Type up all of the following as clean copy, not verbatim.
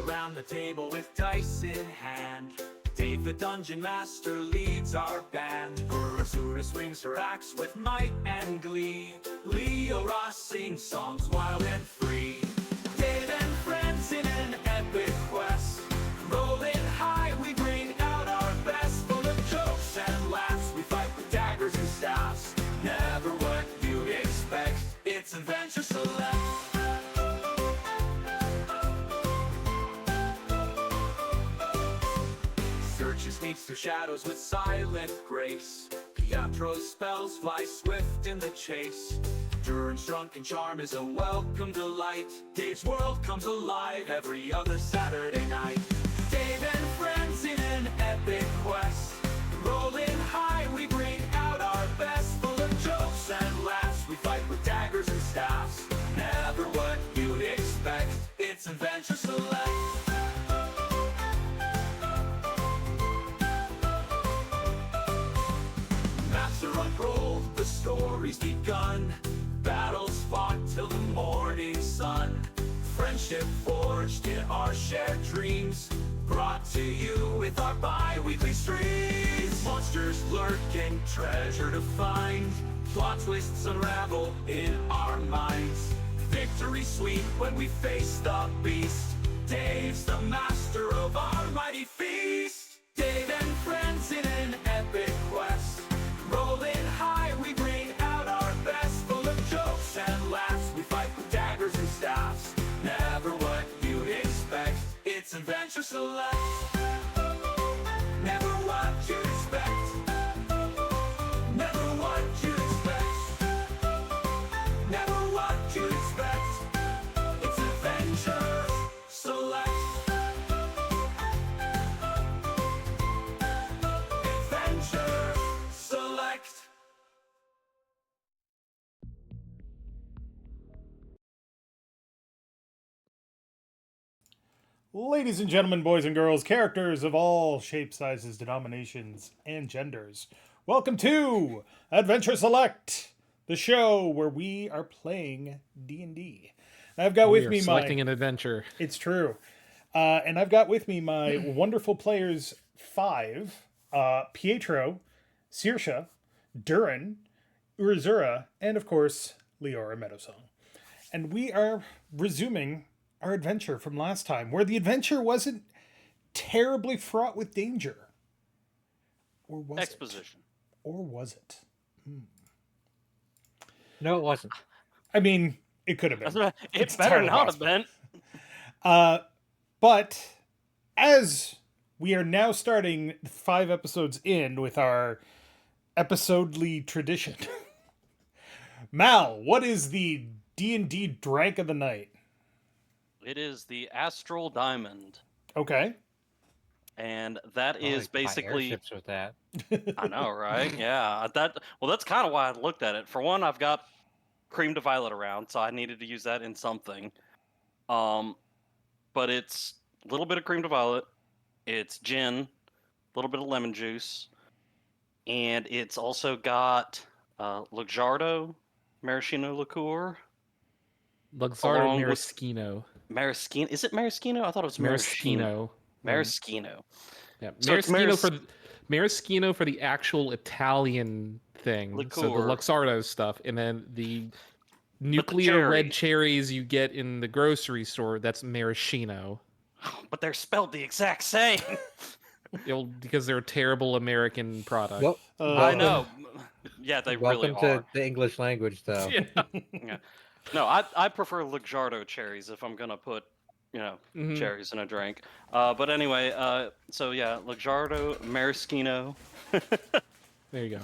around the table with dice in hand. Dave the Dungeon Master leads our band. Urizura swings her axe with might and glee. Leorah sings songs wild and free. Dave and friends in an epic quest. Rolling high, we bring out our best. Full of jokes and laughs, we fight with daggers and staffs. Never what you'd expect, it's Adventure Select. Sneaks through shadows with silent grace. Pietro's spells fly swift in the chase. Durin's drunken charm is a welcome delight. Dave's world comes alive every other Saturday night. Dave and friends in an epic quest. Rolling high, we bring out our best. Full of jokes and laughs, we fight with daggers and staffs. Never what you'd expect, it's Adventure Select. Unrolled, the story's begun. Battles fought till the morning sun. Friendship forged in our shared dreams. Brought to you with our bi-weekly streams. Monsters lurking, treasure to find. Plot twists unravel in our minds. Victory sweet when we face the beast. Dave's the master of our mighty feast. Dave and friends in an epic quest. Rolling high, we bring out our best. Full of jokes and laughs, we fight with daggers and staffs. Never what you'd expect, it's Adventure Select. Never what you'd expect. Never what you'd expect. Never what you'd expect, it's Adventure Select. Adventure Select. Ladies and gentlemen, boys and girls, characters of all shapes, sizes, denominations, and genders, welcome to Adventure Select, the show where we are playing D&D. I've got with me selecting an adventure. It's true. And I've got with me my wonderful players 5, Pietro, Saoirse, Durin, Urizura, and of course, Leorah Meadowsong. And we are resuming our adventure from last time, where the adventure wasn't terribly fraught with danger. Or was Exposition. it? Or was it? No, it wasn't. I mean, it could have been. It better not have been. But as we are now starting 5 episodes in with our episodely tradition, Mal, what is the D&D drank of the night? It is the Astral Diamond, Okay. and that is basically. Airships with that. I know, right? Yeah. That's kind of why I looked at it. For one, I've got Cream to Violet around, so I needed to use that in something. But it's a little bit of Cream to Violet, it's gin, a little bit of lemon juice, and it's also got Luxardo, maraschino liqueur. Luxardo Maraschino. Maraschino. Is it maraschino? I thought it was maraschino. Maraschino. Yeah, So it's maraschino for the actual Italian thing. Liqueur. So the Luxardo stuff, and then the nuclear red cherries you get in the grocery store. That's maraschino. But they're spelled the exact same. Because they're a terrible American product. Well, I know. Yeah, they really are. Welcome to the English language, though. Yeah. No, I prefer Luxardo cherries if I'm gonna put, cherries in a drink. But anyway, so yeah, Luxardo, maraschino. There you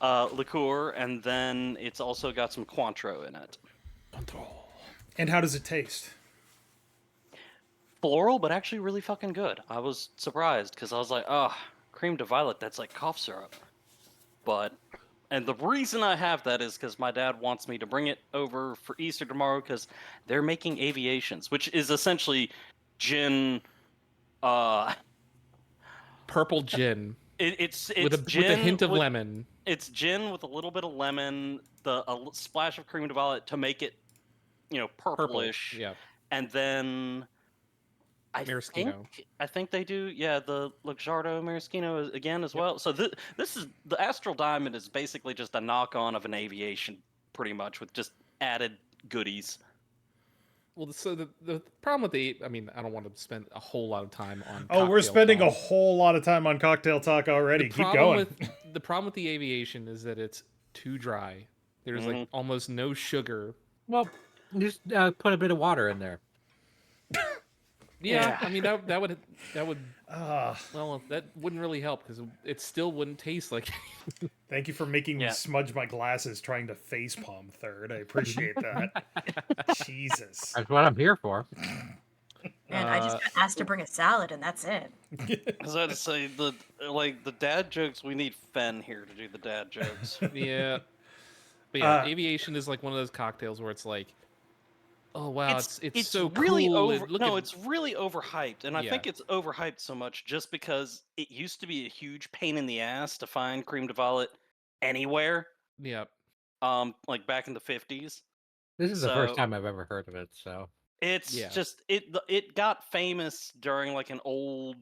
go. Liqueur, and then it's also got some Cointreau in it. And how does it taste? Floral, but actually really fucking good. I was surprised because I was like, oh, Cream to Violet, that's like cough syrup. And the reason I have that is because my dad wants me to bring it over for Easter tomorrow because they're making aviations, which is essentially gin. Purple gin. It's with gin a hint of lemon. It's gin with a little bit of lemon, a splash of Cream to Violet to make it, purplish. Purple, yeah. And then Maraschino. I think they do. Yeah, the Luxardo Maraschino again as well. So this is the Astral Diamond is basically just a knock-on of an aviation, pretty much, with just added goodies. Well, so the problem with I mean, I don't want to spend a whole lot of time on. Oh, we're cocktail spending a talk. whole lot of time on cocktail talk already. Keep going. The problem with the aviation is that it's too dry. There's like almost no sugar. Well, just put a bit of water in there. Yeah, I mean that would well, that wouldn't really help because it still wouldn't taste like. Thank you for making me smudge my glasses trying to facepalm third. I appreciate that. Jesus. That's what I'm here for. And I just got asked to bring a salad, and that's it. I was about to say the dad jokes. We need Fen here to do the dad jokes. Yeah, but yeah, aviation is like one of those cocktails where it's like, oh wow, it's so really cool. It's really overhyped, and I think it's overhyped so much just because it used to be a huge pain in the ass to find creme de violet anywhere. Yeah. Like back in the 50s. This is the first time I've ever heard of it, so it's just it got famous during like an old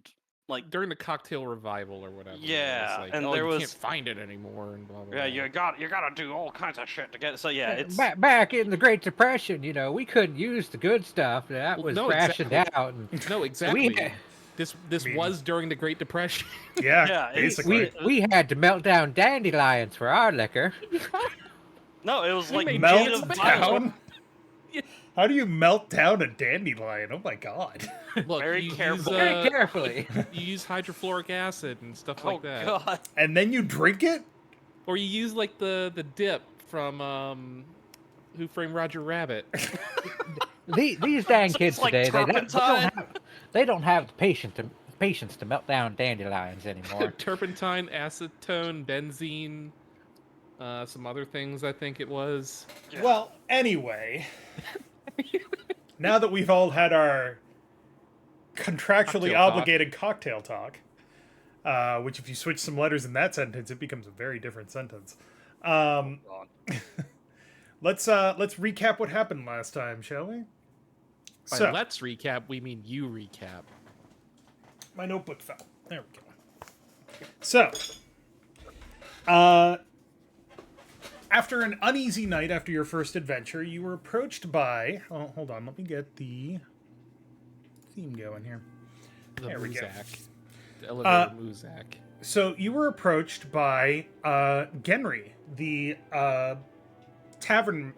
during the cocktail revival or whatever. Yeah, like, and you can't find it anymore and blah blah. Yeah, blah. you gotta do all kinds of shit to get it. So yeah, it's back in the Great Depression. You know, we couldn't use the good stuff. That was rationed out. And no, exactly. This was during the Great Depression. Yeah, basically. We had to melt down dandelions for our liquor. No, it was like melt down. How do you melt down a dandelion? Oh my god! Look, very carefully. Very carefully. You use hydrofluoric acid and stuff like that. Oh god! And then you drink it, or you use like the dip from Who Framed Roger Rabbit. These dang kids like today, turpentine. they don't have the patience to melt down dandelions anymore. Turpentine, acetone, benzene. Some other things, I think it was. Yeah. Well, anyway, now that we've all had our contractually obligated cocktail talk, which if you switch some letters in that sentence, it becomes a very different sentence. Let's recap what happened last time, shall we? By let's recap, we mean you recap. My notebook fell. There we go. So, after an uneasy night after your first adventure, you were approached by... Oh, hold on. Let me get the theme going here. There we go. The elevator Muzak. So you were approached by Genry, the tavern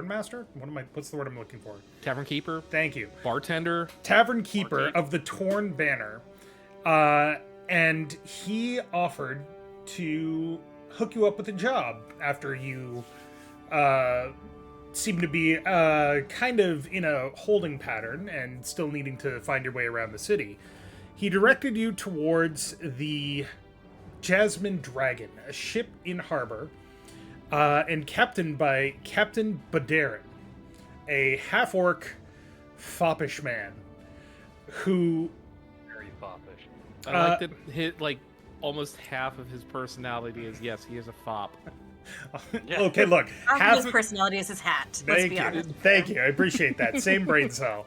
master? What's the word I'm looking for? Tavern keeper? Thank you. Bartender? Tavern keeper of the Torn Banner. And he offered to hook you up with a job after you seem to be kind of in a holding pattern and still needing to find your way around the city. He directed you towards the Jasmine Dragon, a ship in harbor, and captained by Captain Badarin, a half-orc, foppish man who... Very foppish. I like that hit, like, almost half of his personality is, yes, he is a fop. Okay, look. Half of his personality is his hat. Let's be honest. Thank you. I appreciate that. Same brain cell.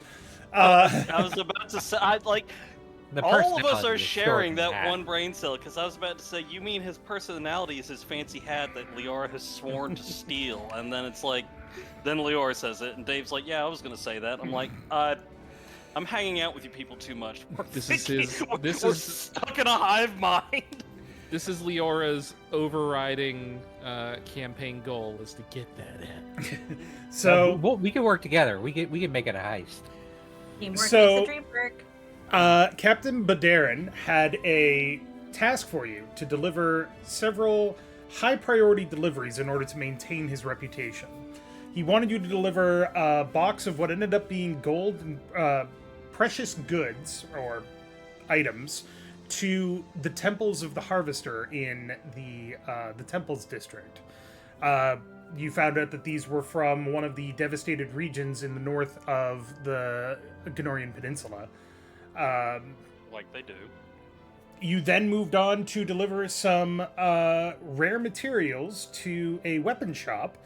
I was about to say, all of us are sharing that one brain cell, because I was about to say, you mean his personality is his fancy hat that Leorah has sworn to steal, and then it's like, then Leorah says it, and Dave's like, yeah, I was going to say that. I'm like, I'm hanging out with you people too much. We're stuck in a hive mind. This is Leorah's overriding campaign goal, is to get that in. So we can work together. We can make it a heist. Teamwork makes the dream work. Captain Badarin had a task for you to deliver several high-priority deliveries in order to maintain his reputation. He wanted you to deliver a box of what ended up being gold and precious goods, or items, to the Temples of the Harvester in the Temples District. You found out that these were from one of the devastated regions in the north of the Ganorian Peninsula. Like they do. You then moved on to deliver some rare materials to a weapon shop.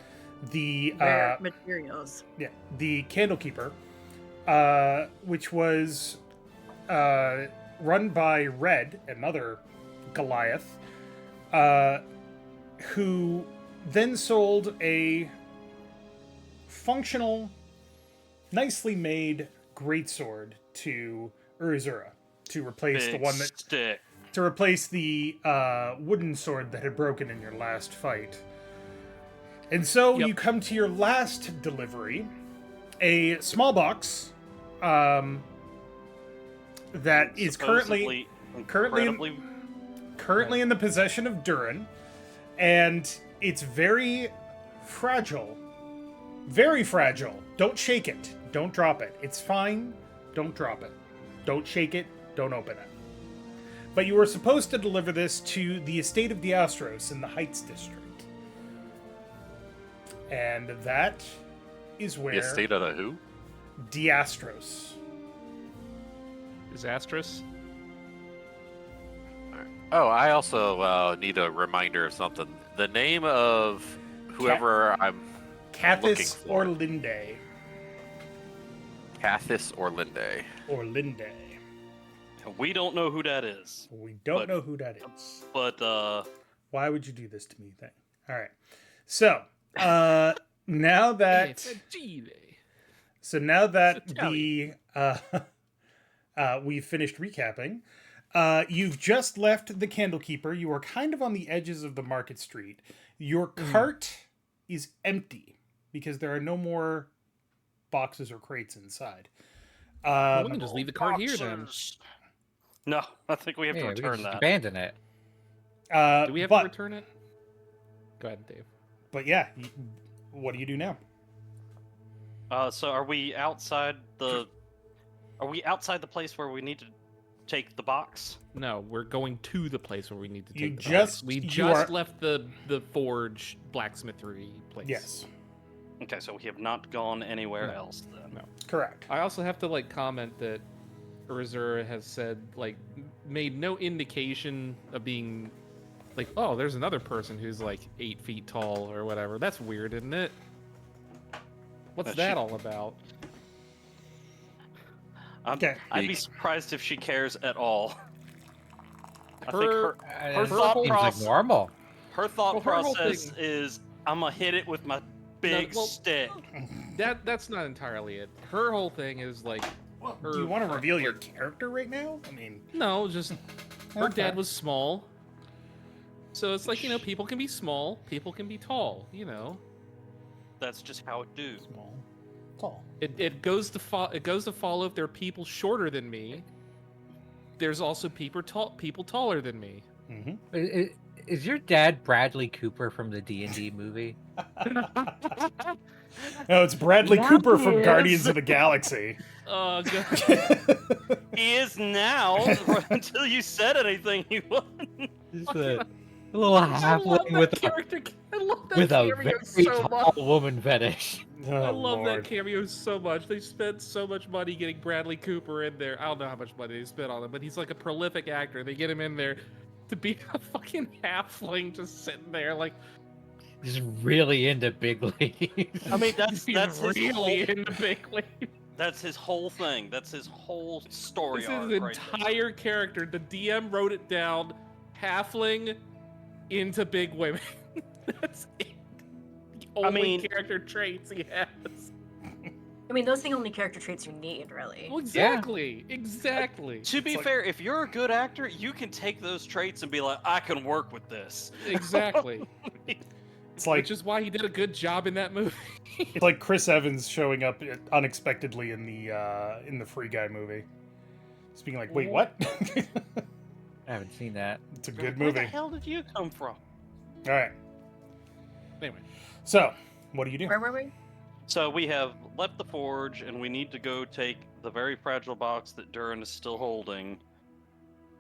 The rare materials. Yeah, the Candlekeeper, which was run by Red, another Goliath, who then sold a functional, nicely made greatsword to Urizura to replace the one that stick. to replace the wooden sword that had broken in your last fight. And so you come to your last delivery, a small box that is currently in the possession of Durin, and it's very fragile. Very fragile. Don't shake it. Don't drop it. It's fine. Don't drop it. Don't shake it. Don't open it. But you were supposed to deliver this to the estate of Diastros in the Heights District. And that is where... The estate of the who? Diastros. Disastrous? Oh, I also need a reminder of something. The name of whoever I'm Cathis or Linde. Cathis or Linde. Or Linde. We don't know who that is. We don't know who that is. But, Why would you do this to me, thing? All right. So, now that... So now that we've finished recapping, you've just left the Candlekeeper. You are kind of on the edges of the market street. Your cart is empty because there are no more boxes or crates inside. Well, we can just leave the cart here then. No, I think we have to we return can just that. abandon it. Do we have to return it? Go ahead, Dave. But yeah, what do you do now? So are we outside the place where we need to take the box? No, we're going to the place where we need to take You the just- box. We you just are- left the forge blacksmithery place. Yes, Okay, so we have not gone anywhere else then. No. correct. I also have to comment that Urizura has said made no indication of being oh, there's another person who's 8 feet tall or whatever. That's weird, isn't it? What's that all about? Okay. I'd be surprised if she cares at all. I think Her her thought Seems process, like normal. her thought Well, her whole process thing- is I'm gonna hit it with my big stick. That's not entirely it. Her whole thing is Do you want to reveal your character right now? I mean, no, just her Okay. dad was small. So it's people can be small, people can be tall, That's just how it do. small, tall. It goes to follow if there are people shorter than me. There's also people taller than me. Mm-hmm. Is your dad Bradley Cooper from the D&D movie? No, it's Bradley Now Cooper he from is. Guardians of the Galaxy. Oh god. He is now. Until you said anything, he wasn't. Just a little halfling with I love that a cameo very so tall much. woman fetish. Oh, I love Lord. that cameo so much. They spent so much money getting Bradley Cooper in there. I don't know how much money they spent on him, but he's a prolific actor. They get him in there to be a fucking halfling just sitting there Just really into big leagues. I mean, that's he's his whole, really into big league. that's his whole thing. That's his whole story This arc is his right there. entire character. The DM wrote it down. Halfling into big women. That's it. The only character traits he has. I mean, those are the only character traits you need, really. Well, exactly. Exactly. To be fair, if you're a good actor, you can take those traits and be like, I can work with this. Exactly. It's like Which is why he did a good job in that movie. it's like Chris Evans showing up unexpectedly in the Free Guy movie. Just being like, wait, what? I haven't seen that. It's a good Where movie. the hell did you come from? All right. Anyway. So, what do you do? Where were we? So we have left the forge, and we need to go take the very fragile box that Durin is still holding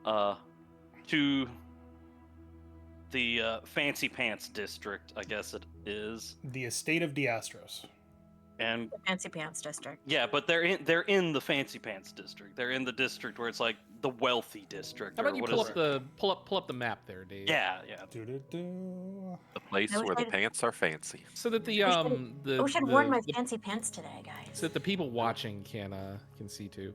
to the Fancy Pants district, I guess it is. The estate of Diastros. And The Fancy Pants District. yeah, but they're in the Fancy Pants district. They're in the district where it's like the wealthy district. How about or you what pull is up it? pull up the map there, Dave? Yeah. Do-do-do. The place I wish where the I'd- pants are fancy. So that the I wish I'd worn my fancy pants today, guys. so that the people watching can see too.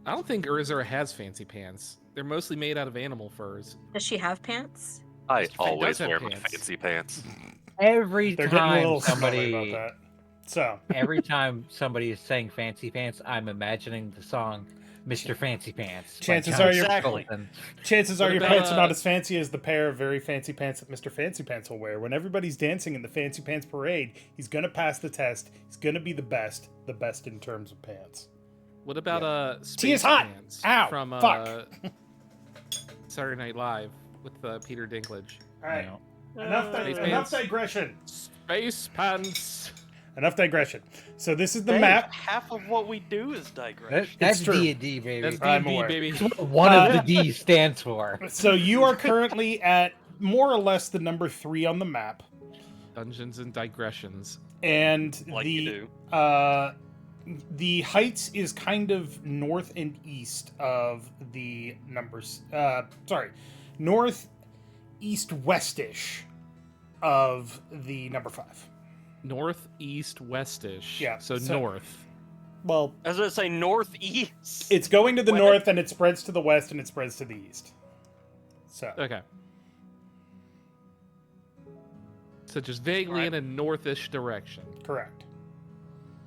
I don't think Urizura has fancy pants. They're mostly made out of animal furs. Does she have pants? I Mr. Fang always does have wear my pants. fancy pants. Every They're getting a time little smelly somebody, about that. So every time somebody is saying fancy pants, I'm imagining the song "Mr. Fancy Pants." by Chances John are you're- Singleton. chances are What your about, pants are not as fancy as the pair of very fancy pants that Mr. Fancy Pants will wear. When everybody's dancing in the Fancy Pants parade, he's gonna pass the test. He's gonna be the best in terms of pants. What about Tea is Space hot! Pants Ow! from Fuck! Saturday Night Live with Peter Dinklage? All right, You know, Space enough Pants. digression. Space Pants. Enough digression. So this is the Dave, map. half of what we do is digression. that's true. D&D, baby. That's I'm D&D, aware. baby. One of the D stands for. So you are currently at more or less the number 3 on the map, Dungeons and Digressions. and Like you the heights is kind of north and east of the numbers. North east westish of the number 5. Northeast westish. Yeah, So, so- north. Well, I was going to say northeast. it's going to the West. north, and it spreads to the west, and it spreads to the east. So Okay. So just vaguely in a northish direction. correct.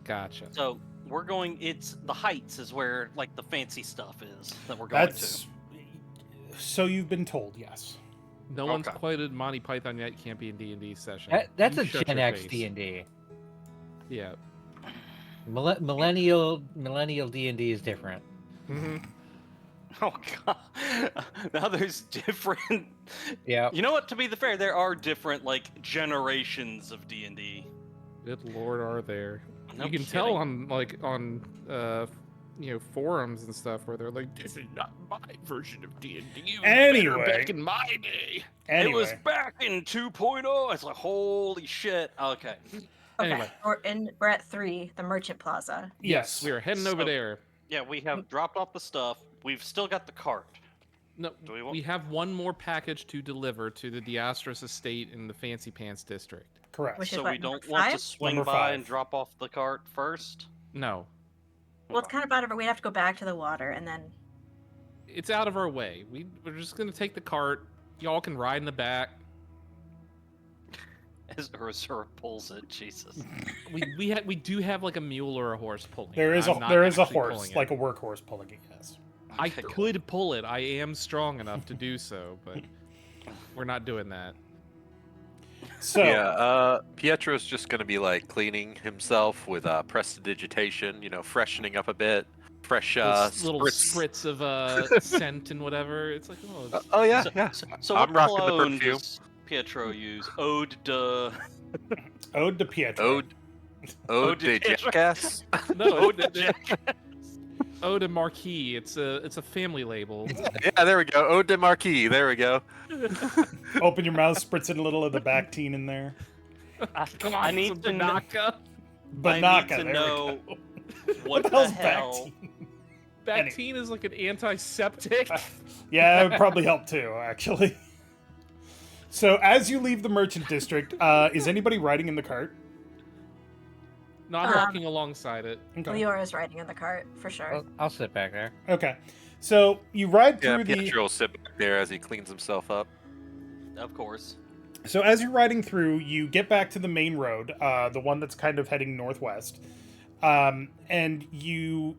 Gotcha. So we're going. It's the heights is where like the fancy stuff is that we're going That's so you've been told. Yes. No one's Okay. quoted Monty Python yet. Can't be a D&D session. That's You a shut Gen your X face. D&D. Yeah. Millennial D&D is different. Mm-hmm. to. Oh god! Now there's different. Yeah. You know what? To be the fair, there are different like generations of D&D. Good lord, are there? No you can kidding. tell on forums and stuff where they're like, "This is not my version of D&D. It was better Anyway. back in my day." Anyway, It was back in 2.0. It's like holy shit. Okay. Okay, Anyway. we're at 3, the Merchant Plaza. yes, We are heading over So- there. Yeah, we have dropped off the stuff. We've still got the cart. No, Do we want- we have one more package to deliver to the Diastros estate in the Fancy Pants district. correct. Which is So what, we don't number want to 5? swing Number by 5. and drop off the cart first. No, Well, it's kind of out of our. We'd have to go back to the water and then. it's out of our way. We're just gonna take the cart. Y'all can ride in the back. As Urizura pulls it, Jesus. We do have like a mule or a horse pulling. There it. is I'm a not there is a actually horse, pulling it. like a workhorse pulling it. Yes. I Okay, cool. could pull it. I am strong enough to do so, but we're not doing that. So Yeah, Pietro's just gonna be like cleaning himself with prestidigitation, freshening up a bit. Fresh Little spritz. spritz of scent and whatever. It's like, oh, it's- Oh yeah, So, yeah. so I'm what rocking the cologne perfume. does Pietro use? Ode de... Ode to Pietro. Ode de Pietro. Jackass. no, Ode de Ode to Marchi. It's a family label. Yeah, there we go. Ode de Marquis. There we go. Open your mouth, spritz in a little of the Bactine in there. Come on, I need some to know- Banaka. Banaka. I need to there we know go. what the the hell's hell... Bactine? Bactine is like an antiseptic. Yeah, it would probably help too, actually. So as you leave the merchant district, is anybody riding in the cart? Not walking alongside it. Okay. Leorah is riding in the cart for sure. I'll sit back there. Okay. So you ride Yeah, through the. Pietro will sit back there as he cleans himself up. Of course. So as you're riding through, you get back to the main road, the one that's kind of heading northwest, and you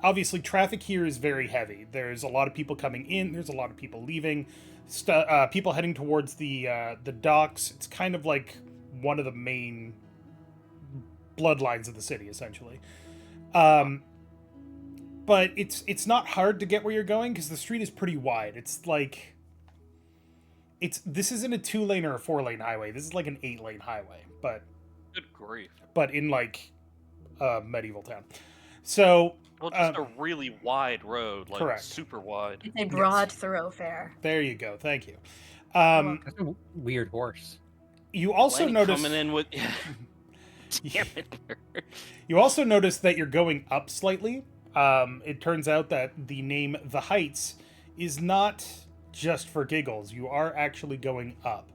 obviously traffic here is very heavy. There's a lot of people coming in. There's a lot of people leaving. People heading towards the docks. It's kind of like one of the main bloodlines of the city, essentially. But it's not hard to get where you're going because the street is pretty wide. It's like this isn't a 2-lane or a 4-lane highway. This is like an 8-lane highway, but Good grief. in like a medieval town. So Well, just a really wide road, like correct. super wide. It's a broad thoroughfare. there you go. Thank you. That's a weird horse. You also Lenny notice coming in with. Damn it. you also notice that you're going up slightly. It turns out that the name The Heights is not just for giggles. You are actually going up.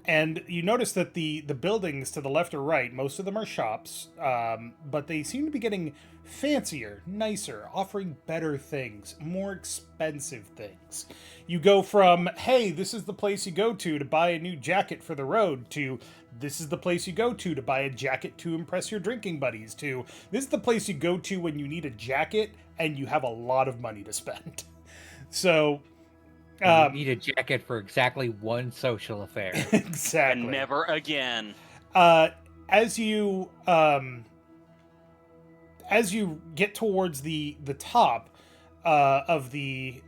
And you notice that the buildings to the left or right, most of them are shops, but they seem to be getting fancier, nicer, offering better things, more expensive things. You go from, hey, this is the place you go to buy a new jacket for the road, to this is the place you go to buy a jacket to impress your drinking buddies, to this is the place you go to when you need a jacket and you have a lot of money to spend. So You need a jacket for exactly one social affair. exactly. And never again. As you get towards the top of the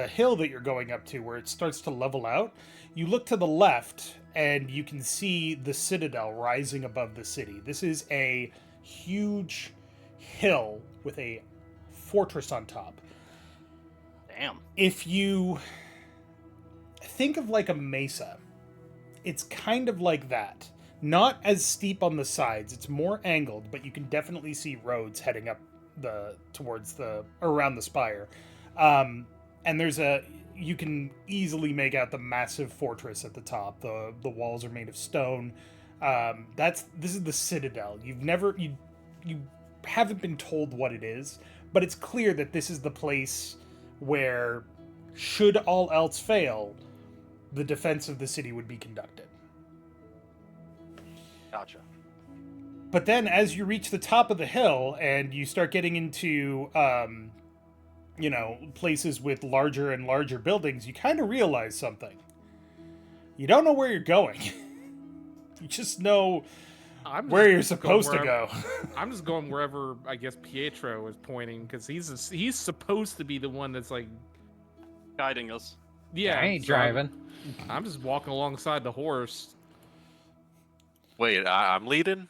hill that you're going up to, where it starts to level out, you look to the left and you can see the citadel rising above the city. This is a huge hill with a fortress on top. Damn. If you think of like a mesa, it's kind of like that. Not as steep on the sides, it's more angled, but you can definitely see roads heading up around the spire. And you can easily make out the massive fortress at the top. The walls are made of stone. This is the citadel. You haven't been told what it is, but it's clear that this is the place where, should all else fail, the defense of the city would be conducted. Gotcha. But then as you reach the top of the hill and you start getting into places with larger and larger buildings, you kind of realize something. You don't know where you're going. You just know where you're supposed to go. I'm just going wherever I guess Pietro is pointing, because he's supposed to be the one that's like guiding us. Yeah, I ain't driving. I'm just walking alongside the horse. Wait, I'm leading?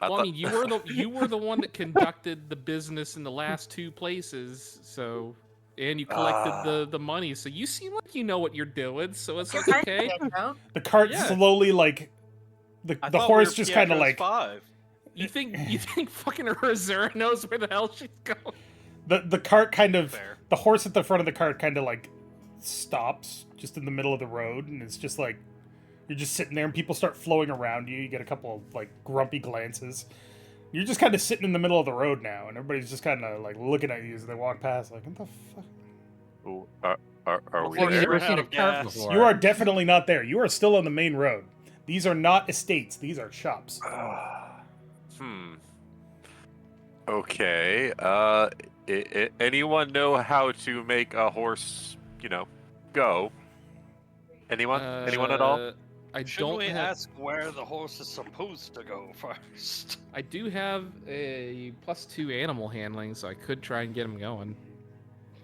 Well, I mean, you were the one that conducted the business in the last two places, so, and you collected the money, so you seem like you know what you're doing. So it's like, okay. The cart slowly, like the horse just kind of like. 5. You think fucking Urizura knows where the hell she's going? The cart kind of Fair. The horse at the front of the cart kind of like stops just in the middle of the road, and it's just like you're just sitting there and people start flowing around you. You get a couple of like grumpy glances. You're just kind of sitting in the middle of the road now, and everybody's just kind of like looking at you as they walk past, like, what the fuck? Ooh, are we Like you've there? never seen a cart Gas. before. You are definitely not there. You are still on the main road. These are not estates. These are shops. Okay. Anyone know how to make a horse, go? Anyone? Anyone at all? Shouldn't we ask where the horse is supposed to go first? I do have a +2 animal handling, so I could try and get him going.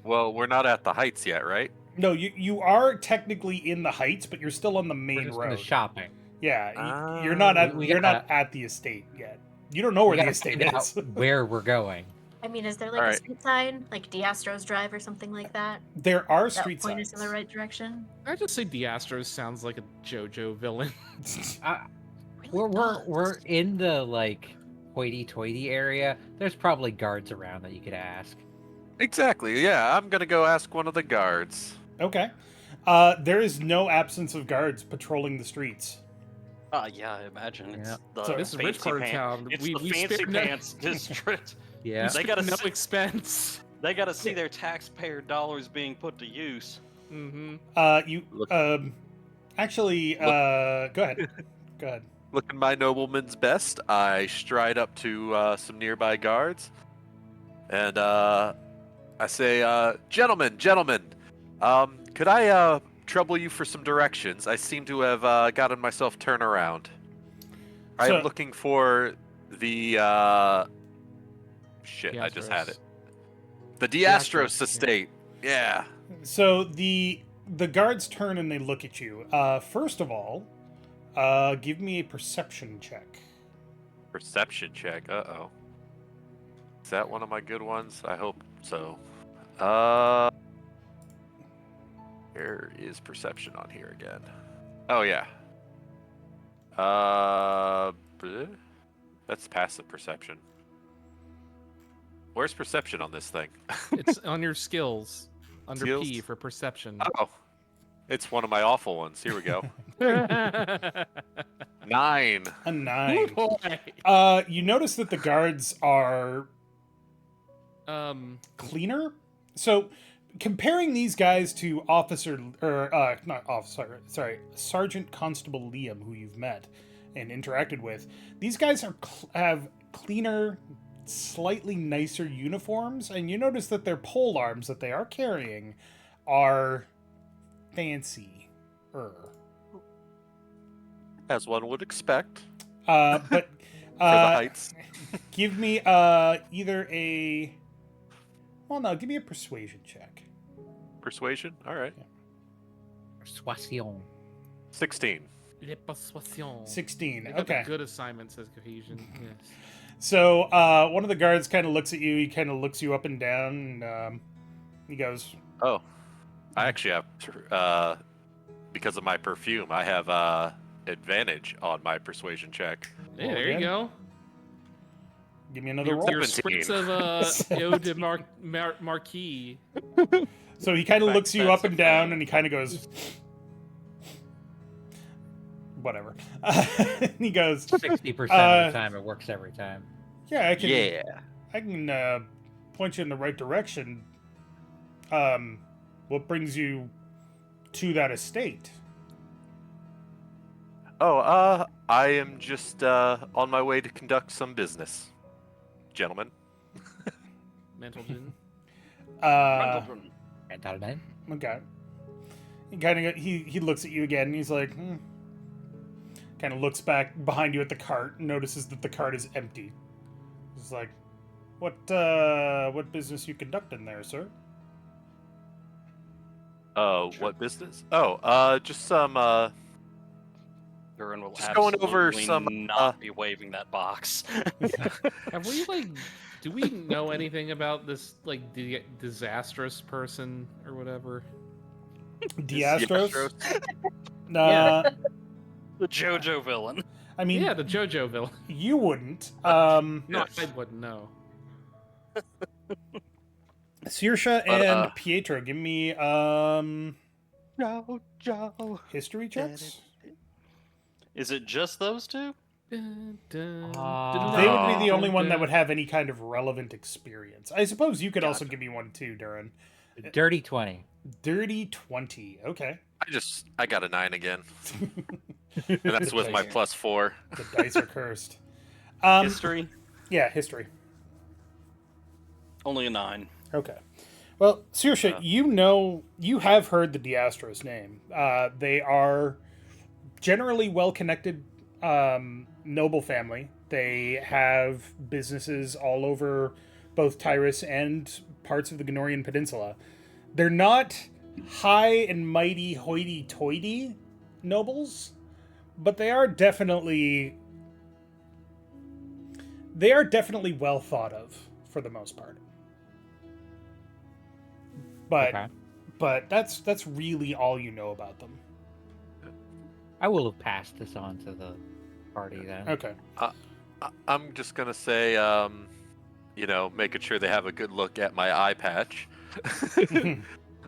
Well, we're not at the heights yet, right? No, you are technically in the heights, but you're still on the We're main just road. in the shopping. Yeah, you're not at not at the estate yet. You don't know where the estate is. Where we're going. I mean, is there like a street sign, like Diastro's Drive or something like that? There are That street point signs. us in the right direction. I just say Diastro sounds like a JoJo villain. We're in the like hoity-toity area. There's probably guards around that you could ask. Exactly. Yeah, I'm gonna go ask one of the guards. Okay. There is no absence of guards patrolling the streets. Yeah, I imagine. It's Yeah. the So this is Rich Carter Town. It's We the fancy spare no- pants district. Yeah. They gotta no see, expense. they gotta see their taxpayer dollars being put to use. Mm-hmm. Actually, go ahead. Go ahead. Looking my nobleman's best, I stride up to some nearby guards, and I say, "Gentlemen, could I trouble you for some directions? I seem to have gotten myself turned around. I am looking for the shit. I just had it. The Diastros estate. Yeah. So the guards turn and they look at you. First of all, give me a perception check. Perception check. Uh-oh. Is that one of my good ones? I hope so. Where is perception on here again? Oh, yeah. That's passive perception. Where's perception on this thing? It's on your skills. Under Skills? P for perception. Oh. It's one of my awful ones. Here we go. 9. A 9. Oh, boy. You notice that the guards are cleaner. So, comparing these guys to Sergeant Constable Liam, who you've met and interacted with, these guys have cleaner, slightly nicer uniforms, and you notice that their pole arms that they are carrying are fancy. As one would expect. But For the heights. give me either a... Well, no, give me a persuasion check. Persuasion? All right. Persuasion. 16. Le persuasion. 16. They got Okay. the good assignment says cohesion. Yes. So one of the guards kind of looks at you. He kind of looks you up and down, and he goes, Oh. I actually have, because of my perfume, I have advantage on my persuasion check. Hey, Roll there you again. go. "Give me another roll." Your spritz of Eau de Marquis. So he kind of looks you up and down, and he kind of goes, whatever. And he goes, 60% of the time, it works every time. "Yeah, I can. Yeah. I can point you in the right direction. What brings you to that estate?" Oh, I am just on my way to conduct some business, gentlemen. Mantleton. Gentlemen. Okay. He kind of he looks at you again, and he's like, kind of looks back behind you at the cart, and notices that the cart is empty. He's like, what business you conducting there, sir?" What business? Oh, just some Durin will Just going over absolutely some, not be waving that box. Have we do we know anything about this disastrous person or whatever? Diastros? Yeah. The JoJo villain. I mean, Yeah, the JoJo villain. you wouldn't. No, I wouldn't know. Saoirse and Pietro, give me history checks. Is it just those two? They would be the only one that would have any kind of relevant experience. I suppose you could also give me one too, Durin. Dirty 20. Dirty 20. Okay. I got a 9 again. And that's with my +4. The dice are cursed. History? Yeah, history. Only a 9. Okay. Well, Saoirse, you have heard the Diastros name. They are generally well-connected noble family. They have businesses all over both Tyrus and parts of the Gnorian Peninsula. They're not high and mighty hoity-toity nobles, but they are definitely well thought of for the most part. But that's really all you know about them. I will have passed this on to the party then. Okay. I'm just gonna say, making sure they have a good look at my eye patch. I'm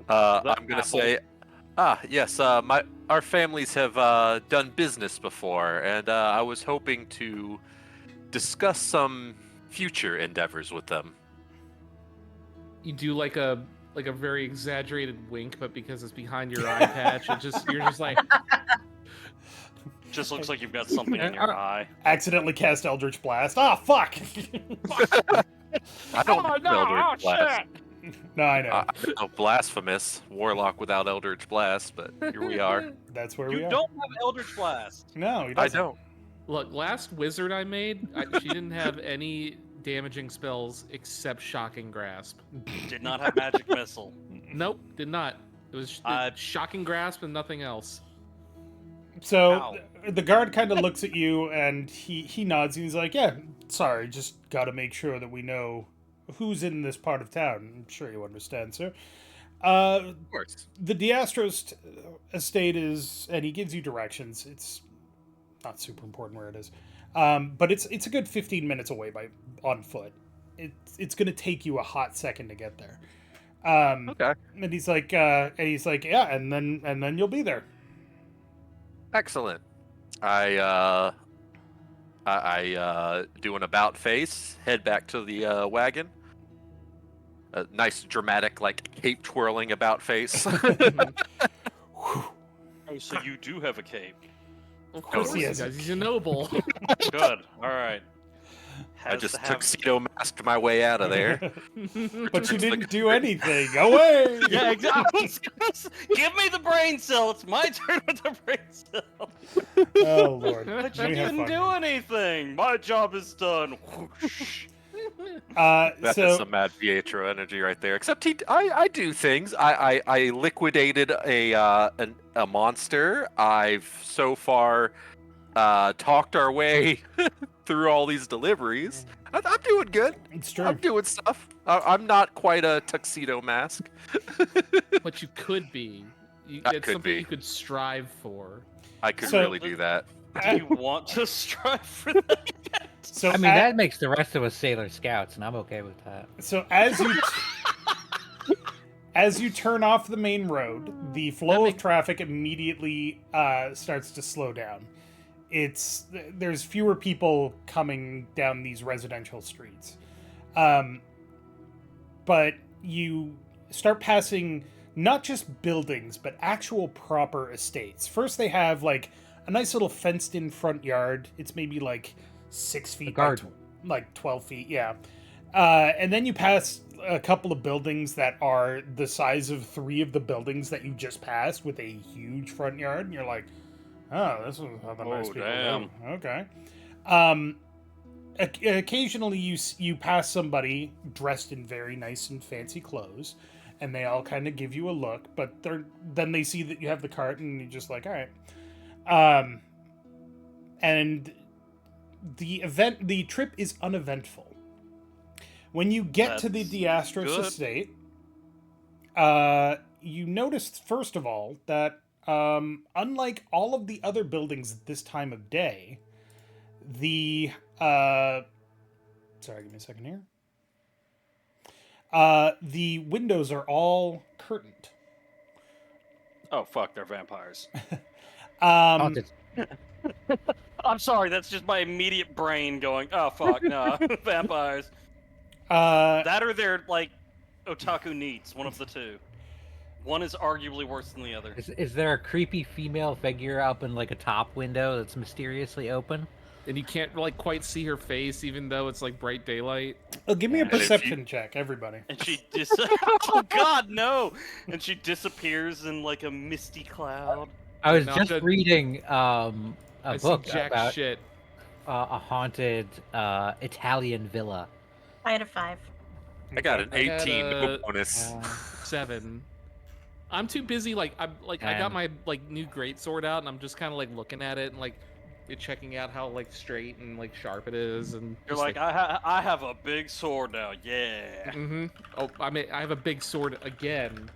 gonna say, yes, our families have done business before, and I was hoping to discuss some future endeavors with them. You do like a very exaggerated wink, but because it's behind your eye patch, you're just like. Just looks like you've got something in your eye. Accidentally cast Eldritch Blast. Ah, fuck! I don't know Eldritch Blast. No, I know. I know blasphemous Warlock without Eldritch Blast, but here we are. That's where You we are. don't have Eldritch Blast. No, he I doesn't. don't. Look, last wizard I made, she didn't have any damaging spells except Shocking Grasp. Did not have Magic Missile. Nope, did not. It was Shocking Grasp and nothing else. So Ow. the guard kind of looks at you and he nods and he's like, "Yeah, sorry, just got to make sure that we know who's in this part of town." I'm sure you understand, sir. Of course. The Diastros estate is, and he gives you directions. It's not super important where it is, but it's a good 15 minutes away on foot. It's going to take you a hot second to get there. Okay. And he's like, yeah, and then you'll be there. Excellent. I do an about face, head back to the wagon. A nice dramatic, like cape twirling about face. Oh, so you do have a cape. Of course course he he has. does. He's a noble. Good. All right. I Has just to have- tuxedo masked my way out of there. But you didn't do anything. Away! Yeah, exactly. Give me the brain cell. It's my turn with the brain cell. Oh Lord. But you We have didn't fun. do anything. My job is done. Whoosh. That is So some mad Pietro energy right there. Except I do things. I liquidated a monster. I've so far talked our way through all these deliveries. I'm doing good. it's true. I'm doing stuff. I'm not quite a tuxedo mask. But you could be. I It's could something be. you could strive for. I could So- really do that. Do you want to strive for that? So I mean, that makes the rest of us Sailor Scouts, and I'm okay with that. So as you turn off the main road, the flow of traffic immediately starts to slow down. There's fewer people coming down these residential streets, but you start passing not just buildings but actual proper estates. First, they have like a nice little fenced-in front yard. It's maybe like 6 feet by garden. like 12 feet, yeah. And then you pass a couple of buildings that are the size of 3 of the buildings that you just passed with a huge front yard, and you're like, oh, this is how the nice people damn. live. Okay. Occasionally you pass somebody dressed in very nice and fancy clothes, and they all kind of give you a look, but then they see that you have the cart, and you're just like, all right. And the trip is uneventful. When you get to the That's Diastros good. estate, you notice first of all that unlike all of the other buildings at this time of day, the sorry, give me a second here. The windows are all curtained. Oh fuck, they're vampires. Haunted. I'm sorry, that's just my immediate brain going, oh fuck, no, vampires. That or they're like otaku neats, one of the two. One is arguably worse than the other. Is there a creepy female figure up in like a top window that's mysteriously open? And you can't like quite see her face, even though it's like bright daylight. Oh, give me a And if perception check, everybody. And she oh god, no! And she disappears in like a misty cloud. I was No, just good. reading I a see book jack about shit. a haunted Italian villa. I had a 5. I got an I had 18 no a- bonus. 7. I'm too busy. Like I got And- my like new greatsword out, and I'm just kind of like looking at it and like checking out how like straight and like sharp it is, and You're just, like, I have a big sword now, yeah. Mm-hmm. Oh, I have a big sword again.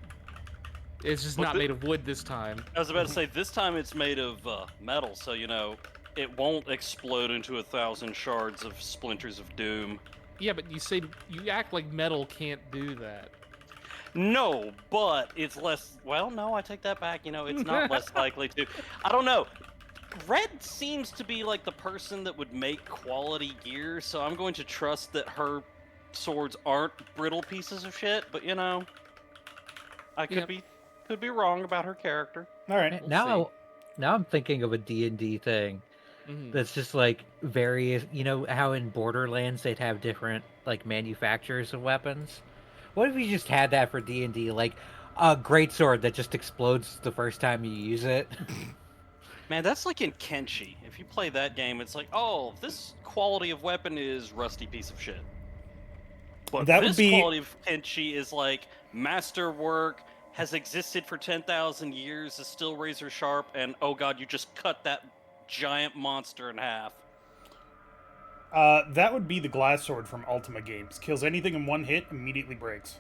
It's just But not the- made of wood this time. I was about to say, this time it's made of metal, so you know, it won't explode into 1,000 shards of splinters of doom. Yeah, but you act like metal can't do that. No, but it's less. Well, no, I take that back. You know, it's not less likely to. I don't know. Red seems to be like the person that would make quality gear, so I'm going to trust that her swords aren't brittle pieces of shit. But you know, I could Yep. be wrong about her character. All right. Now I'm thinking of a D&D thing Mhm. that's just like various. You know how in Borderlands they'd have different like manufacturers of weapons. What if you just had that for D&D, like a greatsword that just explodes the first time you use it? Man, that's like in Kenshi. If you play that game, it's like, oh, this quality of weapon is rusty piece of shit. But That would this be- quality of Kenshi is like masterwork, has existed for 10,000 years, is still razor sharp, and oh god, you just cut that giant monster in half. That would be the glass sword from Ultima Games. Kills anything in one hit, immediately breaks.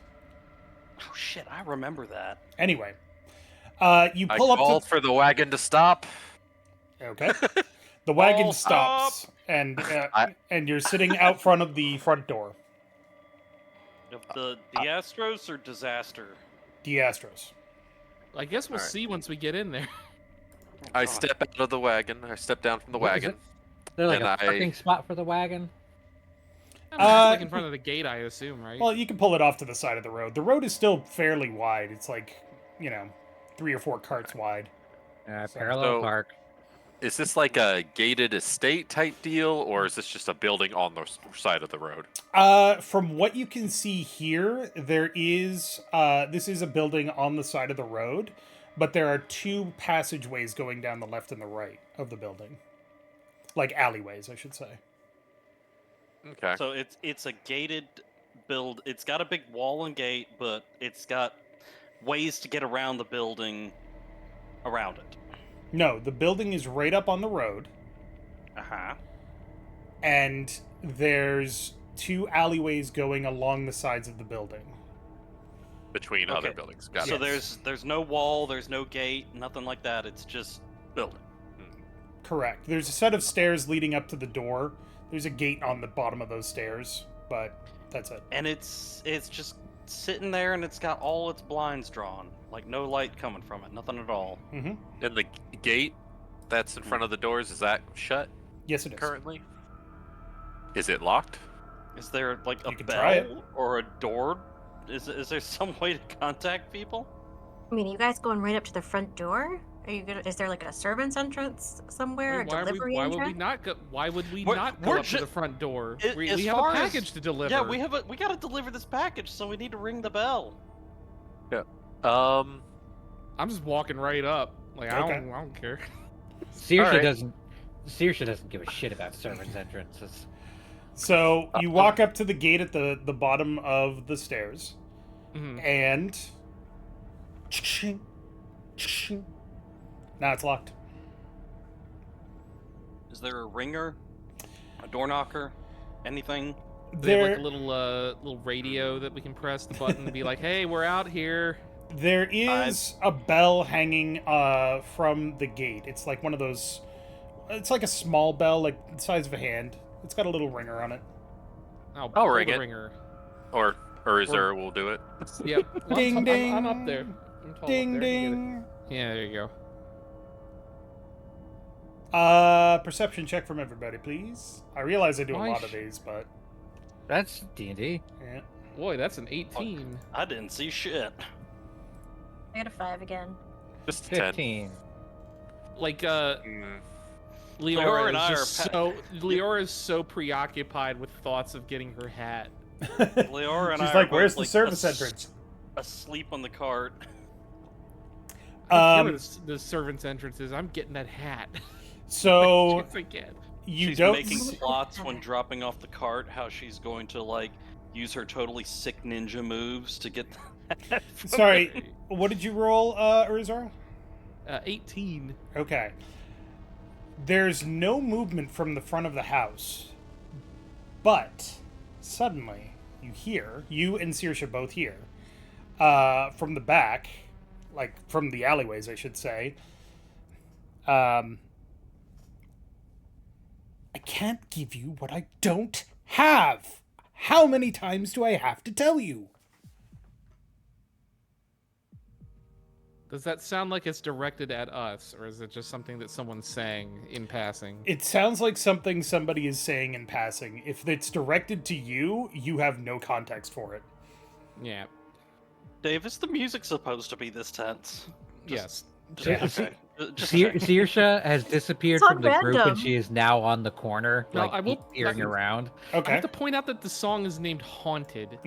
Oh shit, I remember that. Anyway, you I pull up called for the wagon to stop. Okay. The wagon All stops, and I- and you're sitting out front of the front door. Of the Diastros or Disaster? Diastros. I guess we'll Alright. see once we get in there. I God. step out of the wagon. I step down from the What is wagon. it? Is there like And a parking spot for the wagon? I don't know, it's like in front of the gate, I assume, right? Well, you can pull it off to the side of the road. The road is still fairly wide. It's like, 3 or 4 carts wide. Parallel So- park. Is this like a gated estate type deal, or is this just a building on the side of the road? From what you can see here, there is this is a building on the side of the road, but there are 2 passageways going down the left and the right of the building. Like alleyways, I should say. Okay. So it's a gated build. It's got a big wall and gate, but it's got ways to get around the building around it. No, the building is right up on the road, Uh-huh. and there's 2 alleyways going along the sides of the building. Between other Okay. buildings. Got So it. there's no wall, there's no gate, nothing like that. It's just building. Correct. There's a set of stairs leading up to the door. There's a gate on the bottom of those stairs, but that's it. And it's just sitting there, and it's got all its blinds drawn. Like, no light coming from it, nothing at all. Mm-hmm. And the gate that's in front of the doors, is that shut Yes, it is. currently? Is it locked? Is there, like, a You can try it. bell or a door? Is there some way to contact people? I mean, are you guys going right up to the front door? Are you gonna? Is there like a servant's entrance somewhere? Wait, a delivery why would we entrance? not go? Why would we We're- not go we're up to ju- the front door? As We have a far as- package to deliver. Yeah, we gotta deliver this package, so we need to ring the bell. Um, I'm just walking right up. Like Okay. I don't care. Saoirse Alright. doesn't give a shit about servants' entrances. So you walk up to the gate at the bottom of the stairs, Mhm. and now it's locked. Is there a ringer? A door knocker? Anything? They have like There, a little radio that we can press the button to be like, "Hey, we're out here." there is a bell hanging from the gate. It's like one of those. It's like a small bell, like the size of a hand. It's got a little ringer on it. I'll I'll pull ring the it. ringer. or Urizura will do it. Yep. Well, Ding, I'm up ding. there. I'm tall up Ding there. You get it. ding. Yeah, there you go. Perception check from everybody, please. I realize I do a Why lot of these, but That's D&D. yeah. Boy, that's an 18. I didn't see shit. I got a 5 again. Just 10. 15. Like Mm. Leorah Leorah and is I just are so Leorah is so preoccupied with thoughts of getting her hat. Leorah and She's I like, are "Where's both, the service as- entrance?" Asleep on the cart. I don't care what the servant's entrance is. I'm getting that hat. So Chance I can. you She's don't. making plots when dropping off the cart, how she's going to, like, use her totally sick ninja moves to get that. Sorry, what did you roll, Urizura? 18. Okay. There's no movement from the front of the house, but suddenly you and Saoirse both hear, from the back, like from the alleyways, I should say. I can't give you what I don't have. How many times do I have to tell you? Does that sound like it's directed at us, or is it just something that someone's saying in passing? It sounds like something somebody is saying in passing. If it's directed to you, you have no context for it. Yeah. Dave, is the music supposed to be this tense? Yes. Just, Yeah, okay. Just checking. Saoirse has disappeared It's from the on group and random. she is now on the corner, No, like I will- peering around. I Okay. have to point out that the song is named "Haunted."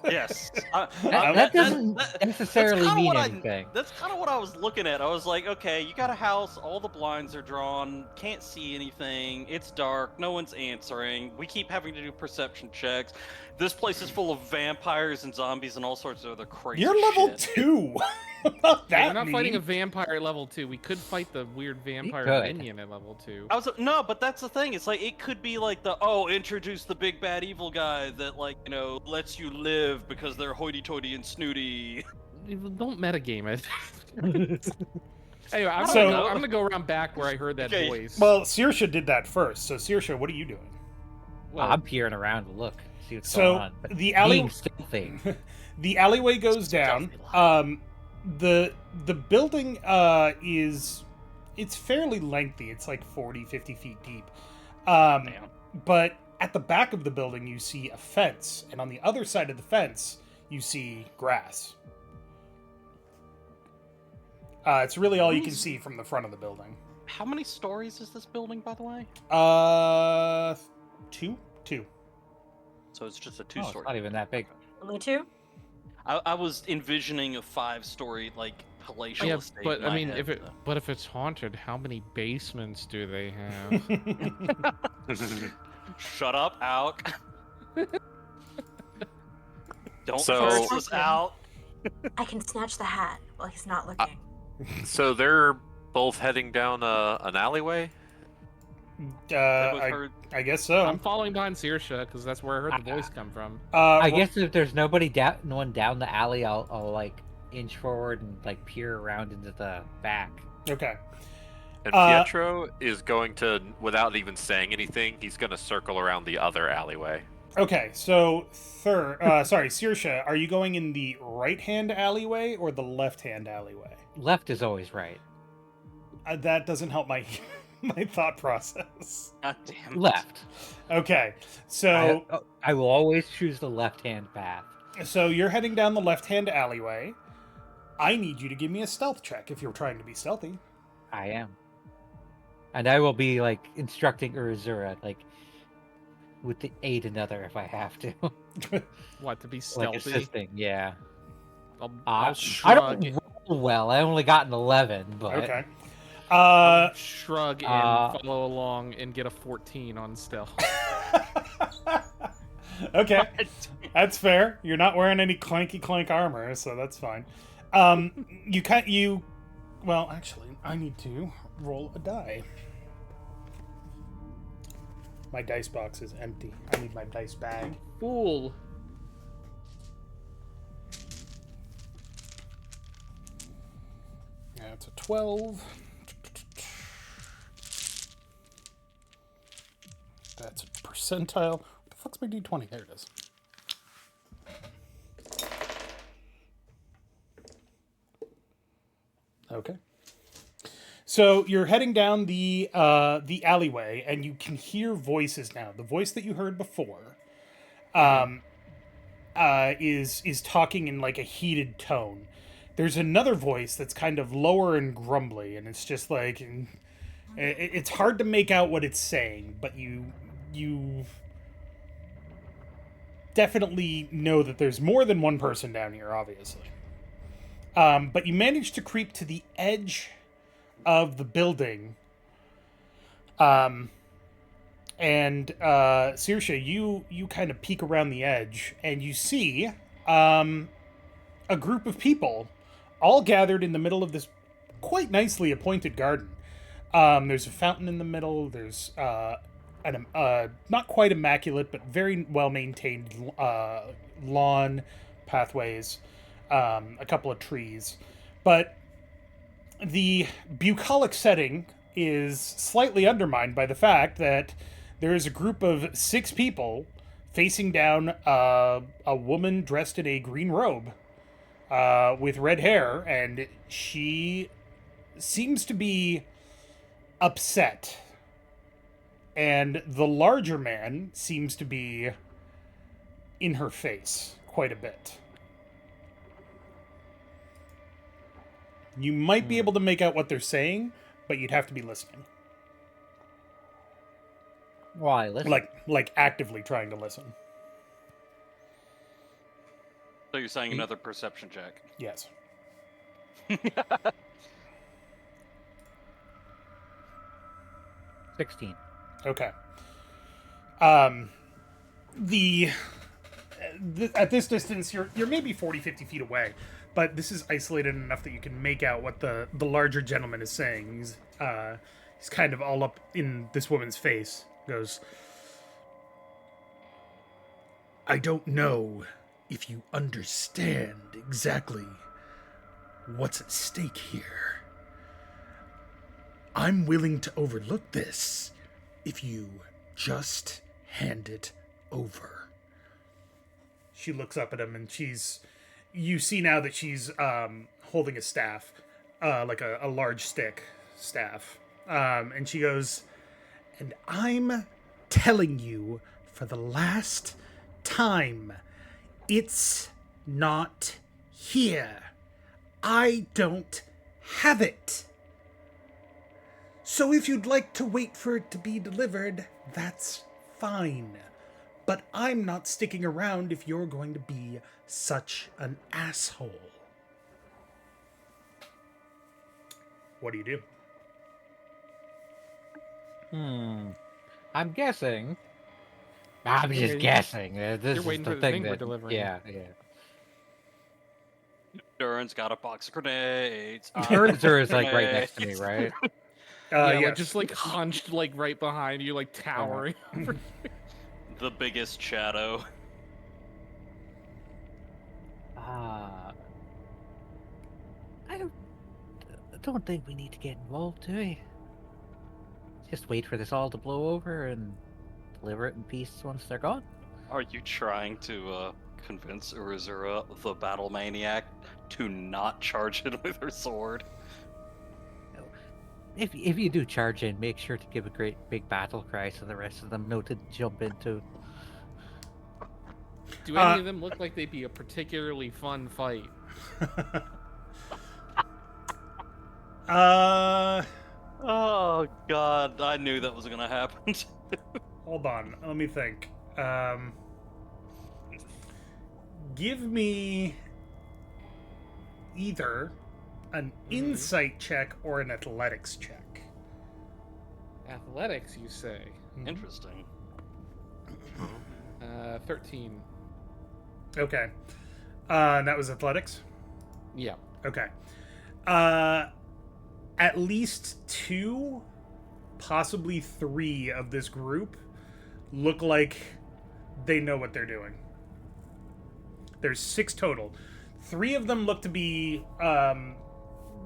Yes. That doesn't necessarily kinda mean what I- anything. That's kind of what I was looking at. I was like, okay, you got a house, all the blinds are drawn, can't see anything, it's dark, no one's answering. We keep having to do perception checks. This place is full of vampires and zombies and all sorts of other crazy You're level shit. 2. Not that Yeah, we're not fighting a mean. vampire at level 2. We could fight the weird vampire could. minion at level 2. I was no, but that's the thing. It's like it could be like introduce the big bad evil guy that lets you live because they're hoity-toity and snooty. Don't metagame it. Anyway, I'm, So- gonna go around back where I heard that Okay. voice. Well, Saoirse did that first. So, Saoirse, what are you doing? Well, I'm peering around to look, see what's So going on. But the alley, being stealthy. the alleyway goes down. The building it's fairly lengthy. It's like 40, 50 feet deep. Damn. But at the back of the building, you see a fence, and on the other side of the fence, you see grass. It's really all you can see from the front of the building. How many stories is this building, by the way? Two. So it's just a Oh, it's two-story. not even that big. Only two? I was envisioning a 5-story like palatial yeah, estate. but in I my mean, head, if it's haunted, how many basements do they have? Shut up, Alk. Don't So- curse us out. I can snatch the hat while he's not looking. So they're both heading down an alleyway. I guess so. I'm following behind Saoirse because that's where I heard the voice come from. I guess if there's no one down the alley, I'll like inch forward and like peer around into the back. Okay. And Pietro is going to, without even saying anything, he's going to circle around the other alleyway. Okay, so Saoirse, are you going in the right-hand alleyway or the left-hand alleyway? Left is always right. That doesn't help my my thought process. God damn it. Left. Okay, so I will always choose the left-hand path. so you're heading down the left-hand alleyway. I need you to give me a stealth check if you're trying to be stealthy. I am. And I will be like instructing Urizura, like with the aid another if I have to. What, to be like stealthy? assisting, yeah. I'll I shrug. don't roll well. I only got an 11, but Okay. I'll shrug and follow along and get a 14 on stealth. Okay, that's fair. You're not wearing any clanky clank armor, so that's fine. Well, actually, I need to roll a die. My dice box is empty. I need my dice bag. Fool. That's a 12. That's a percentile. What the fuck's my d20? There it is. Okay. So you're heading down the alleyway, and you can hear voices now. The voice that you heard before, is talking in like a heated tone. There's another voice that's kind of lower and grumbly, and it's just like it's hard to make out what it's saying, but you definitely know that there's more than one person down here, obviously. But you manage to creep to the edge of the building. And Saoirse, you kind of peek around the edge, and you see a group of people all gathered in the middle of this quite nicely appointed garden. There's a fountain in the middle. There's not quite immaculate, but very well maintained lawn, pathways, a couple of trees. But the bucolic setting is slightly undermined by the fact that there is a group of 6 people facing down a woman dressed in a green robe with red hair, and she seems to be upset. And the larger man seems to be in her face quite a bit. You might be able to make out what they're saying, but you'd have to be listening. why? Listen. Like actively trying to listen. So you're saying another perception check? Yes. 16. Okay. At this distance, you're maybe 40, 50 feet away, but this is isolated enough that you can make out what the larger gentleman is saying. He's kind of all up in this woman's face. Goes, I don't know if you understand exactly what's at stake here. I'm willing to overlook this if you just hand it over. She looks up at him, and you see now that she's holding a staff, like a large staff. And she goes, and I'm telling you for the last time, it's not here. I don't have it. So if you'd like to wait for it to be delivered, that's fine. But I'm not sticking around if you're going to be such an asshole. What do you do? I'm guessing. I'm just guessing. This You're is waiting the for the thing thing we're that, delivering. yeah. Durin's got a box of grenades. Urizura is like right next to me, right? Yeah, Yes. like just like hunched like right behind you, like towering. The biggest shadow. I don't think we need to get involved, do we? Just wait for this all to blow over and deliver it in peace once they're gone. Are you trying to convince Urizura, the battle maniac, to not charge in with her sword? If you do charge in, make sure to give a great big battle cry so the rest of them know to jump into. Do any of them look like they'd be a particularly fun fight? Oh god, I knew that was gonna happen. Hold on, let me think. Give me either an insight check or an athletics check. Athletics, you say? Interesting. 13. Okay. That was athletics? Yeah. Okay. At least 2, possibly 3 of this group look like they know what they're doing. There's 6 total. 3 of them look to be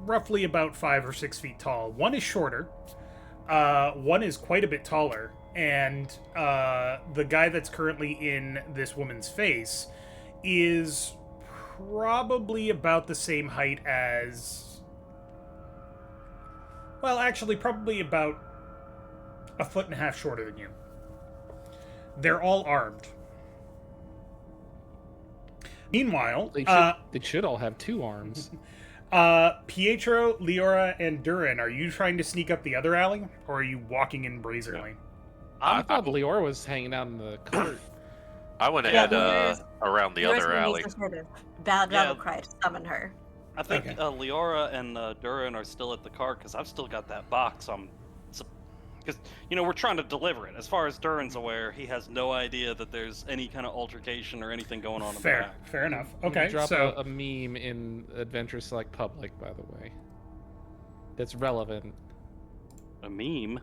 roughly about 5 or 6 feet tall. 1 is shorter. 1 is quite a bit taller. And the guy that's currently in this woman's face is probably about the same height as... Well, actually, probably about 1.5 feet shorter than you. They're all armed. Meanwhile, They should all have 2 arms. Pietro, Leorah, and Durin, are you trying to sneak up the other alley, or are you walking in brazenly? I thought Leorah was hanging out in the cart. I went Yeah, ahead around the other alley. Sort of battle cry to summon her. I think Okay. Leorah and Durin are still at the cart because I've still got that box. Because we're trying to deliver it. As far as Durin's aware, he has no idea that there's any kind of altercation or anything going on in the back. Fair enough. I'm gonna Okay, drop so a meme in Adventure Select Public, by the way. That's relevant. A meme.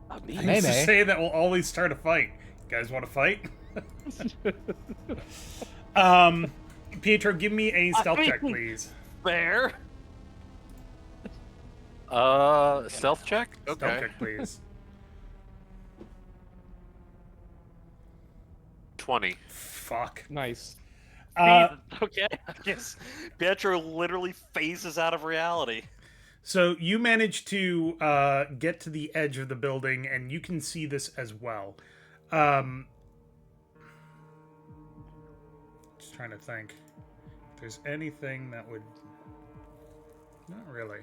A meme. I used to Maybe. say that will always start a fight. You guys want to fight? Pietro, give me a stealth check, please. Fair. Stealth check? Stealth Okay. check, please. 20. Fuck. Nice. Okay, I guess Pietro literally phases out of reality. So you manage to get to the edge of the building, and you can see this as well. Just trying to think. If there's anything that would... Not really.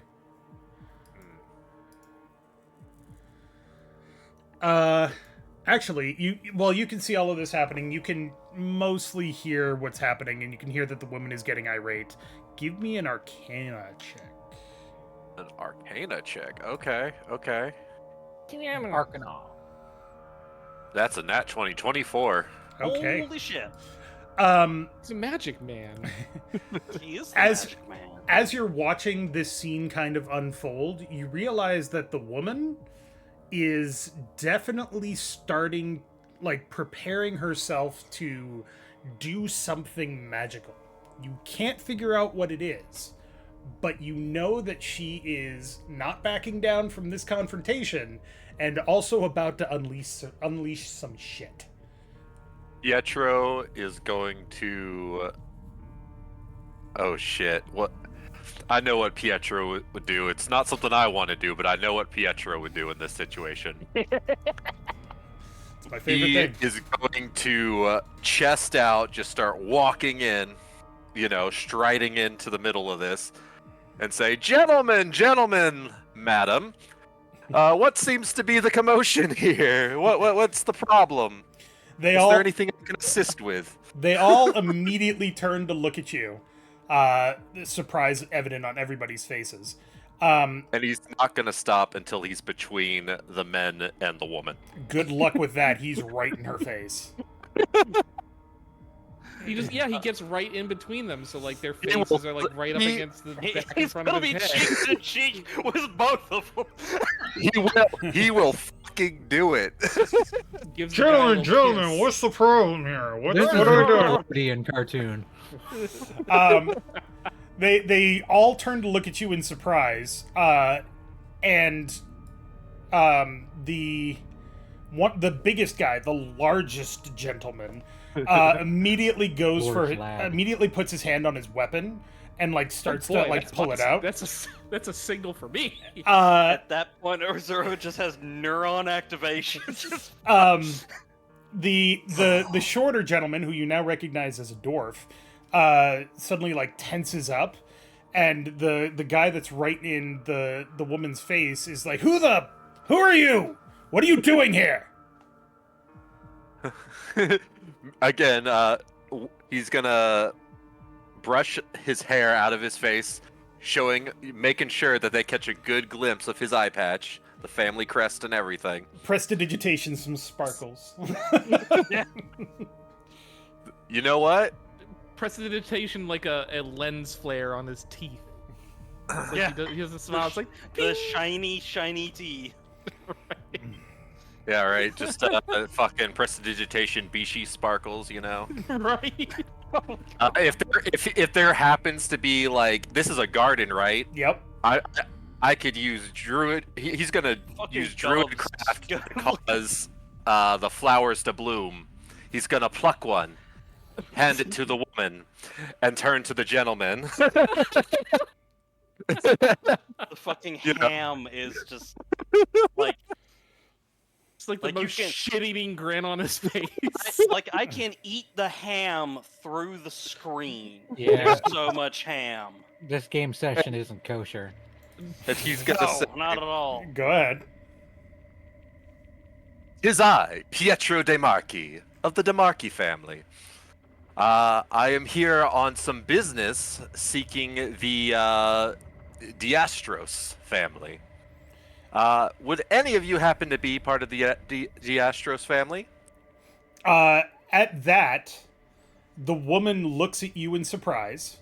Actually, you can see all of this happening. You can mostly hear what's happening, and you can hear that the woman is getting irate. Give me an Arcana check. An Arcana check. Okay. Arcana. That's a nat 20. 24. Okay. Holy shit. It's a magic man. He is the As- magic man. As you're watching this scene kind of unfold, you realize that the woman is definitely starting, like, preparing herself to do something magical. You can't figure out what it is, but you know that she is not backing down from this confrontation, and also about to unleash some shit. Pietro is going to. Oh shit! What? I know what Pietro would do. It's not something I want to do, but I know what Pietro would do in this situation. It's my favorite He thing. is going to chest out, just start walking in, striding into the middle of this, and say, "Gentlemen, gentlemen, madam, what seems to be the commotion here? What's the problem? Is there anything I can assist with?" They all immediately turn to look at you. Surprise evident on everybody's faces. And he's not going to stop until he's between the men and the woman. Good luck with that. He's right in her face. He gets right in between them, so like their faces are like right up against the back in He's front gonna of be his cheek head. to cheek with both of them. He will fucking do it. Gives the guy a little kiss. what's the problem here? This is what are we a doing? Nickelodeon cartoon. They all turn to look at you in surprise, and the biggest guy, the largest gentleman, immediately immediately puts his hand on his weapon and like starts to like pull it out. That's a signal for me. At that point, Urizura just has neuron activation. The shorter gentleman, who you now recognize as a dwarf, suddenly like tenses up, and the guy that's right in the woman's face is like, who are you? What are you doing here? Again, he's gonna brush his hair out of his face, making sure that they catch a good glimpse of his eye patch, the family crest, and everything. Prestidigitation, some sparkles. You know what? Prestidigitation like a lens flare on his teeth. Like Yeah. he does a smile. It's like The shiny teeth. right. Yeah, right. Just fucking prestidigitation, Bishi sparkles. Right. If there happens to be like, this is a garden, right? Yep. I could use druid. He's gonna Fucking use druid doves. craft to cause the flowers to bloom. He's gonna pluck one, hand it to the woman, and turn to the gentleman. The fucking ham is just like It's like the Like, you most can't- shit-eating grin on his face. I can eat the ham through the screen. Yeah. There's so much ham. This game session isn't kosher. And he's gonna say, No, not at all. Go ahead. "'Tis I, Pietro de Marchi, of the de Marchi family. I am here on some business seeking the Diastros family. Would any of you happen to be part of the Diastros family?" At that, the woman looks at you in surprise.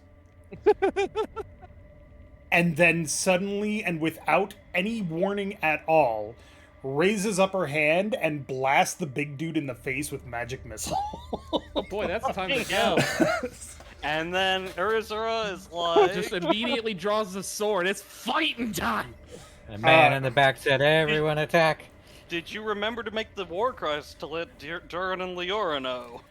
And then suddenly, and without any warning at all, raises up her hand and blasts the big dude in the face with magic missile. Oh boy, that's the time to Yeah. go. And then Urizura is like, Just immediately draws the sword. It's fighting time. The man in the back said, "Everyone attack!" "Did you remember to make the war cries to let Durin and Leorah know?"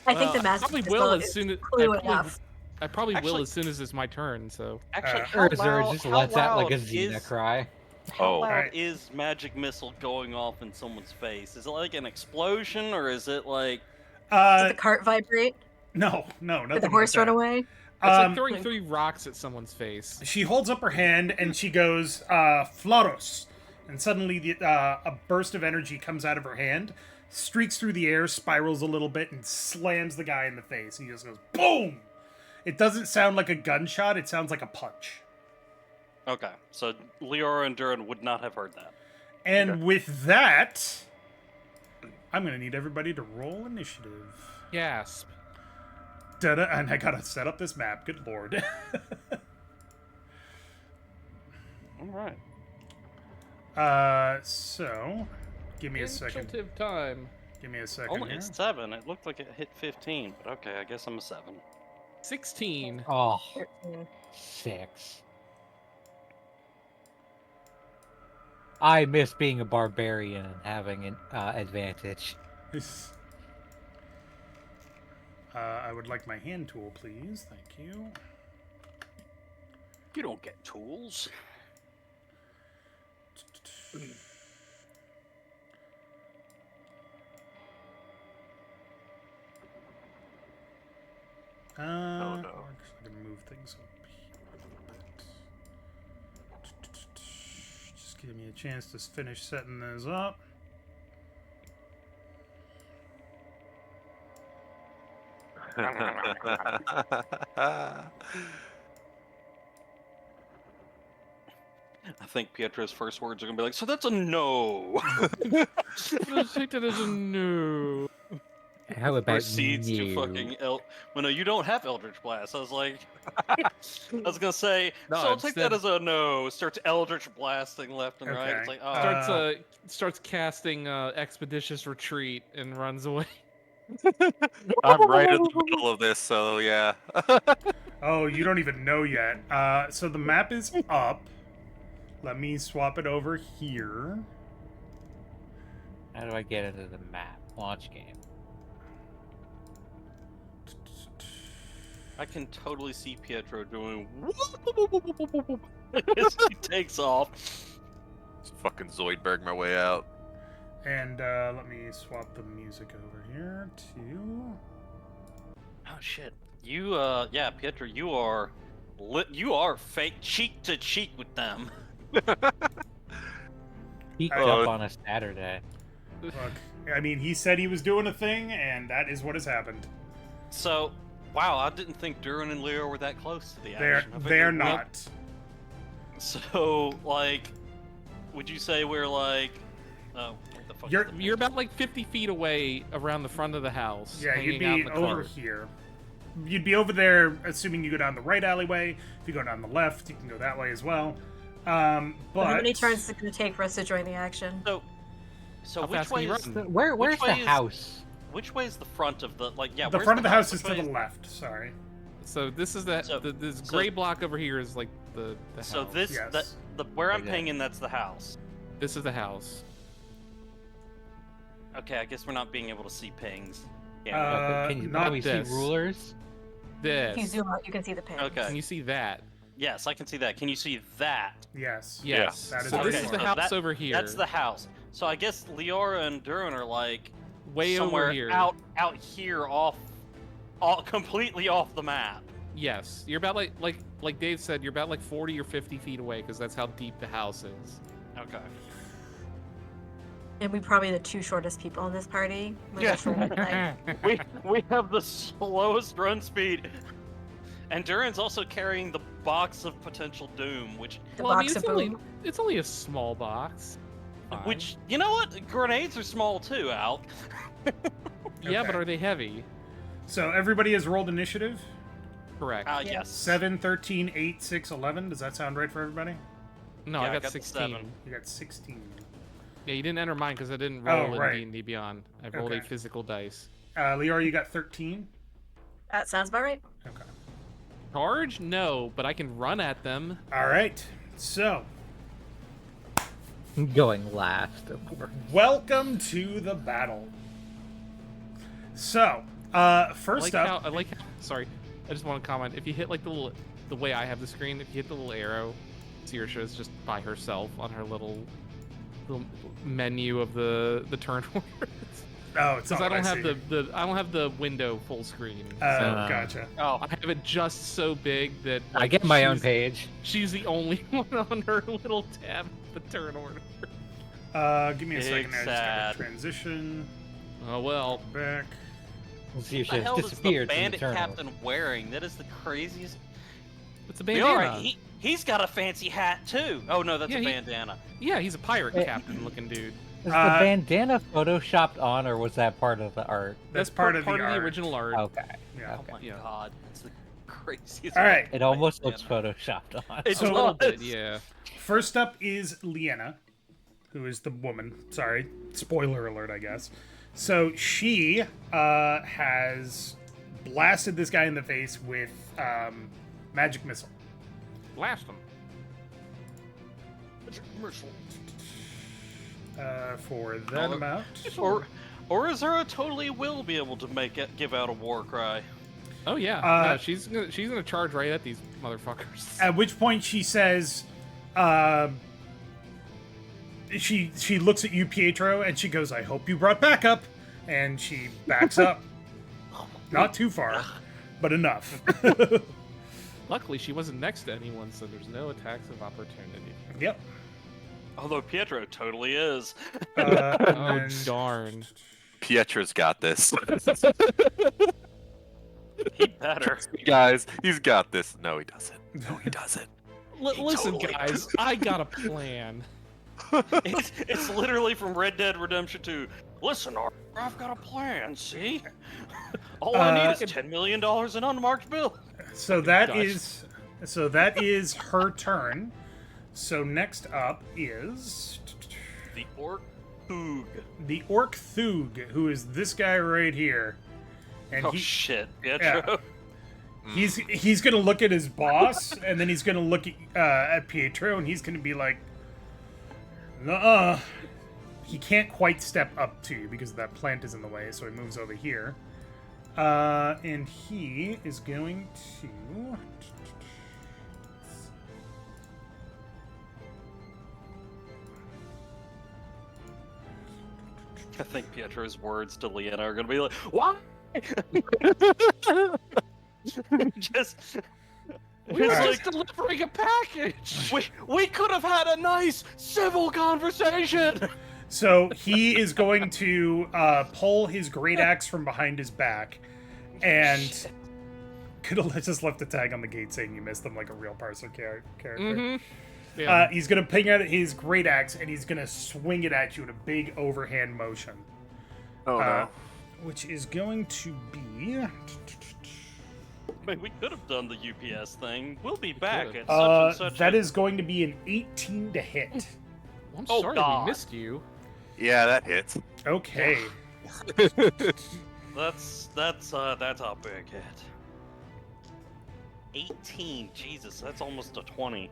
I think the I magic probably missile will as is soon as clue enough. I probably will Actually- as soon as it's my turn. So Actually, Urizura just lets out like a Xena is, cry. how Oh. loud Alright. is magic missile going off in someone's face? Is it like an explosion, or is it like... Did the cart vibrate? No, nothing Did the horse like run that. away? it's like Um, throwing 3 rocks at someone's face. She holds up her hand and she goes, Floros. And suddenly a burst of energy comes out of her hand, streaks through the air, spirals a little bit, and slams the guy in the face. He just goes, boom! It doesn't sound like a gunshot, it sounds like a punch. Okay, so Leorah and Durin would not have heard that. And with that, I'm going to need everybody to roll initiative. Gasp. Da-da, and I gotta set up this map, good lord. Alright. So, give me a second. Initiative time. Give me a second Only here. 7. It looked like it hit 15, but okay, I guess I'm a 7. 16. Oh, 13. 6. I miss being a barbarian and having an advantage. I would like my hand tool, please. Thank you. You don't get tools. no. I'm actually gonna move things up here a bit. Just give me a chance to finish setting those up. I think Pietro's first words are gonna be like, "So that's a no." Let's take that as a no. How about Proceeds to you? fucking well, no, you don't have Eldritch Blast. I was like, I was gonna say, No, so I'll take that instead- as a no. Starts Eldritch blasting left and right. It's Okay. like, oh, Starts casting Expeditious Retreat and runs away. I'm right in the middle of this, so yeah. Oh, you don't even know yet. So the map is up. Let me swap it over here. How do I get into the map launch game? I can totally see Pietro doing as he takes off. Just fucking Zoidberg my way out. And let me swap the music over here to. Oh shit! You yeah, Pietro, you are fake cheek to cheek with them. Peek Oh. up on a Saturday. Look, I mean, he said he was doing a thing, and that is what has happened. So, wow, I didn't think Durin and Leorah were that close to the They're action. I figured they're we- not. So, like, would you say we're like, oh, what the fuck? You're- is the You're about like 50 feet away around the front of the house. Yeah, hanging you'd out be in the over cart. here. You'd be over there, assuming you go down the right alleyway. If you go down the left, you can go that way as well. But How many turns is it going to take for us to join the action? So How which fast can way you is run? Where's the way is- house? which way is the front of the yeah? the where's front of the house is Which to way the left. Sorry. So this is that So- this so- gray block over here is like the So house. this Yes. the where I'm Okay. pinging, that's the house. This is the house. Okay, I guess we're not being able to see pings. Uh, Yeah. Can you not probably see this. rulers? If you This. zoom out, you can see the pin. Okay. Can you see that? Yes, I can see that. Can you see that? Yes. Yes. That is so where this you is are. the So house that- over here. That's the house. So I guess Leorah and Durin are like way somewhere over here. out here completely off the map. Yes, you're about like Dave said, you're about like 40 or 50 feet away because that's how deep the house is. Okay. And we probably the two shortest people in this party. With Yeah. a short leg. we have the slowest run speed. And Durin's also carrying the box of potential doom, which The Well, I mean, box it's of only boom. it's only a small box. Fine. you know what? Grenades are small too, Al. Yeah, but Okay. are they heavy? So everybody has rolled initiative. Correct. Yes. 7, 13, 8, 6, 11. Does that sound right for everybody? No, Yeah, I I got got the 16. 7. You got 16. Yeah, you didn't enter mine because I didn't roll right. in D&D Beyond. I rolled a Okay. physical dice. Leorah, you got 13. That sounds about right. Okay. Charge? No, but I can run at them. All right. So, Going last, of course. welcome to the battle. So, first up, I like how. Sorry, I just want to comment. If you hit like the way I have the screen, if you hit the little arrow, Saoirse is just by herself on her little menu of the turn order. oh, it's Because not I what don't have see. I don't have the window full screen. Oh, so gotcha. Oh, I have it just so big that I like, get my own she's- page. She's the only one on her little tab, the turn order. Give me a Big second. I just sad. got to transition Oh well. back. See what the if hell she is the disappeared from the bandit terminal. captain wearing? That is the craziest. It's a Leorah, bandana. he's got a fancy hat too. Oh no, that's Yeah, a he- bandana. Yeah, he's a pirate Eh. captain looking dude. Is the Uh, bandana photoshopped on, or was that part of the art? That's part of the part of art. the original art. Okay. Yeah. Oh my Yeah. god, it's the craziest. All right. It almost looks bandana. photoshopped on. It A little bit, does. yeah. First up is Leanna, who is the woman. Sorry, spoiler alert, I guess. So she has blasted this guy in the face with magic missile. Blast him. for that Oh, amount. Or Urizura totally will be able to give out a war cry. Oh yeah, no, she's gonna charge right at these motherfuckers. At which point she says, she looks at you, Pietro, and she goes, "I hope you brought backup," and she backs up. Not too far, but enough. Luckily, she wasn't next to anyone, so there's no attacks of opportunity. Yep. Although Pietro totally is. And Oh then- darn! Pietro's got this. He better. Guys, he's got this. No, he doesn't. No, he doesn't. Listen, totally guys, I got a plan. It's literally from Red Dead Redemption 2. Listen, Arthur, I've got a plan, see? All I need is $10 million in unmarked bill. So that Gosh. is her turn. So next up is The Orc Hoog. the Orc Thug, who is this guy right here. And Oh shit, Pietro. he's gonna look at his boss, and then he's gonna look at Pietro, and he's gonna be like, "Nuh-uh." He can't quite step up to you because that plant is in the way, so he moves over here. And he is going to. I think Pietro's words to Leanna are gonna be like, "Why?" just We were Alright. just delivering a package. we could have had a nice civil conversation. So he is going to pull his great axe from behind his back, and could have just left a tag on the gate saying you missed them like a real parser character. Mm-hmm. Yeah. He's gonna ping out his great axe, and he's gonna swing it at you in a big overhand motion. Oh no. Which is going to be. I mean, we could have done the UPS thing. We'll be back could've. at such and such. That is going to be an 18 to hit. I'm Oh, sorry God. we missed you. Yeah, that hits. Okay. That's a big hit. 18, Jesus, that's almost a 20.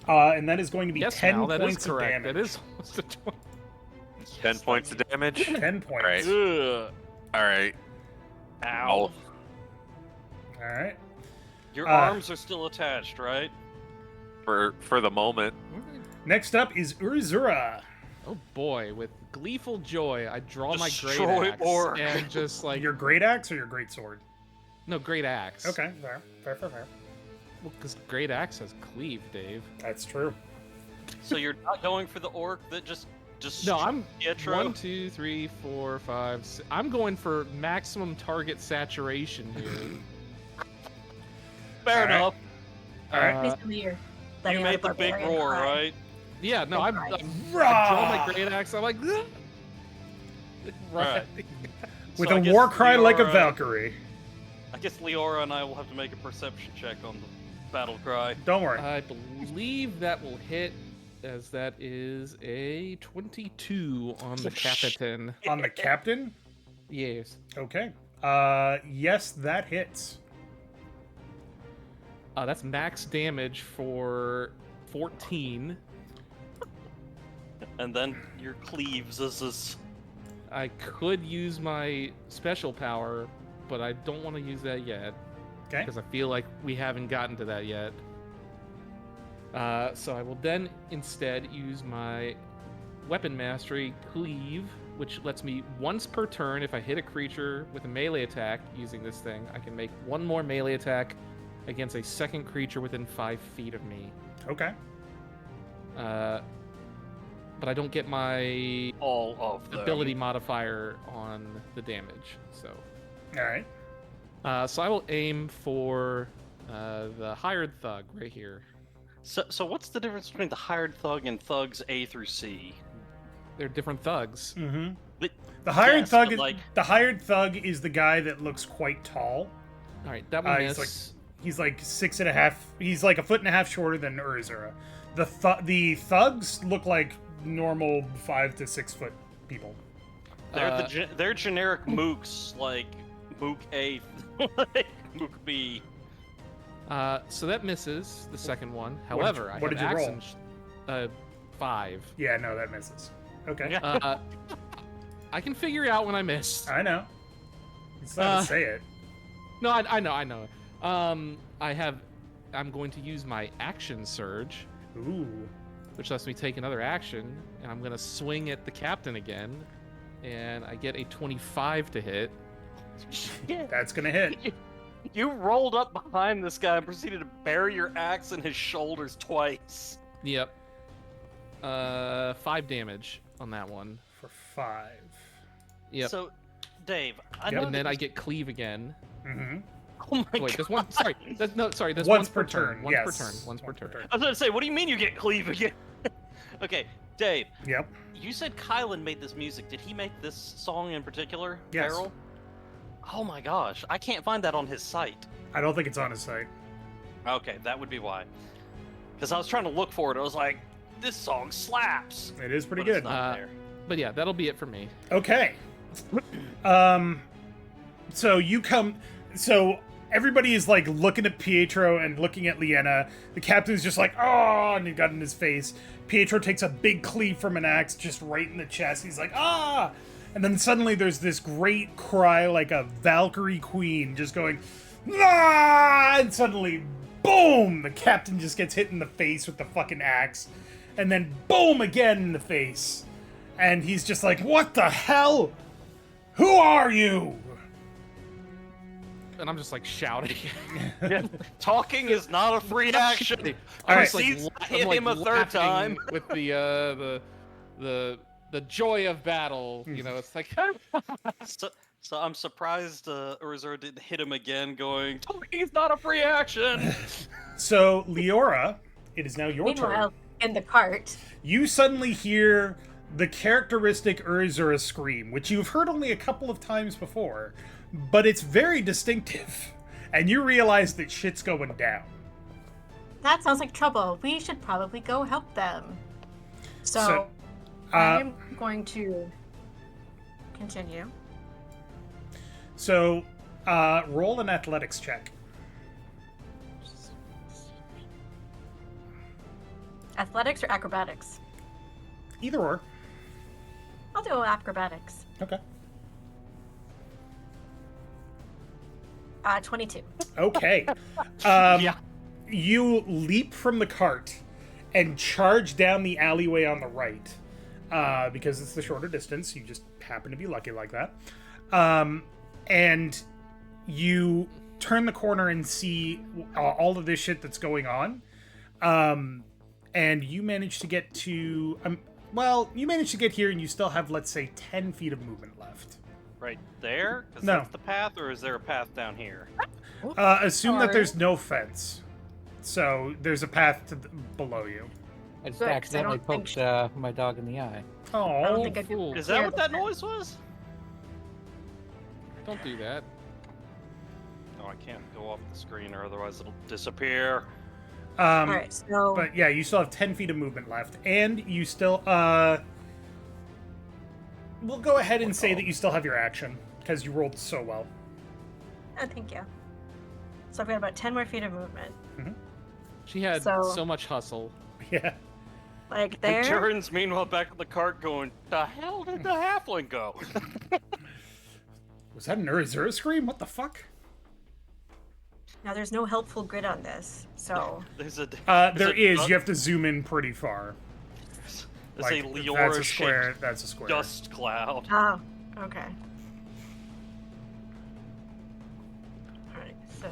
And that is going to be Yes, 10 Mal, that is points of correct. damage. That is almost a 20. 10 points of damage. 10 points. Right. Ugh. All right. Ow. All right. Your arms are still attached, right? For the moment. Next up is Urizura. Oh boy, with gleeful joy, I draw my Destroy great axe orc. and just like Your great axe or your great sword? no great axe. Okay, fair. Well, because great axe has cleave, Dave. That's true. So you're not going for the orc that just No, I'm Pietro? 1, 2, 3, 4, 5, 6. I'm going for maximum target saturation here. Fair Alright. enough. All right. Basically, you're You letting out made a the big barbarian roar, cry. right? Yeah, no, Big I cry. draw my great axe. I'm like, right. Right. With So I a guess war cry like a Leorah- Valkyrie. I guess Leorah and I will have to make a perception check on the battle cry. Don't worry. I believe that will hit, as that is a 22 on the captain. On the captain? Yes. Okay. Yes, that hits. That's max damage for 14. And then your cleaves is I could use my special power, but I don't want to use that yet. Okay. Because I feel like we haven't gotten to that yet. So I will then instead use my weapon mastery, Cleave, which lets me once per turn, if I hit a creature with a melee attack using this thing, I can make one more melee attack against a second creature within 5 feet of me. Okay. But I don't get my all of them. ability modifier on the damage. So, All right. so I will aim for the hired thug right here. So what's the difference between the hired thug and thugs A through C? They're different thugs. Mm-hmm. But- The hired yes, thug but is like- the hired thug is the guy that looks quite tall. All right, that one he's miss. He's like 6.5. He's like 1.5 shorter than Urizura. The thugs look like normal 5 to 6 foot people. They're they're generic mooks like Mook A, like Mook B. So that misses the second one. However, what did you I have roll? action 5. Yeah, no, that misses. Okay. Yeah. I can figure it out when I missed. I know. It's not to say it. No, I know. I'm going to use my action surge, Ooh. which lets me take another action, and I'm gonna swing at the captain again, and I get a 25 to hit. That's gonna hit. You rolled up behind this guy and proceeded to bury your axe in his shoulders twice. Yep. 5 damage on that one. For 5. Yep. So, Dave, I Yep. know And then that I get cleave again. Mm-hmm. Oh my Wait, god. there's one. Sorry, that's Once per turn. Once Yes. per turn. Once per turn. I was going to say, what do you mean you get cleave again? Okay, Dave, Yep. you said Kylan made this music. Did he make this song in particular, Yes. Carol? Oh my gosh, I can't find that on his site. I don't think it's on his site. Okay, that would be why. Because I was trying to look for it. I was like, this song slaps. It is pretty But it's good. not there. But yeah, that'll be it for me. Okay. So you come. So everybody is like looking at Pietro and looking at Leanna. The captain's just like, oh, and he got in his face. Pietro takes a big cleave from an axe just right in the chest. He's like, ah! And then suddenly there's this great cry like a Valkyrie queen just going, ah! And suddenly, boom! The captain just gets hit in the face with the fucking axe. And then boom again in the face. And he's just like, what the hell? Who are you? And I'm just like shouting. Yeah, talking is not a free action. All right. Proceeds to hit I'm, like, him a third laughing time. with the joy of battle. You know, it's like So I'm surprised Urizura didn't hit him again, going, talking is not a free action. So, Leorah, it is now your turn. Meanwhile, in the cart. You suddenly hear the characteristic Urizura scream, which you've heard only a couple of times before, but it's very distinctive. And you realize that shit's going down. That sounds like trouble. We should probably go help them. So, So, I'm going to continue. So, roll an athletics check. Athletics or acrobatics? Either or. I'll do acrobatics. Okay. 22. Okay. Yeah. You leap from the cart and charge down the alleyway on the right. Because it's the shorter distance. You just happen to be lucky like that. And you turn the corner and see all of this shit that's going on. And you manage to get to... you managed to get here and you still have, let's say, 10 feet of movement left. Right there? Because No. that's the path, or is there a path down here? Assume that Sorry. there's no fence. So there's a path to I below you. just Good, 'cause I accidentally don't think poked my dog in the eye. I don't Oh, think I could. fool. Is that Yeah, what that but- noise was? don't do that. No, I can't go off the screen, or otherwise it'll disappear. Alright, so But yeah, you still have 10 feet of movement left, and you still we'll go ahead and say that you still have your action because you rolled so well. thank you. So I've got about 10 more feet of movement. She had So- so much hustle. Yeah. Like And there. Durin's meanwhile back at the cart going, the hell did the halfling go? Was that an Urizura scream? What the fuck? Now there's no helpful grid on this, so There's a There a is. dust- You have to zoom in pretty far. there's a That's a Leorah square. shaped That's a square. dust cloud. oh, okay. All right, so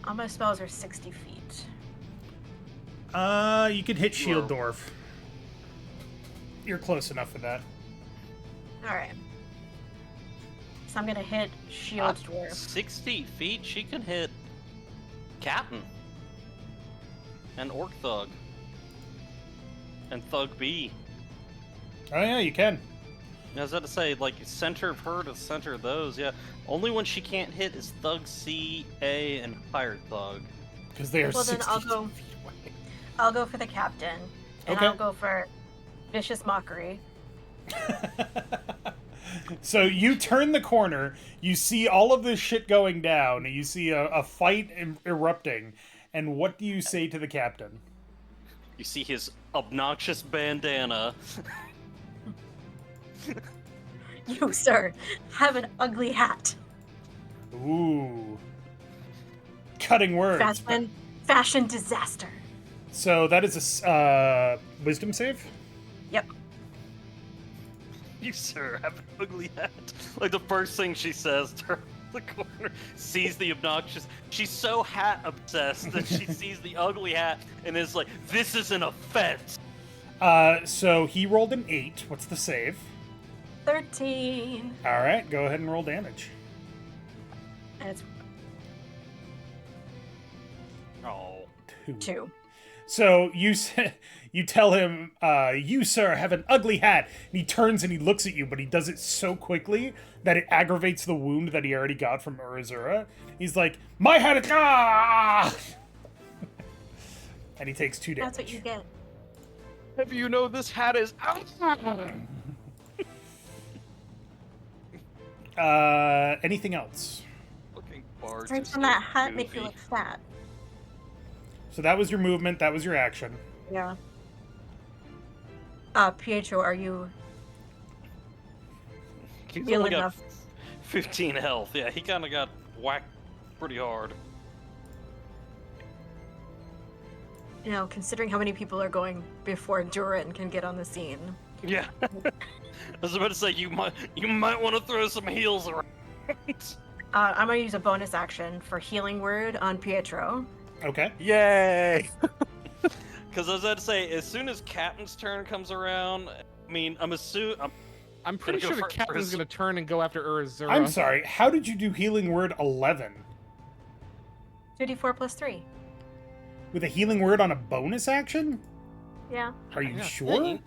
all my spells are 60 feet. You could hit Shield Dwarf. You're close enough for that. All right. So I'm gonna hit Shield Dwarf. 60 feet, she can hit Captain. And Orc Thug. And Thug B. Oh yeah, you can. I was about to say, like, center of her to center of those, yeah. Only one she can't hit is Thug C, A, and Hired Thug. Because they are Well, then 60 I'll go- feet away. I'll go for the captain, and Okay. I'll go for Vicious Mockery. So you turn the corner, you see all of this shit going down, you see a fight erupting, And what do you say to the captain? You see his obnoxious bandana. You, sir, have an ugly hat. Ooh. Cutting words. Fashion disaster. So that is a wisdom save? Yep. You, sir, have an ugly hat. Like the first thing she says to her the corner, sees the obnoxious. She's so hat obsessed that she sees the ugly hat and is like, "This is an offense." So he rolled an 8. What's the save? 13. All right, go ahead and roll damage. And it's Oh, 2. So you tell him, you, sir, have an ugly hat. And he turns and he looks at you, but he does it so quickly that it aggravates the wound that he already got from Urizura. He's like, my hat is... Ah! And he takes 2 damage. That's what you get. have you know this hat is? Anything else? Looking barge. Stripes is on so that hat make you goofy. look fat. So that was your movement. That was your action. Yeah. Pietro, are you He's feeling only got enough? 15 health. Yeah, he kind of got whacked pretty hard. You know, considering how many people are going before Durin can get on the scene. Yeah. I was about to say you might want to throw some heals around. I'm gonna use a bonus action for Healing Word on Pietro. Okay. Yay! Because I was about to say, as soon as Captain's turn comes around, I mean, I'm pretty go sure the for captain's Urizura. gonna turn and go after Urizura. I'm sorry. How did you do Healing Word 11? 2d4 plus 3. With a Healing Word on a bonus action? Yeah. Are you Yeah. sure?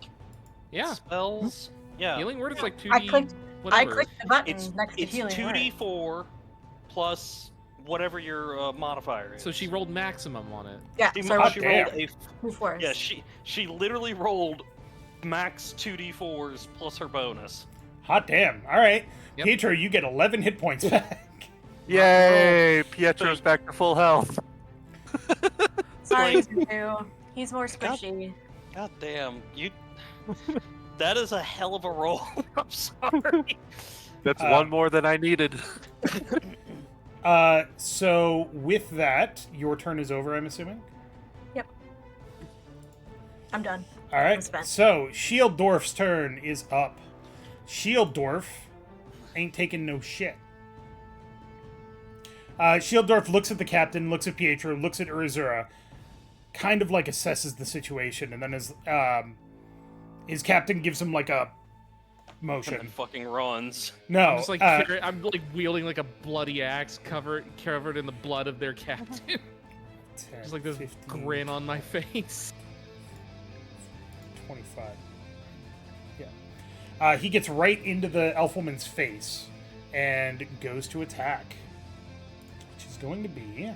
Yeah. spells. Yeah, Healing word is like 2d. I clicked whatever. the button it's next to it's Healing Word. 2d4 plus whatever your modifier is. So she rolled maximum on it. Yeah, She, so I Hot she rolled rolled a 2 4s. yeah she literally rolled max 2d4s plus her bonus. Hot damn. All right. Yep. Pietro, you get 11 hit points back. Yay! Pietro's back to full health. Sorry, Zuzu. He's more squishy. God damn, you. That is a hell of a roll. I'm sorry. That's one more than I needed. So with that, your turn is over, I'm assuming? Yep. I'm done. All I'm right. spent. So Shield Dwarf's turn is up. Shield Dwarf ain't taking no shit. Shield Dwarf looks at the captain, looks at Pietro, looks at Urizura, kind of like assesses the situation, and then his captain gives him like a And motion. fucking runs. No, I'm just like I'm like wielding like a bloody axe covered in the blood of their captain. 10, Just like this 15, grin on my face. 25. Yeah. He gets right into the Elfwoman's face and goes to attack. Which is going to be...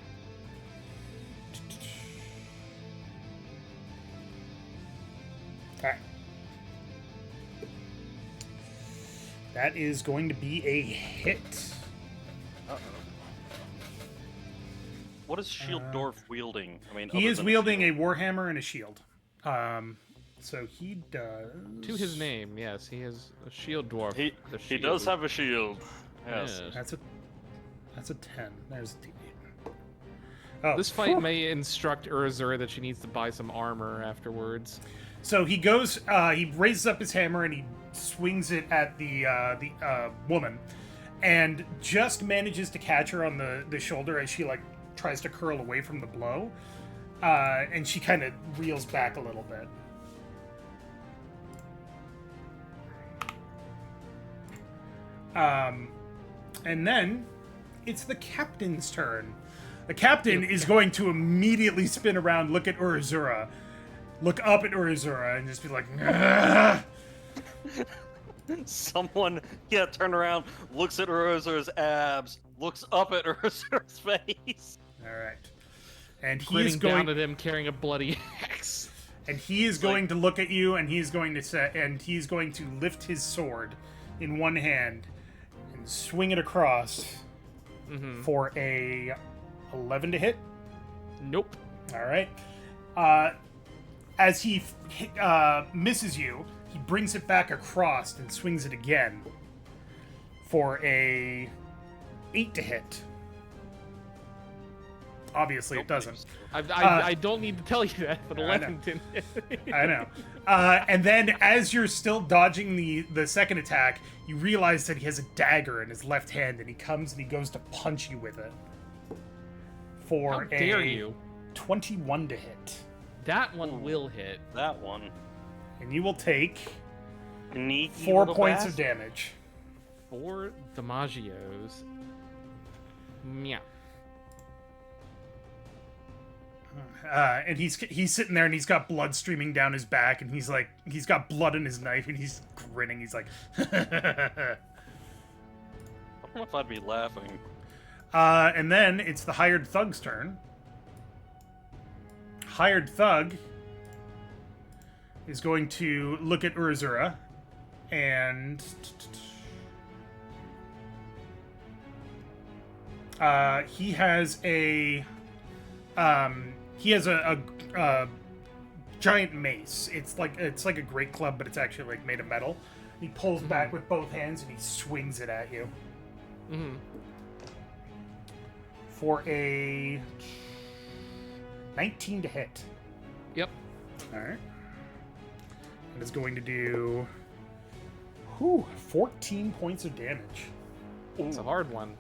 Alright. That is going to be a hit. What is Shield Dwarf wielding? I mean, He other is than wielding a shield? warhammer and a shield. So he does... To his name, yes, he is a shield dwarf. He The he does shield. have a shield. Yes. Yes. That's a 10. There's a D8. Oh, This fight may instruct Urizura that she needs to buy some armor afterwards. So he goes, he raises up his hammer and he swings it at the woman, and just manages to catch her on the shoulder as she like tries to curl away from the blow, and she kind of reels back a little bit. And then it's the captain's turn. The captain is going to immediately spin around, look at Urizura, look up at Urizura, and just be like, "Ugh." Someone, turn around, looks at Urizura's abs, looks up at Urizura's face. All right. And he Grinning is going down at him carrying a bloody axe. and he is going to look at you, and he's going to say, and he's going to lift his sword in one hand and swing it across for a 11 to hit. Nope. All right. As he misses you, he brings it back across and swings it again for a 8 to hit. Obviously, it doesn't. I don't need to tell you that, but I 11 didn't hit. I know. And then, as you're still dodging the second attack, you realize that he has a dagger in his left hand, and he comes and he goes to punch you with it. For How dare you? 21 to hit. That one will hit. That one. And you will take Sneaky 4 little points of bastard. damage. 4 Damagios. Meow. And he's sitting there and he's got blood streaming down his back, and he's got blood in his knife, and he's grinning. He's like, I don't know if I'd be laughing. and then it's the hired thug's turn. Hired thug is going to look at Urizura, and he has a giant mace. It's like a great club, but it's actually like made of metal. He pulls back with both hands and he swings it at you for a 19 to hit. Yep. All right. And is going to do 14 points of damage. It's a hard one.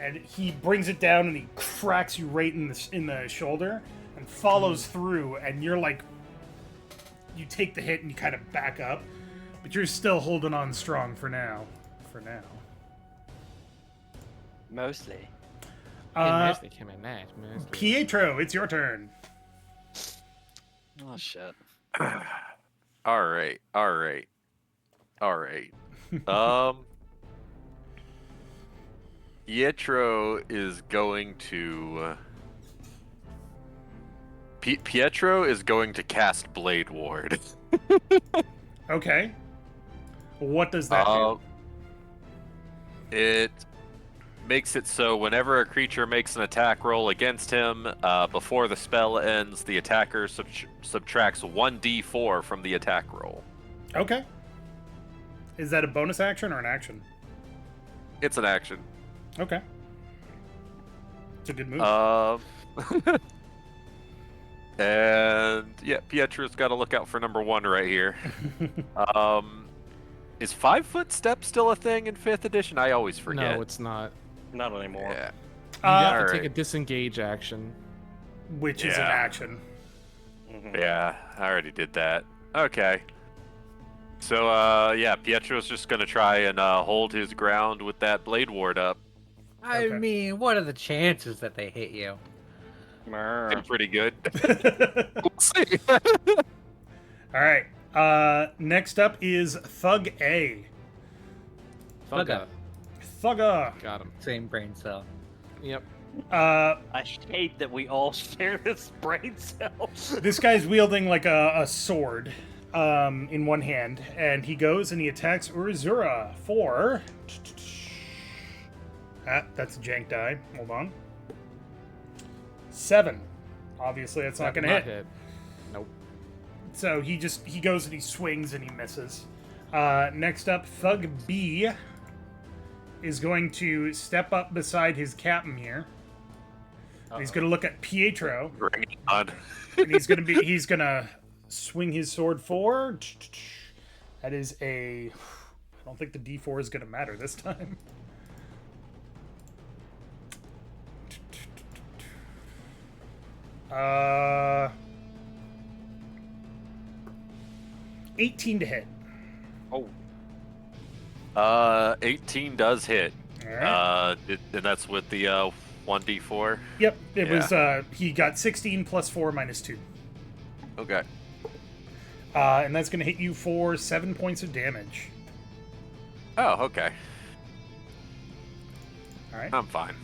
And he brings it down and he cracks you right in the shoulder and follows through, and you're like, you take the hit and you kind of back up, but you're still holding on strong for now. Mostly. Mostly. Pietro, it's your turn. Oh shit. All right. Pietro is going to. Pietro is going to cast Blade Ward. Okay. What does that do? It makes it so whenever a creature makes an attack roll against him, before the spell ends, the attacker subtracts 1d4 from the attack roll. Okay. Is that a bonus action or an action? It's an action. Okay. It's a good move. And yeah, Pietro's got to look out for number 1 right here. Is 5-foot step still a thing in 5th edition? I always forget. No, it's not. Not anymore. Yeah. You have to Alright. take a disengage action. Which is an Yeah. action. Mhm. Yeah, I already did that. Okay. So, yeah, Pietro's just gonna try and hold his ground with that Blade Ward up. I Okay. mean, what are the chances that they hit you? Mer. Been pretty good. We'll see. All right. Next up is Thug A. Thugga. Thugga. Got him. Same brain cell. Yep. I hate that we all share this brain cell. This guy's wielding like a sword in one hand, and he goes and he attacks Urizura for. That's a jank die. Hold on. 7. Obviously, that's not going to hit. Nope. So he goes and he swings and he misses. Next up, Thug B is going to step up beside his captain here. And he's going to look at Pietro, Bring it on. and he's going to swing his sword for. That is a. I don't think the D4 is going to matter this time. Uh, 18 to hit. Oh, 18 does hit. All right. And that's with the 1d4. Yep, it yeah. was. He got 16 plus 4 minus 2. Okay. And that's going to hit you for 7 points of damage. Oh, okay. All right. I'm fine.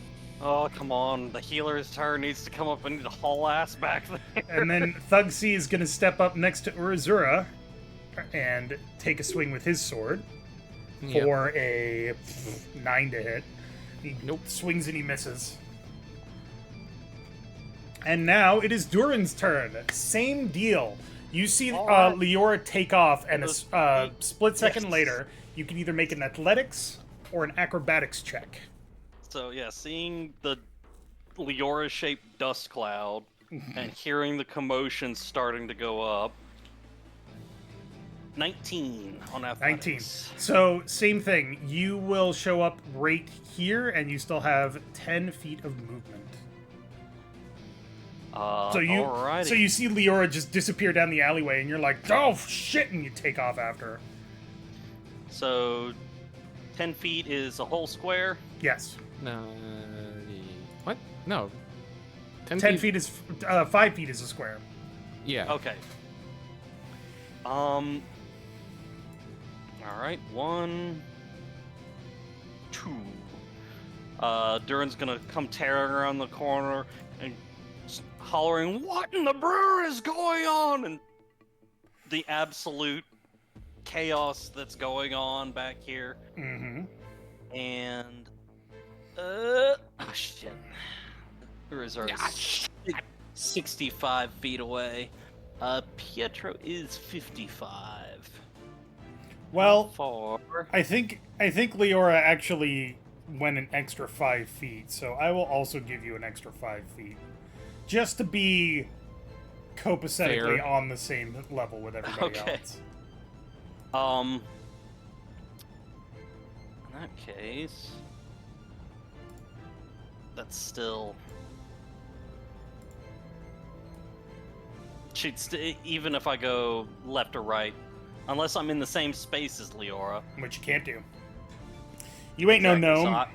oh, come on! The healer's turn needs to come up and haul ass back there. And then Thug C is going to step up next to Urizura and take a swing with his sword Yep. for a 9 to hit. He Nope. swings and he misses. And now it is Durin's turn. Same deal. You see Alright. Leorah take off, and a split second Yes. later, you can either make an athletics or an acrobatics check. So yeah, seeing the Leorah-shaped dust cloud and hearing the commotion starting to go up. 19 on athletics. 19. So, same thing. You will show up right here, and you still have 10 feet of movement. So alrighty. you see Leorah just disappear down the alleyway, and you're like, oh, shit, and you take off after her. So 10 feet is a whole square. Yes. No. What? No. 10 feet is... 5 feet is a square. Yeah. Okay. All right. 1, 2. Durin's gonna come tearing around the corner and hollering, "What in the brewer is going on?" And the absolute chaos that's going on back here. Mm-hmm. And oh shit. Urizura is 65 feet away. Pietro is 55. Well, Far. I think Leorah actually went an extra 5 feet, so I will also give you an extra 5 feet. Just to be copacetically Fair. on the same level with everybody Okay. else. In that case, that's still. Even if I go left or right, unless I'm in the same space as Leorah. Which you can't do. You ain't no Exactly, so gnome.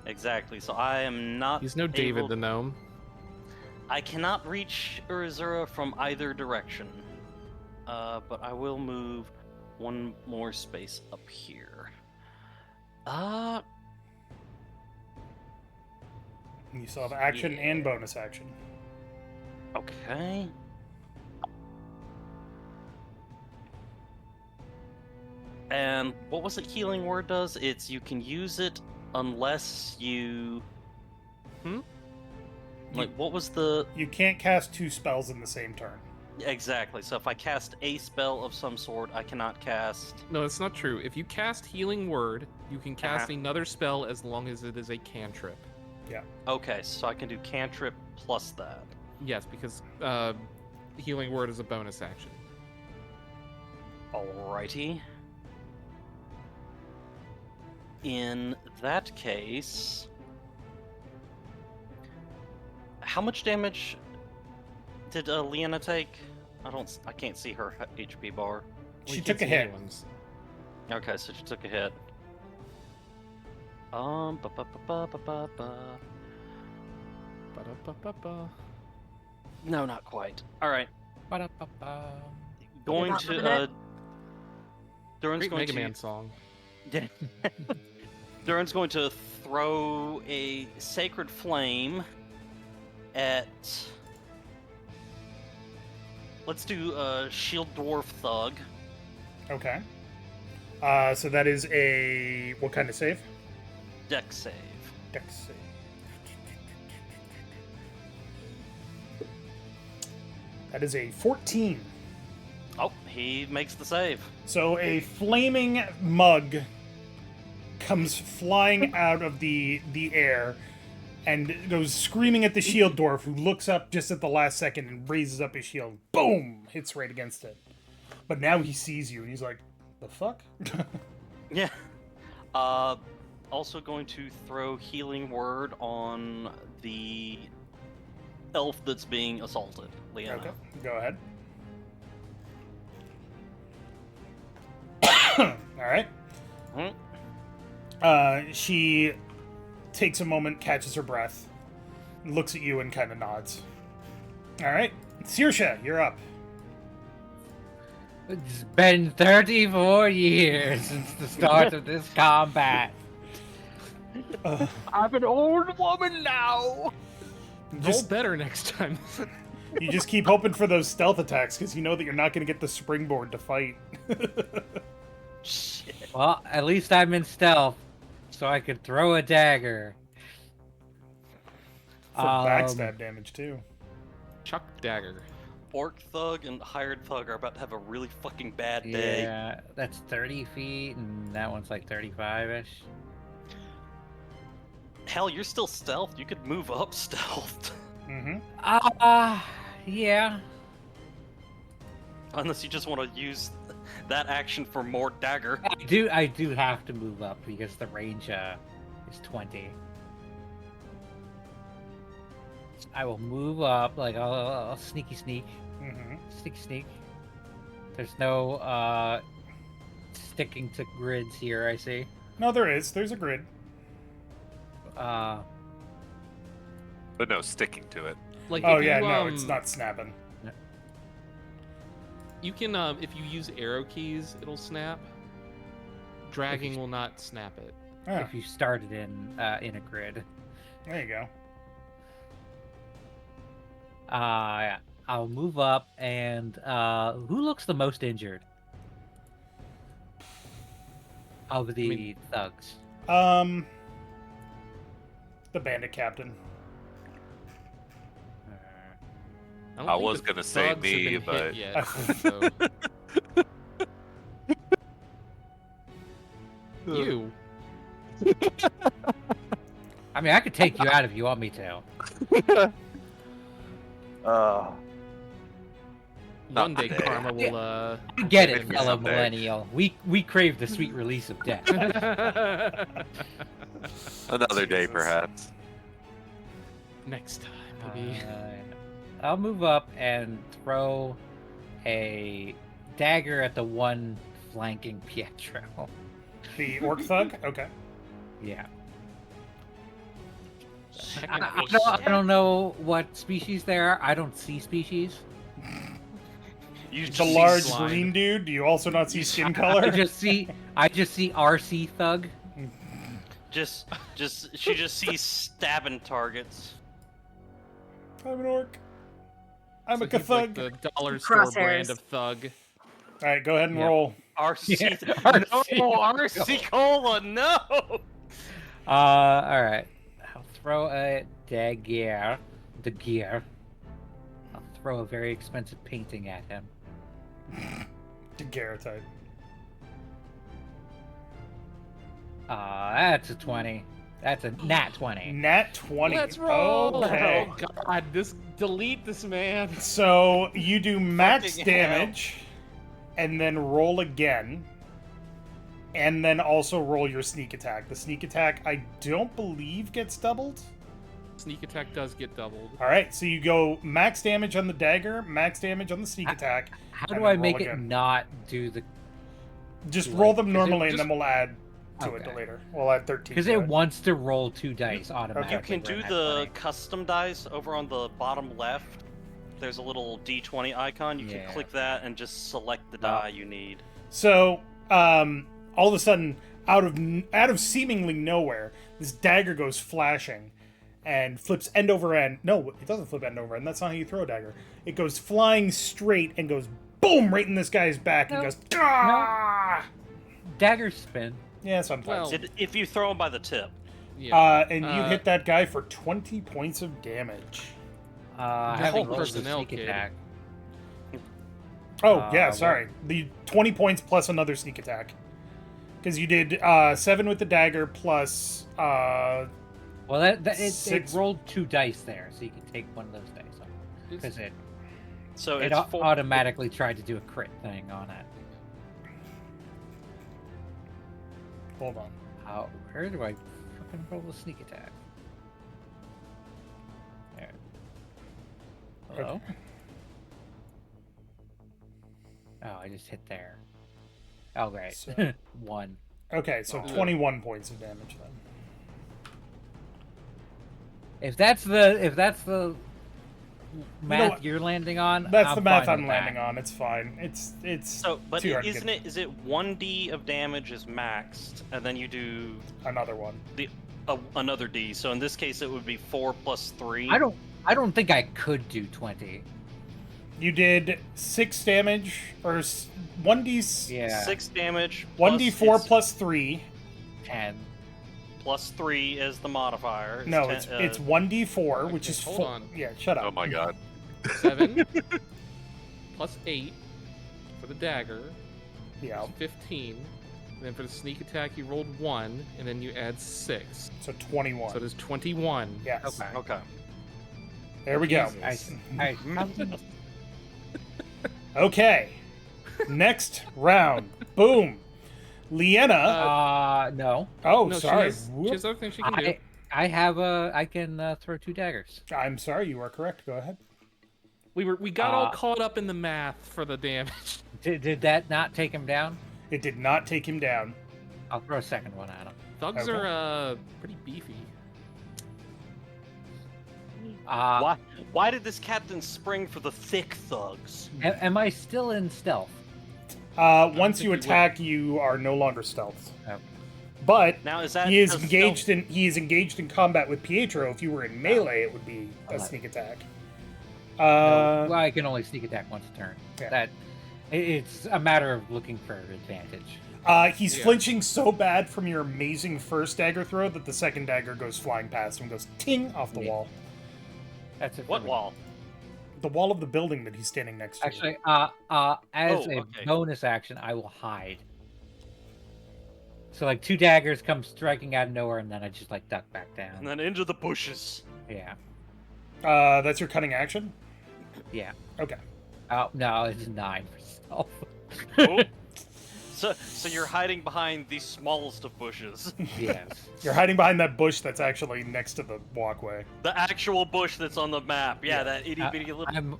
Exactly, so I am not. He's no David able- the gnome. I cannot reach Urizura from either direction, but I will move one more space up here. You still have action and bonus action. Okay. And what was it healing word does? It's you can use it unless you... Like, what was the... You can't cast 2 spells in the same turn. Exactly, so if I cast a spell of some sort, I cannot cast... No, that's not true. If you cast Healing Word, you can cast Uh-huh. another spell as long as it is a cantrip. Okay, so I can do cantrip plus that. Yes, because Healing Word is a bonus action. Alrighty. In that case... How much damage did Leona take? I can't see her HP bar. She you took can't a see hit. anyone's. Okay, so she took a hit. Ba ba ba ba ba ba ba. Ba-da-ba-ba-ba. No, not quite. All right, Ba-da-ba-ba. going not to loving it? Durin's Great going Mega to Man song. Durin's going to throw a sacred flame at. Let's do Shield Dwarf Thug. Okay. So that is a... What kind of save? Dex save. Dex save. That is a 14. Oh, he makes the save. So a flaming mug comes flying out of the air and goes screaming at the shield dwarf, who looks up just at the last second and raises up his shield. Boom! Hits right against it. But now he sees you and he's like, the fuck? Yeah. Also going to throw Healing Word on the elf that's being assaulted, Leona. Okay, go ahead. All right. Mhm. She takes a moment, catches her breath, looks at you, and kind of nods. All right, Saoirse, you're up. It's been 34 years since the start of this combat. I'm an old woman now. Roll Just, better next time. you just keep hoping for those stealth attacks because you know that you're not going to get the springboard to fight. Shit. Well, at least I'm in stealth, so I could throw a dagger. For backstab damage, too. Chuck dagger. Orc Thug and Hired Thug are about to have a really fucking bad day. Yeah, that's 30 feet, and that one's like 35-ish. Hell, you're still stealth. You could move up stealth. Mm-hmm. Yeah. Unless you just want to use that action for more dagger. I do have to move up because the range is 20. I will move up, like I'll sneaky sneak. Mm-hmm. Sneaky sneak. There's no sticking to grids here, I see. No, there is. There's a grid. But no sticking to it. Like, Oh, if yeah, you, no, it's not snapping. You can, if you use arrow keys, it'll snap. Dragging will not snap it. Oh, If you started in a grid. there you go. Yeah. I'll move up, and who looks the most injured of the thugs? The bandit captain. don't I think was the gonna say thugs have me, been hit but- yet, so... You. I mean, I could take you out if you want me to. One day today. karma will, I get it, Maybe fellow someday. millennial. We crave the sweet release of death. Another day, Jesus. perhaps. Next time, maybe. I'll move up and throw a dagger at the one flanking Pietro. The orc thug? Okay. Yeah. Second I don't know what species they are. I don't see species. You The just see large slime. green dude? Do you also not see skin I color? just see RC thug. she just sees stabbing targets. I'm an orc. I'm So a he's like thug. the dollar store Crosshairs. brand of thug. Alright, go ahead and Yeah. roll. RC. Yeah, No, RC Cola, no! All right. I'll throw a dagger. I'll throw a very expensive painting at him. Daguerreotype. That's a 20. That's a nat 20. Nat 20. Let's roll! Okay. Oh god, delete this man. So you do max Fucking hell. damage, and then roll again, and then also roll your sneak attack. The sneak attack, I don't believe, gets doubled. Sneak attack does get doubled. All right, so you go max damage on the dagger, max damage on the sneak attack. How and do then I make roll it again. not do the... Just do roll it? them 'Cause it normally, and just- then we'll add to it Okay. later. We'll add 13. Because to it wants to roll 2 dice automatically. You can for do nat the 20. custom dice over on the bottom left. There's a little D20 icon. You Yeah. can click that and just select the Wow. die you need. So, all of a sudden, out of seemingly nowhere, this dagger goes flashing and flips end over end. No, it doesn't flip end over end. That's not how you throw a dagger. It goes flying straight and goes boom right in this guy's back and No. goes. Ah! Dagger spin. Yeah, sometimes. Well- If you throw them by the tip. Yeah. And you hit that guy for 20 points of damage. I The haven't whole rolled the personnel sneak kit. attack. Oh, yeah, what- sorry. The 20 points plus another sneak attack. Because you did 7 with the dagger plus. Well, it Six. rolled 2 dice there, so you can take one of those dice off. Because it So it it's au- four. automatically tried to do a crit thing on it. Hold on. Where do I fucking roll the sneak attack? There. Hello? Okay. Oh, I just hit there. Oh, great. So- 1. Okay, so Oh. 21 points of damage then. If that's the math what? you're landing on, That's I'm the math fine I'm with landing that. on. It's fine. It's So, but too hard to isn't get it? Is it 1d of damage is maxed, and then you do another one. another d. So in this case, it would be 4 plus 3. I don't think I could do 20. You did 6 damage or 1d Yeah. 6 damage. 1d4 it's plus 3. 10. plus 3 is the modifier. No, it's 1d4, which okay, is hold 4. on. Yeah, shut up. Oh my god. 7 plus 8 for the dagger. Yeah, Is 15. And then for the sneak attack, you rolled 1, and then you add 6. so 21. So it is 21. Yes. Okay. There we go. I Okay. Next round. Boom. Leanna. no. Oh, No, sorry. she has other things she can do. I can throw 2 daggers. I'm sorry. You are correct. Go ahead. We got all caught up in the math for the damage. Did that not take him down? It did not take him down. I'll throw a second one at him. Thugs Okay. are pretty beefy. Why did this captain spring for the thick thugs? Am I still in stealth? Once think you you attack, you are no longer stealth. Oh. But Now, is that he is does engaged in combat with Pietro. If you were in melee, it would be a 11. sneak attack. No, well, I can only sneak attack once a turn. Yeah. It's a matter of looking for advantage. He's Yeah. flinching so bad from your amazing first dagger throw that the second dagger goes flying past him and goes ting off the Yeah. wall. That's it. for What me. wall? The wall of the building that he's standing next to. Actually, as a okay. bonus action, I will hide. So like 2 daggers come striking out of nowhere, and then I just like duck back And down. then into the bushes. Yeah, That's your cunning action? yeah. Okay. Oh no, it's 9 for stealth. Oh. So you're hiding behind the smallest of bushes. Yes. You're hiding behind that bush that's actually next to the walkway. The actual bush that's on the map. Yeah, that itty bitty little.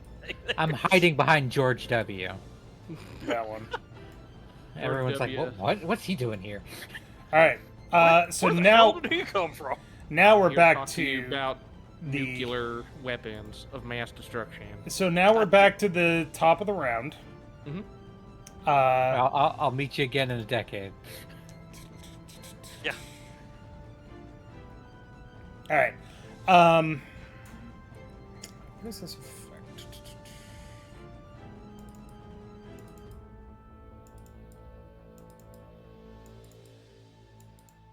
I'm hiding behind George W. That one. Everyone's like, W. what's he doing here? All right. So Where the now, hell did he come from? now we're Here back talk you to about the. nuclear weapons of mass destruction. So now we're back to the top of the round. Mhm. I'll meet you again in a decade. Yeah. All right. What is this effect?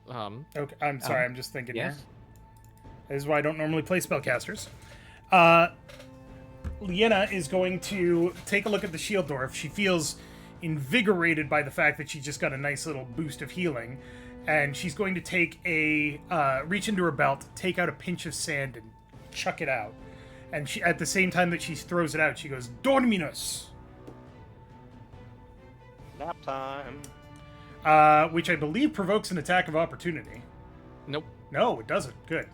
Okay, I'm sorry. I'm just thinking Yes. here. This is why I don't normally play spellcasters. Leanna is going to take a look at the shield dwarf. She feels invigorated by the fact that she just got a nice little boost of healing, and she's going to take reach into her belt, take out a pinch of sand, and chuck it out. And she, at the same time that she throws it out, she goes, "Dorminus," Nap time. which I believe provokes an attack of opportunity. Nope. No, it doesn't. Good.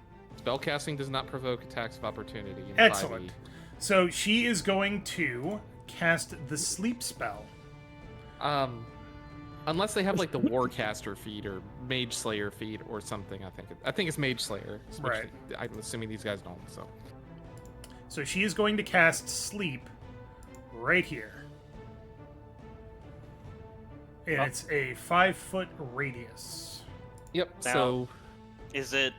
Spellcasting does not provoke attacks of opportunity. In Excellent. 5e. So she is going to cast the sleep spell. Unless they have like the Warcaster feat or Mage Slayer feat or something, I think it's Mage Slayer. Right. I'm assuming these guys don't. So she is going to cast sleep right here. And it's a 5-foot radius. Yep. Now- So Is it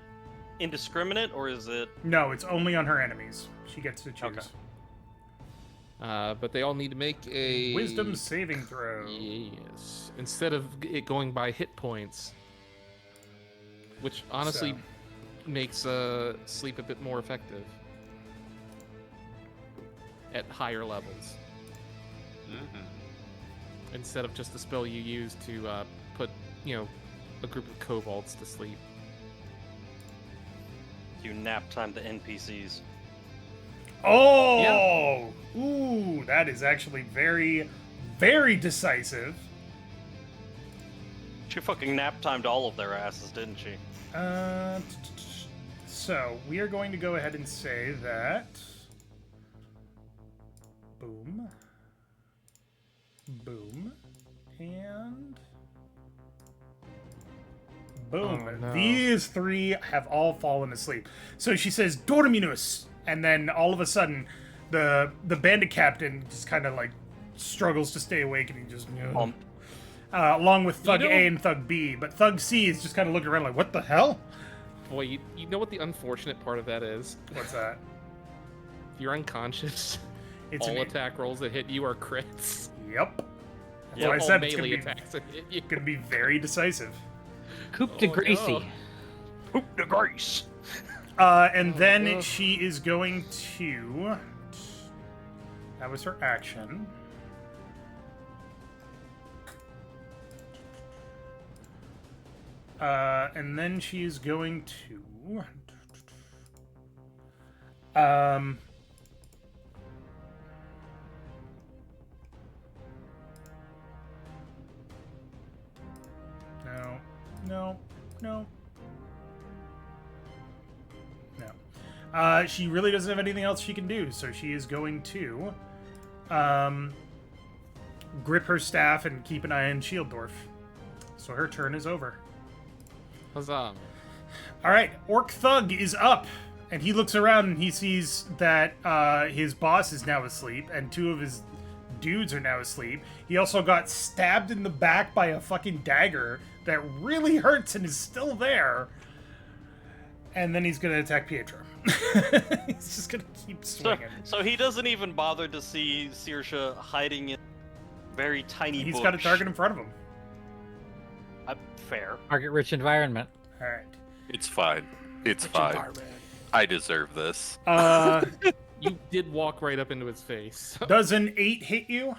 indiscriminate or is it? No, it's only on her enemies. She gets to choose. Okay. but they all need to make a Wisdom saving throw. Yes. Instead of it going by hit points, which honestly makes sleep a bit more effective at higher levels. Instead of just the spell you use to put, a group of kobolds to sleep. You nap time the NPCs. Oh! Ooh, that is actually very, very decisive. She fucking nap timed all of their asses, didn't she? So we are going to go ahead and say that. Boom. Boom. And. Boom. Oh, no. These three have all fallen asleep. So she says, Dorminus! And then all of a sudden, the bandit captain just kind of like struggles to stay awake and he just. Along with Thug A and Thug B. But Thug C is just kind of looking around like, what the hell? Boy, you know what the unfortunate part of that is? What's that? If you're unconscious, It's all an- attack rolls that hit you are crits. Yep. That's Yep. why I All said it's melee going to be attacks that hit you. very decisive. Coup de Oh, Gracie. no. Hoop de grace. And then ugh. she is going to. That was her action. And then she is going to. No. She really doesn't have anything else she can do, so she is going to grip her staff and keep an eye on Shieldorf. So her turn is over. Huzzah. All right, Orc Thug is up, and he looks around and he sees that his boss is now asleep, and two of his dudes are now asleep. He also got stabbed in the back by a fucking dagger that really hurts and is still there. And then he's gonna attack Pietro. He's just gonna keep swinging. So he doesn't even bother to see Saoirse hiding in a very tiny He's bush. got a target in front of him. Fair. Target-rich environment. All right. It's fine. It's fine. I deserve this. You did walk right up into his face. Does an 8 hit you?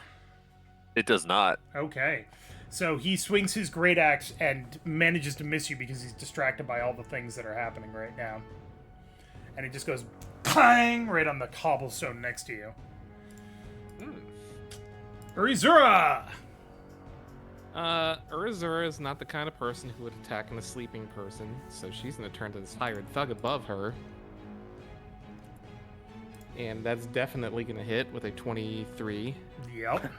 It does not. Okay. So he swings his great axe and manages to miss you because he's distracted by all the things that are happening right now. And it just goes bang right on the cobblestone next to you. Urizura! Urizura is not the kind of person who would attack a sleeping person, so she's gonna turn to this hired thug above her. And that's definitely gonna hit with a 23. Yep.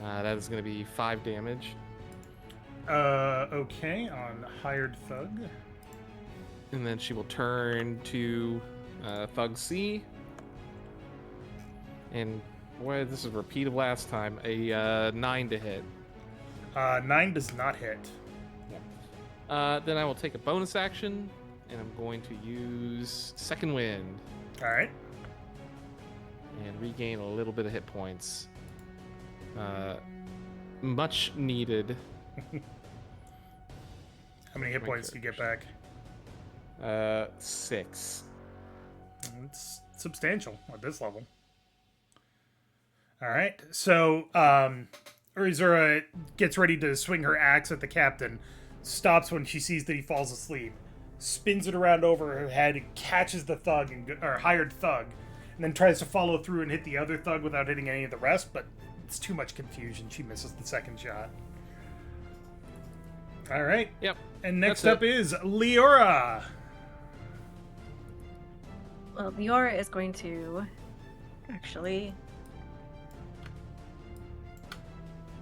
That is gonna be 5 damage. Okay, on hired thug. And then she will turn to Thug C. And boy, this is a repeat of last time. A 9 to hit. 9 does not hit. Then I will take a bonus action, and I'm going to use Second Wind All right. and regain a little bit of hit points. Much needed. How many hit My points do you get back? 6. It's substantial at this level. All right. So, Urizura gets ready to swing her axe at the captain, stops when she sees that he falls asleep, spins it around over her head and catches the thug, or hired thug, and then tries to follow through and hit the other thug without hitting any of the rest, but it's too much confusion. She misses the second shot. All right. Yep. And next That's up is Leorah. Well, Leorah is going to actually.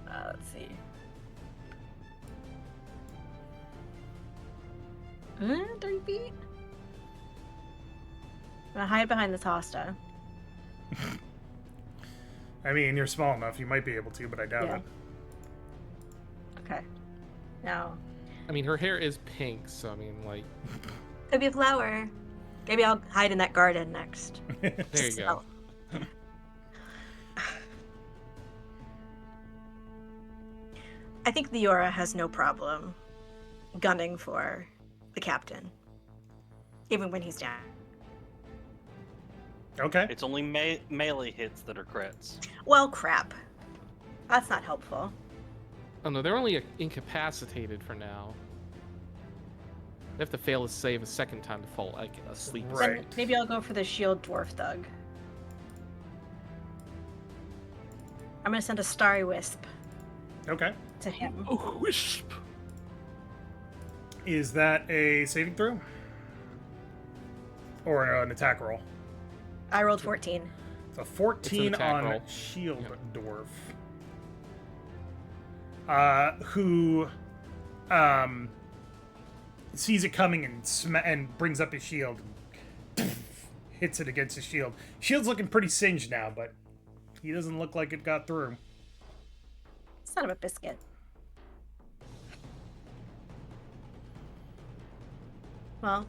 Let's see. 30 feet? I'm gonna hide behind this hosta. I mean, you're small enough. You might be able to, but I doubt Yeah. it. Okay. Now, I mean, her hair is pink, so I mean, like, could be a flower. Maybe I'll hide in that garden next. there you go. I think Leorah has no problem gunning for the captain, even when he's down. Okay. It's only melee hits that are crits. Well, crap. That's not helpful. Oh no, they're only incapacitated for now. They have to fail to save a second time to fall like asleep. Right. Then maybe I'll go for the shield dwarf thug. I'm gonna send a starry wisp Okay. to him. Oh, wisp. Is that a saving throw? Or an attack roll? I rolled 14. It's a 14 attack on roll. Shield Yep. Dwarf. Who sees it coming and brings up his shield and hits it against his shield. Shield's looking pretty singed now, but he doesn't look like it got through. Son of a biscuit. Well,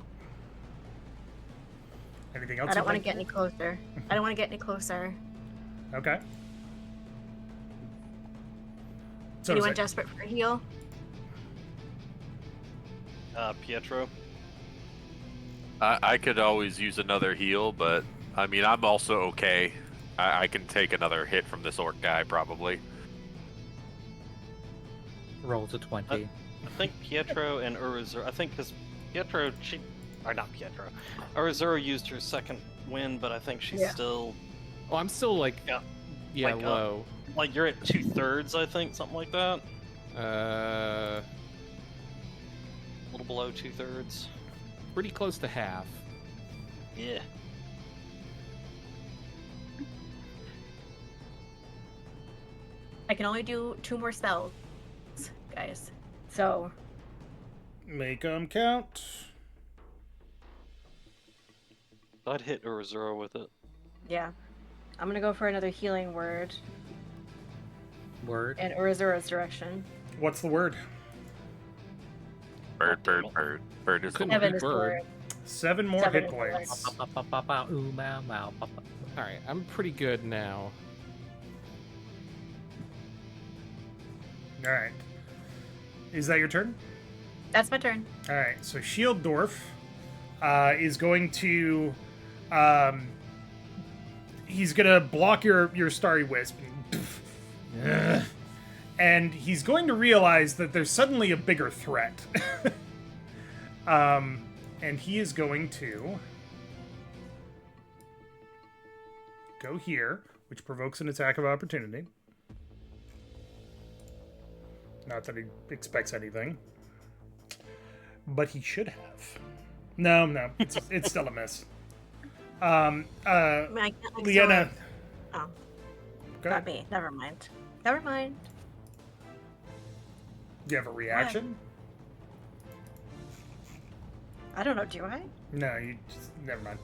Anything else? I don't you'd want to like get any closer. I don't want to get any closer. Okay. So Anyone is it- desperate for a heal? Pietro. I could always use another heal, but I mean, I'm also okay. I can take another hit from this orc guy, probably. Rolls a 20. I think Pietro and Urizura. I think because Pietro, or not Pietro, Urizura used her second win, but I think she's still. Oh, I'm still like, Yeah. low. Like you're at 2/3, I think, something like that. Uh, A little below 2/3. pretty close to half. Yeah. I can only do 2 more spells, guys. So Make them count. I'd hit Urizura with it. yeah, I'm gonna go for another healing word Word. in Urizura's direction. What's the word? Bird, bird, bird. Bird is the Couldn't word. Seven be is the bird. word. 7 more 7 hit is the points. Ooh, mow, mow, pop, pop. All right, I'm pretty good now. All right. Is that your turn? That's my turn. All right. So Shield Dwarf is going to, he's gonna block your Starry Wisp, and he's going to realize that there's suddenly a bigger threat. And he is going to go here, which provokes an attack of opportunity. Not that he expects anything, but he should have. No, it's still a miss. I mean, I can't like Leanna, Oh, go not ahead. me. Never mind. Never mind. Do you have a reaction? I don't know. Do I? No, you just, never mind.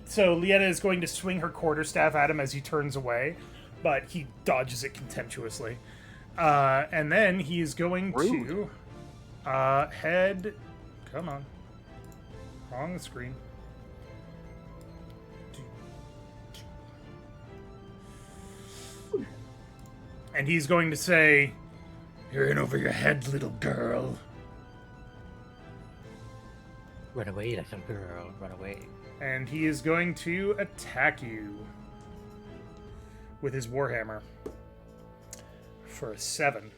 So Leanna is going to swing her quarterstaff at him as he turns away, but he dodges it contemptuously. And then he is going to head. Come on, wrong screen. And he's going to say, "You're in over your head, little girl." Run away, little girl. Run away. And he is going to attack you with his warhammer for a 7.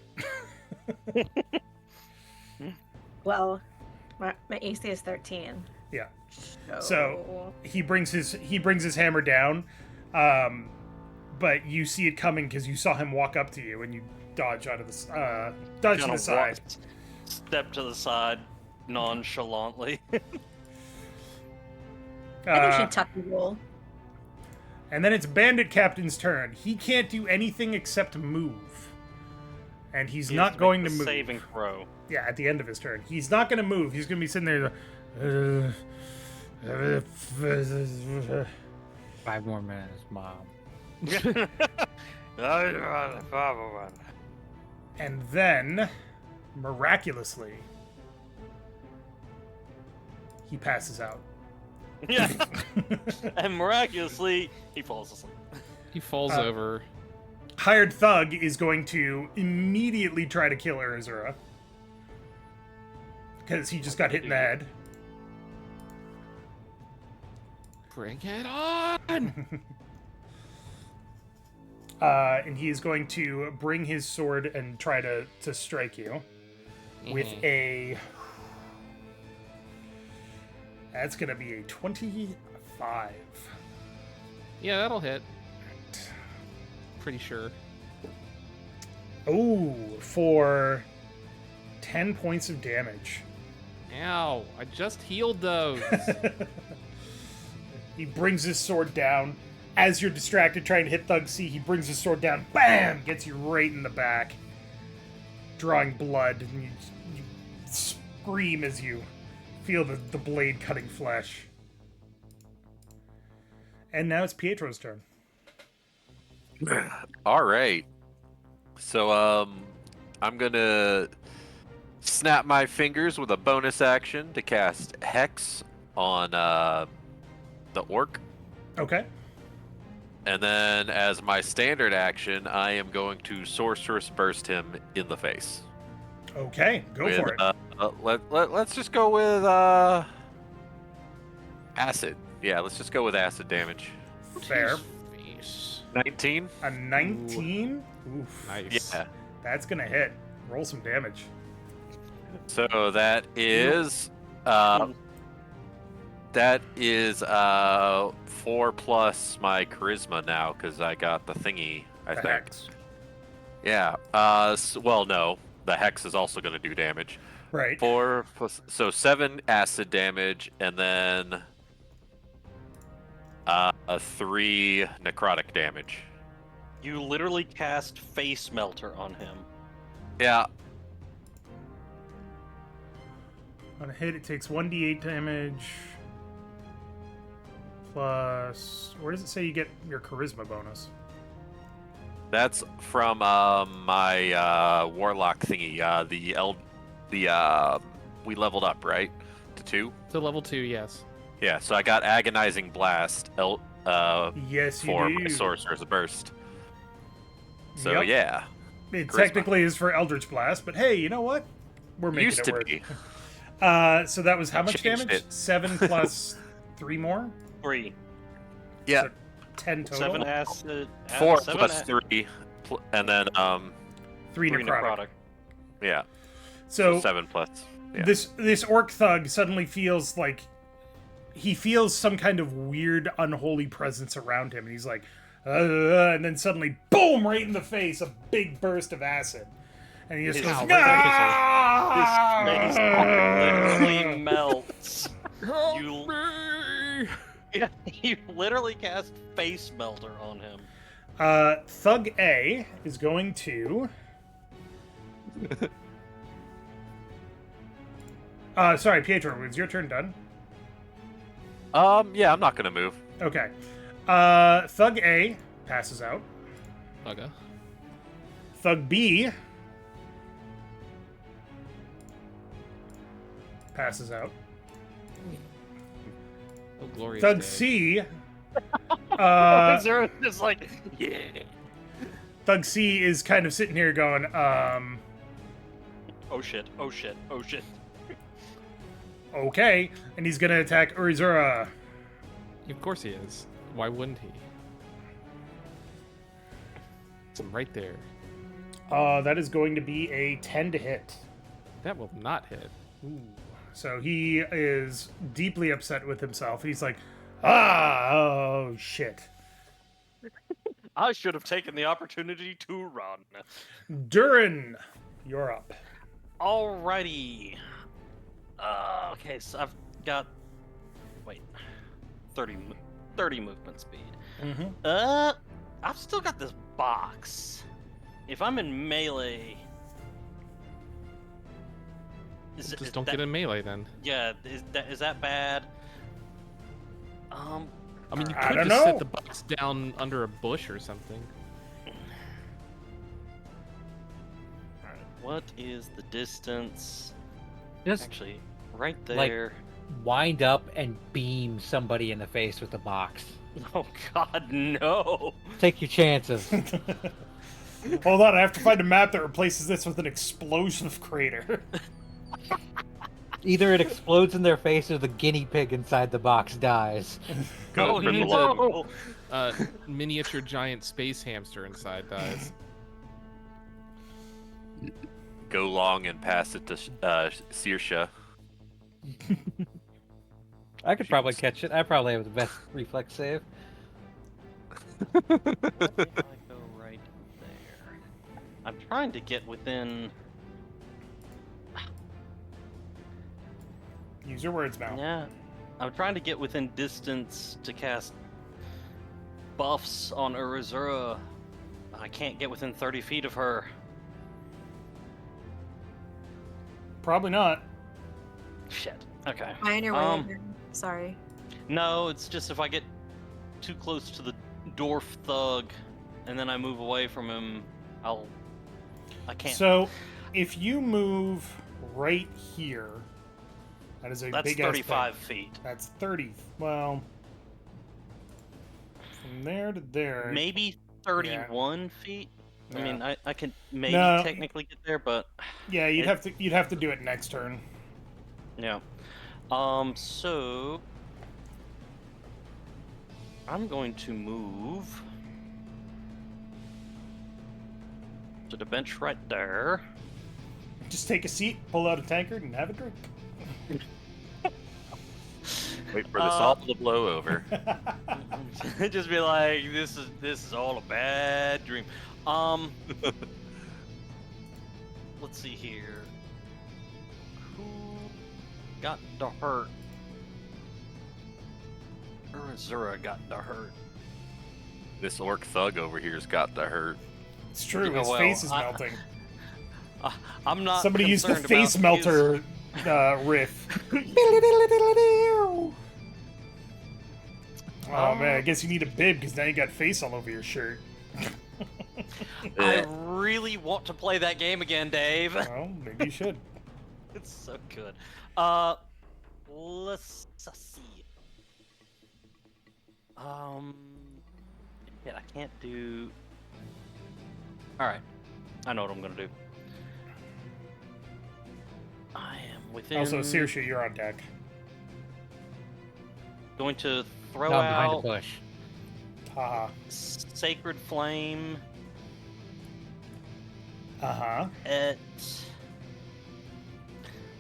Well, my AC is 13. Yeah. So he brings his hammer down, but you see it coming because you saw him walk up to you and you dodge out of the dodge to Kinda the side. Step to the side nonchalantly. I think she tucked and roll. And then it's Bandit Captain's turn. He can't do anything except move, and he's He has not to going make to the move. Saving throw. Yeah, at the end of his turn, he's not going to move. He's going to be sitting there. 5 more minutes, Mom. And then, miraculously, he passes out. Yeah. And miraculously, he falls asleep. He falls over. Hired Thug is going to immediately try to kill Urizura. Because he just got hit in the head. Bring it on! And he is going to bring his sword and try to strike you. With a... That's going to be a 25. Yeah, that'll hit. Pretty sure. Oh, for 10 points of damage. Ow, I just healed those. He brings his sword down. As you're distracted trying to hit Thug C, he brings his sword down. Bam! Gets you right in the back. Drawing blood. And you scream as you feel the blade cutting flesh. And now it's Pietro's turn. All right. So I'm gonna snap my fingers with a bonus action to cast Hex on the orc, Okay. and then as my standard action, I am going to Sorceress Burst him in the face Okay, go with for it. Let's just go with acid. Yeah, let's just go with acid damage. Fair. Face. 19. A 19? Oof. Nice. Yeah. That's gonna hit. Roll some damage. So that is 4 plus my charisma now because I got the thingy. I The think. hex. Yeah. Well, no. The hex is also going to do damage. Right. 4 plus, so 7 acid damage, and then 3 necrotic damage. You literally cast Face Melter on him. Yeah. On a hit, it takes 1d8 damage. Plus, where does it say you get your charisma bonus? That's from my warlock thingy. We leveled up, right? To 2. To level 2, yes. Yeah. So I got agonizing blast. Yes, you For do. my sorcerer's burst. So Yep. yeah. It Charisma. technically is for Eldritch Blast, but hey, you know what? We're making Used it to work. be. So that was how I much changed damage? it. 7 plus 3 more? 3. Yeah. So 10 total? 7 acid. 4 7 plus 3, and then 3 3 necrotic. necrotic. yeah. So 7 plus. Yeah. this orc thug suddenly feels like he feels some kind of weird unholy presence around him, and he's like, and then suddenly, boom, right in the face, a big burst of acid, and he just His goes, face- "Ah!" His face literally melts. You, you literally cast Face Melter on him. Thug A is going to. Sorry, Pietro, was your turn done? Yeah, I'm not gonna move. Okay. Thug A passes out. Okay. Thug B passes out. Oh, glorious Thug day. C. Zero is like, yeah. Thug C is kind of sitting here going, Oh shit, oh shit, oh shit. okay, and he's gonna attack Urizura. Of course he is. Why wouldn't he? It's him right there. That is going to be a 10 to hit. That will not hit. Ooh. So he is deeply upset with himself. He's like, oh shit. I should have taken the opportunity to run. Durin, you're up. Alrighty. Okay, so I've got 30 movement speed. Mm-hmm. I've still got this box. If I'm in melee, Just don't get in melee then. Yeah, is that bad? I mean, you I could don't just know. set the box down under a bush or something. Alright, what is the distance? Just Actually, right Like- there. wind up and beam somebody in the face with the box. Oh god, no! Take your chances. Hold on, I have to find a map that replaces this with an explosive crater. Either it explodes in their face or the guinea pig inside the box dies. Go Oh for the no! Miniature giant space hamster inside dies. Go long and pass it to Saoirse. I could probably catch it. I probably have the best reflex save. I go right there. I'm trying to get within. Use your words, Mal. Yeah, I'm trying to get within distance to cast buffs on Urizura. I can't get within 30 feet of her. Probably not. Shit. Okay. Mine or Um, whatever. Sorry. No, it's just if I get too close to the dwarf thug and then I move away from him, I can't. So, if you move right here, that is a That's big 35 ass feet. thing. That's 30. Well, from there to there. Maybe 31 feet? I mean, I can maybe No. technically get there, but Yeah, you'd have to do it next turn. yeah. So I'm going to move to the bench right there. Just take a seat, pull out a tankard, and have a drink. Wait for this all to blow over. Just be like, this is all a bad dream. Let's see here. Who got the hurt? Urizura got the hurt. This orc thug over here's got the hurt. It's true. Yeah, His well, face is melting. I'm not. Somebody used the concerned face about his- melter riff. Oh man, I guess you need a bib because now you got face all over your shirt. I really want to play that game again, Dave. Well, maybe you should. It's so good. Let's see. Yeah, I can't do. All right, I know what I'm gonna do. I am within. Also, Saoirse, you're on deck. Going to throw No, I'm behind out the bush. Haha. Sacred Flame Uh-huh. at.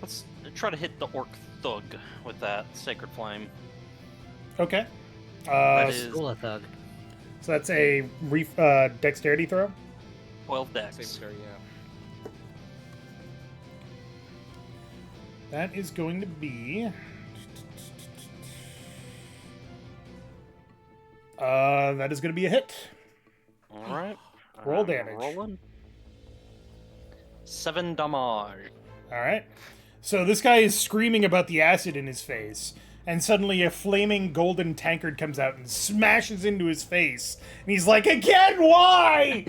Let's try to hit the Orc Thug with that Sacred Flame. Okay. That is School of Thug. So that's a dexterity throw. 12 dex. Same story, yeah. That is going to be... that is going to be a hit. All right. Roll I'm damage. Rolling. 7 damage. All right. So this guy is screaming about the acid in his face, and suddenly a flaming golden tankard comes out and smashes into his face. And he's like, "Again, why?"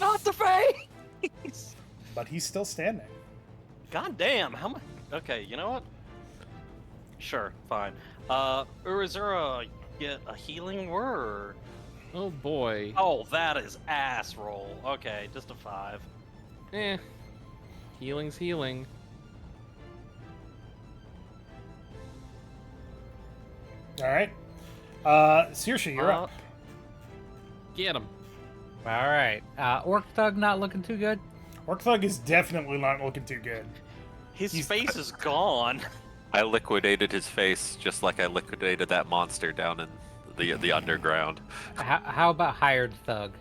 Not the face. But he's still standing. God damn. How much? Okay, you know what? Sure, fine. Urizura, get a healing word. Oh boy. Oh, that is ass roll. Okay, just a 5. Eh. Healing's healing. All right. Saoirse, you're up. Get him. All right. Orc Thug not looking too good. Orc Thug is definitely not looking too good. His He's- face is gone. I liquidated his face just like I liquidated that monster down in the underground. How about Hired Thug?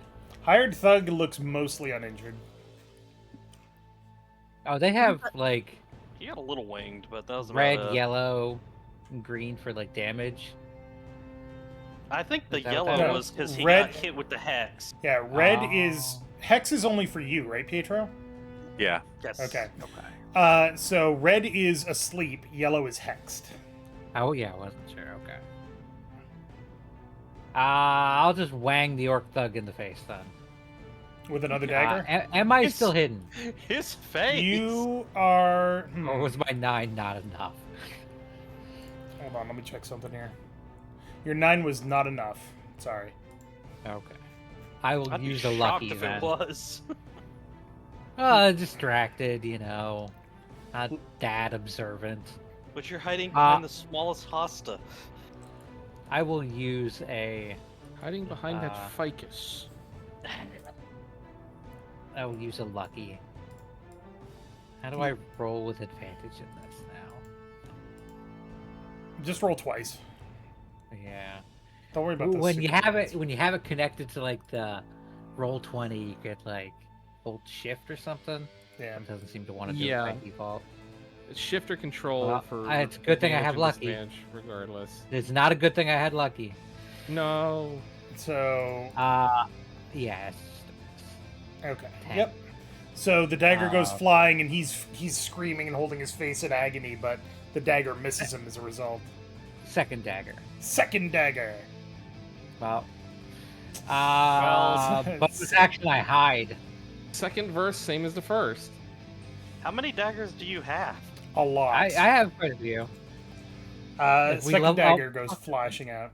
Hired Thug looks mostly uninjured. Oh, they have like He got a little winged, but that was about red, it. yellow, and green for like damage. I think the Is that what yellow that is? was because he Red- got hit with the hex. Yeah, red Oh. is... Hex is only for you, right, Pietro? Yeah. Yes. Okay. Okay. So red is asleep, yellow is hexed. Oh yeah, I wasn't sure. Okay. I'll just wang the Orc Thug in the face then. With another dagger? Am I It's- still hidden, His face. You are... or was my 9 not enough? Hold on, let me check something here. Your 9 was not enough. Sorry. Okay. I will I'd be use a shocked lucky if then. it was. Distracted, you know. Not that observant. But you're hiding behind the smallest hosta. I will use a. Hiding behind that Uh, ficus. I will use a lucky. How do I roll with advantage in this now? Just roll twice. Yeah. Don't worry about this. When you have it connected to like the roll 20, you could like hold shift or something. Yeah. It doesn't seem to want to do Yeah. it by default. Shift or control Well, for. it's a good thing I advantage have and lucky. disadvantage, regardless. It's not a good thing I had lucky. No. So, Yes. okay. 10. Yep. So the dagger goes Uh, flying, and he's screaming and holding his face in agony, but the dagger misses him as a result. Second dagger. Second dagger. Well. Well, Bonus action, I hide. Second verse, same as the first. How many daggers do you have? A lot. I have quite a few. If we Second level- dagger goes flashing out.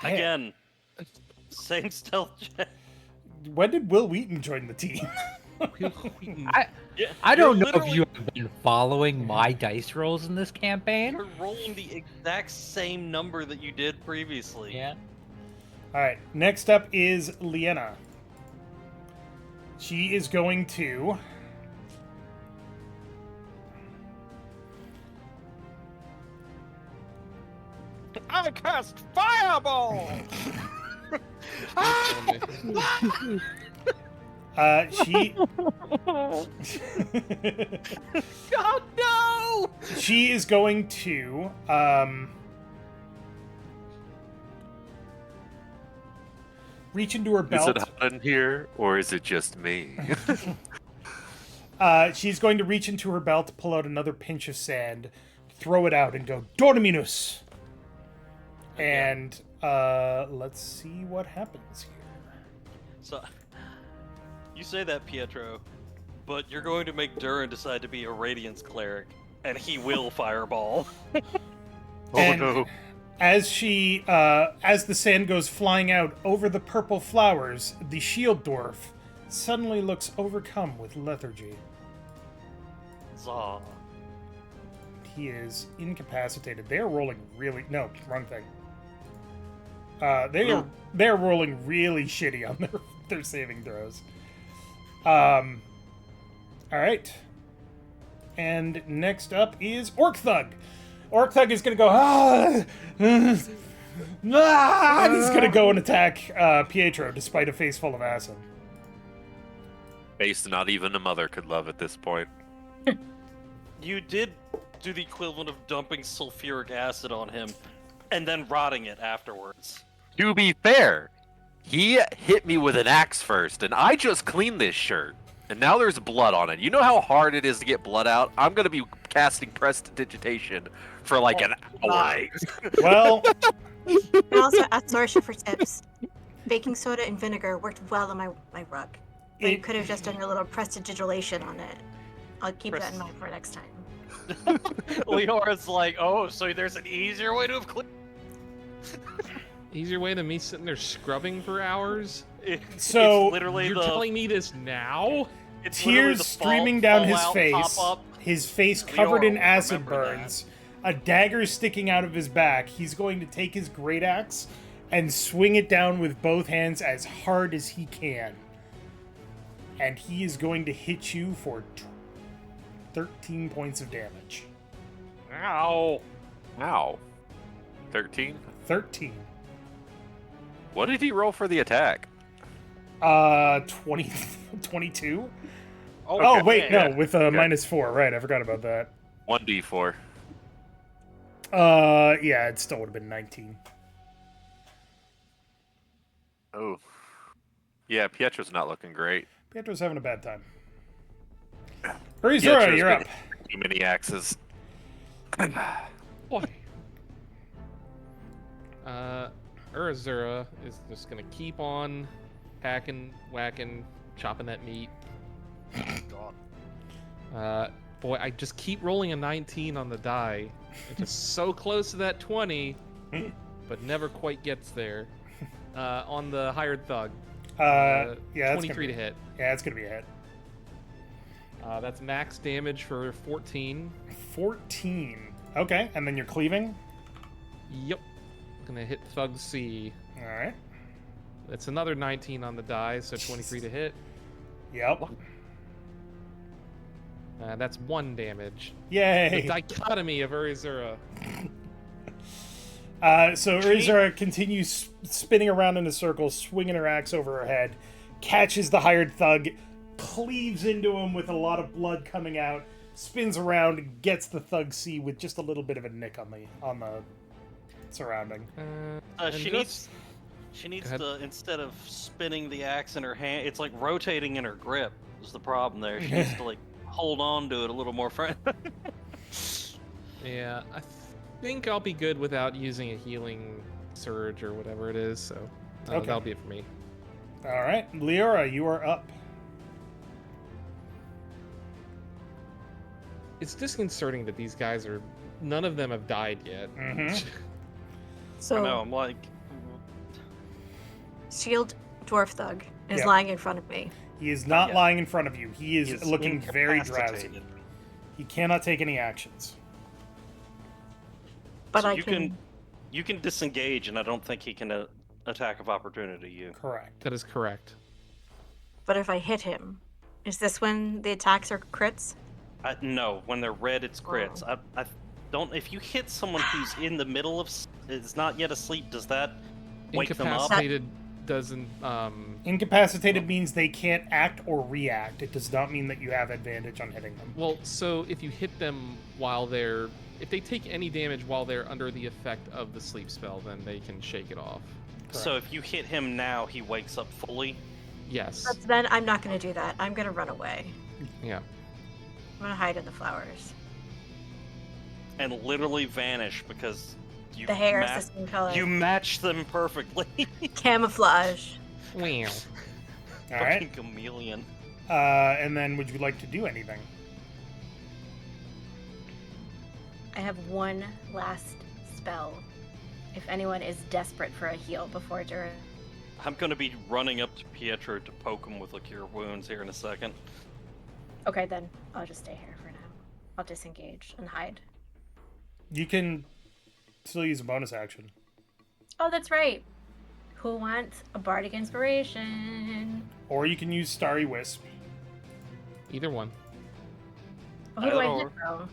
Again. Same stealth check. When did Will Wheaton join the team? Yeah, I don't you're know if literally- you have been following my dice rolls in this campaign. You're rolling the exact same number that you did previously. Yeah. All right. Next up is Leorah. She is going to. I cast fireball. She. God no! She is going to. Reach into her Is belt. it hot in here, or is it just me? She's going to reach into her belt, pull out another pinch of sand, throw it out, and go Dorminus. And let's see what happens here. So, you say that, Pietro, but you're going to make Durin decide to be a Radiance Cleric, and he will fireball. And no. as she, as the sand goes flying out over the purple flowers, the shield dwarf suddenly looks overcome with lethargy. Zaw. He is incapacitated. They are rolling really wrong thing. They're rolling really shitty on their saving throws. All right. And next up is Orc Thug. Orc Thug is gonna go and he's gonna go and attack Pietro despite a face full of acid. Face not even a mother could love at this point. You did do the equivalent of dumping sulfuric acid on him, and then rotting it afterwards. To be fair, he hit me with an axe first, and I just cleaned this shirt. And now there's blood on it. You know how hard it is to get blood out? I'm going to be casting prestidigitation for like an hour. Well, You can also ask Saoirse for tips. Baking soda and vinegar worked well on my rug. But you could have just done a little prestidigitation on it. I'll keep that in mind for next time. Leorah's like, oh, so there's an easier way to have cleaned. Easier way than me sitting there scrubbing for hours? So, it's literally You're telling me this now? it's literally tears the streaming down his fallout face, pop-up. his face covered in Leorah will acid remember that. burns, a dagger sticking out of his back. He's going to take his great axe and swing it down with both hands as hard as he can. And he is going to hit you for 13 points of damage. Ow. Ow. 13? 13. What did he roll for the attack? 20, 22? Oh, wait, yeah. no, with a -4. Right, I forgot about that. 1d4. Yeah, it still would have been 19. Oh. Yeah, Pietro's not looking great. Pietro's having a bad time. Pietro's Urizura, you're been up. Too many axes. Boy. Urizura is just gonna keep on hacking, whacking, chopping that meat. Boy, I just keep rolling a 19 on the die. It's just so close to that 20, but never quite gets there. On the hired thug. Yeah, that's 23 to hit. Yeah, it's gonna be a hit. That's max damage for 14. 14. Okay, and then you're cleaving. Yep. Gonna hit Thug C. All right. That's another 19 on the die, so 23 to hit. Yep. That's 1 damage. The Yay. dichotomy of Urizura. So Urizura continues spinning around in a circle, swinging her axe over her head, catches the hired thug, cleaves into him with a lot of blood coming out, spins around, and gets the thug C with just a little bit of a nick on the surrounding. And She just- needs Go ahead. to, instead of spinning the axe in her hand, it's like rotating in her grip is the problem there. She needs to like hold on to it a little more Yeah, I think I'll be good without using a healing surge or whatever it is, so Okay. that'll be it for me. All right, Leorah, you are up. It's disconcerting that these guys are... None of them have died yet. Mhm. So No, I'm like, Shield Dwarf Thug is Yep. lying in front of me. He is not yet. lying in front of you. He is He is looking very drowsy. incapacitated. He cannot take any actions. But So I you can. You can disengage, and I don't think he can attack of opportunity you. Correct. That is correct. But if I hit him, is this when the attacks are crits? No, when they're red, it's crits. I don't. If you hit someone who's in the middle of, is not yet asleep, does that wake them up? Incapacitated doesn't. Incapacitated means they can't act or react. It does not mean that you have advantage on hitting them. Well, so if you hit them while they're, if they take any damage while they're under the effect of the sleep spell, then they can shake it off. So if you hit him now, he wakes up fully. Yes. But then I'm not going to do that. I'm going to run away. Yeah. I'm going to hide in the flowers. And literally vanish because you The hair is the same color. you match them perfectly. Camouflage. Wow. All Fucking right. chameleon. And then would you like to do anything? I have one last spell. If anyone is desperate for a heal before Durin. I'm gonna be running up to Pietro to poke him with a cure wounds here in a second. Okay, then I'll just stay here for now. I'll disengage and hide. You can still use a bonus action. Oh, that's right. Who wants a bardic inspiration? Or you can use Starry Wisp. Either one. Oh, who do I Either hit though?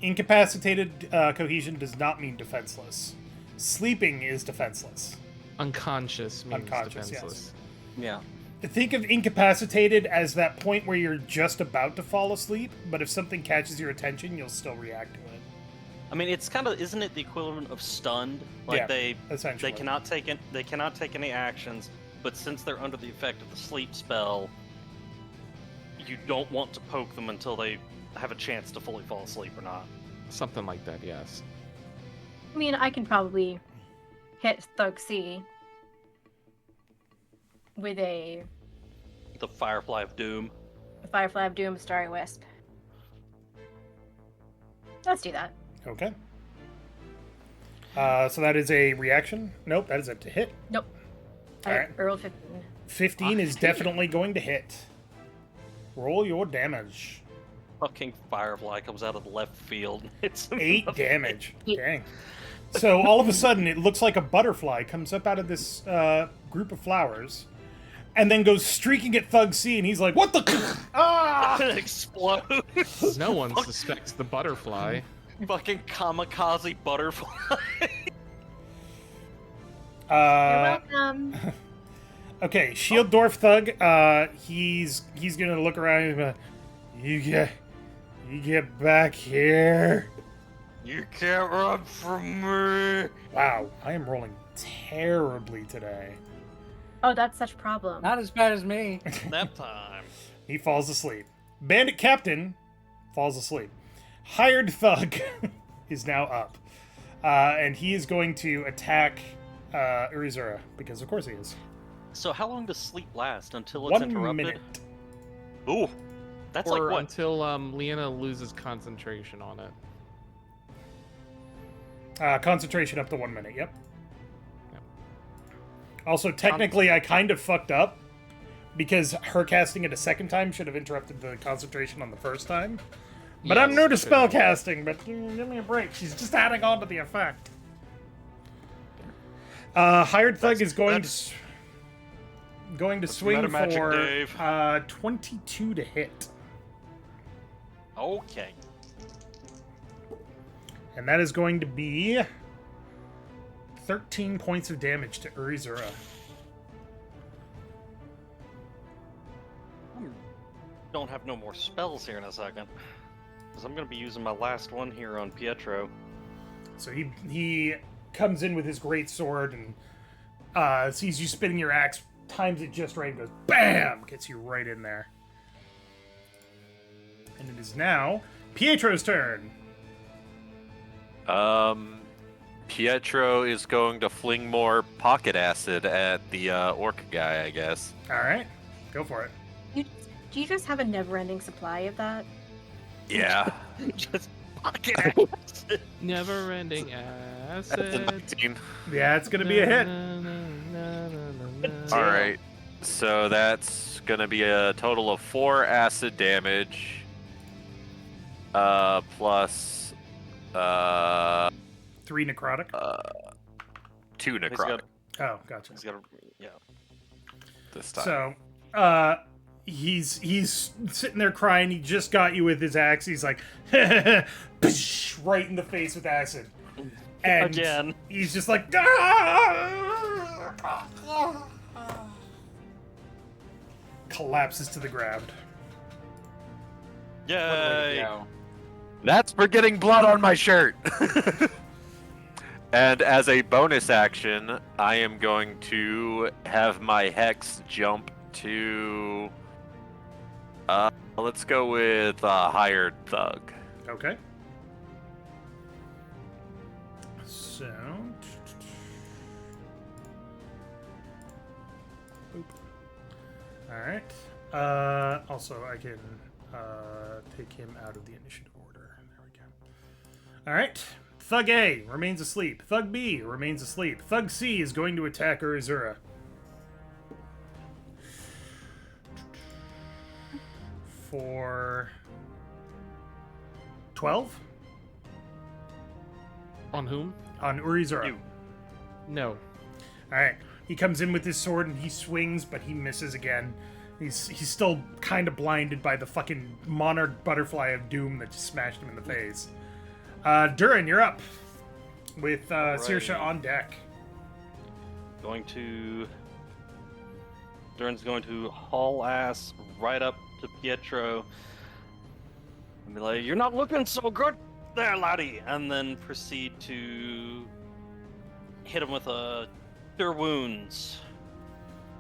Incapacitated cohesion does not mean defenseless. Sleeping is defenseless. Unconscious means Unconscious, yes. defenseless. Yeah. Think of incapacitated as that point where you're just about to fall asleep, but if something catches your attention, you'll still react to it. I mean, it's kind of, isn't it the equivalent of stunned? Like Yeah, they essentially. cannot take it. They cannot take any actions, but since they're under the effect of the sleep spell, you don't want to poke them until they have a chance to fully fall asleep or not. Something like that, yes. I mean, I can probably hit Thug C with a The Firefly of Doom. Firefly of Doom, Starry Wisp. Let's do that. Okay. So that is a reaction. Nope, that is a to hit. Nope. All I right. rolled 15. 15 is definitely going to hit. Roll your damage. Fucking Firefly comes out of the left field. It's 8 damage. Eight. Dang. So all of a sudden, it looks like a butterfly comes up out of this group of flowers, and then goes streaking at Thug C, and he's like, "What the? Ah!" It explodes. No one suspects the butterfly. Fucking kamikaze butterfly. You're welcome. Okay, Shield Dwarf Thug. He's gonna look around. And be like, you get back here. You can't run from me. Wow, I am rolling terribly today. Oh, that's such a problem. Not as bad as me. Nap time. He falls asleep. Bandit Captain falls asleep. Hired Thug is now up. And he is going to attack Urizura, because of course he is. So how long does sleep last until it's 1 interrupted? minute. Ooh, that's Or like what? until Leanna loses concentration on it. Concentration up to 1 minute, yep. Yep. Also, technically, I kind of fucked up, because her casting it a second time should have interrupted the concentration on the first time. But I'm Yes, new to should spell have. casting, but give me a break. She's just adding on to the effect. Hired Thug is going to swing meta magic, for Dave. 22 to hit. Okay. And that is going to be 13 points of damage to Urizura. Don't have no more spells here in a second. Because I'm going to be using my last one here on Pietro. So he comes in with his great sword and sees you spinning your axe, times it just right, and goes BAM! Gets you right in there. And it is now Pietro's turn. Pietro is going to fling more pocket acid at the orc guy, I guess. All right, go for it. Do you just have a never-ending supply of that? Yeah. Just pocket acid. Never ending That's a acid. 19. Yeah, it's gonna be a hit. All right. So that's gonna be a total of 4 acid damage. Plus 3 necrotic. 2 He's necrotic got, Oh, gotcha. he's got a, yeah. this time. So, he's sitting there crying. He just got you with his axe. He's like, right in the face with acid. And Again. he's just like, collapses to the ground. Yay! That's for getting blood on my shirt. And as a bonus action, I am going to have my hex jump to. Let's go with hired thug. Okay. So. Boop. Alright. Also, I can take him out of the initiative order. There we go. Alright. Thug A remains asleep. Thug B remains asleep. Thug C is going to attack Urizura. For 12 On whom? on Urizura. You. No. All right. He comes in with his sword and he swings, but he misses again. He's still kind of blinded by the fucking monarch butterfly of doom that just smashed him in the face. Durin, you're up with Saoirse on deck. Durin's going to haul ass right up to Pietro and be like, "You're not looking so good there, laddie," and then proceed to hit him with a cure wounds.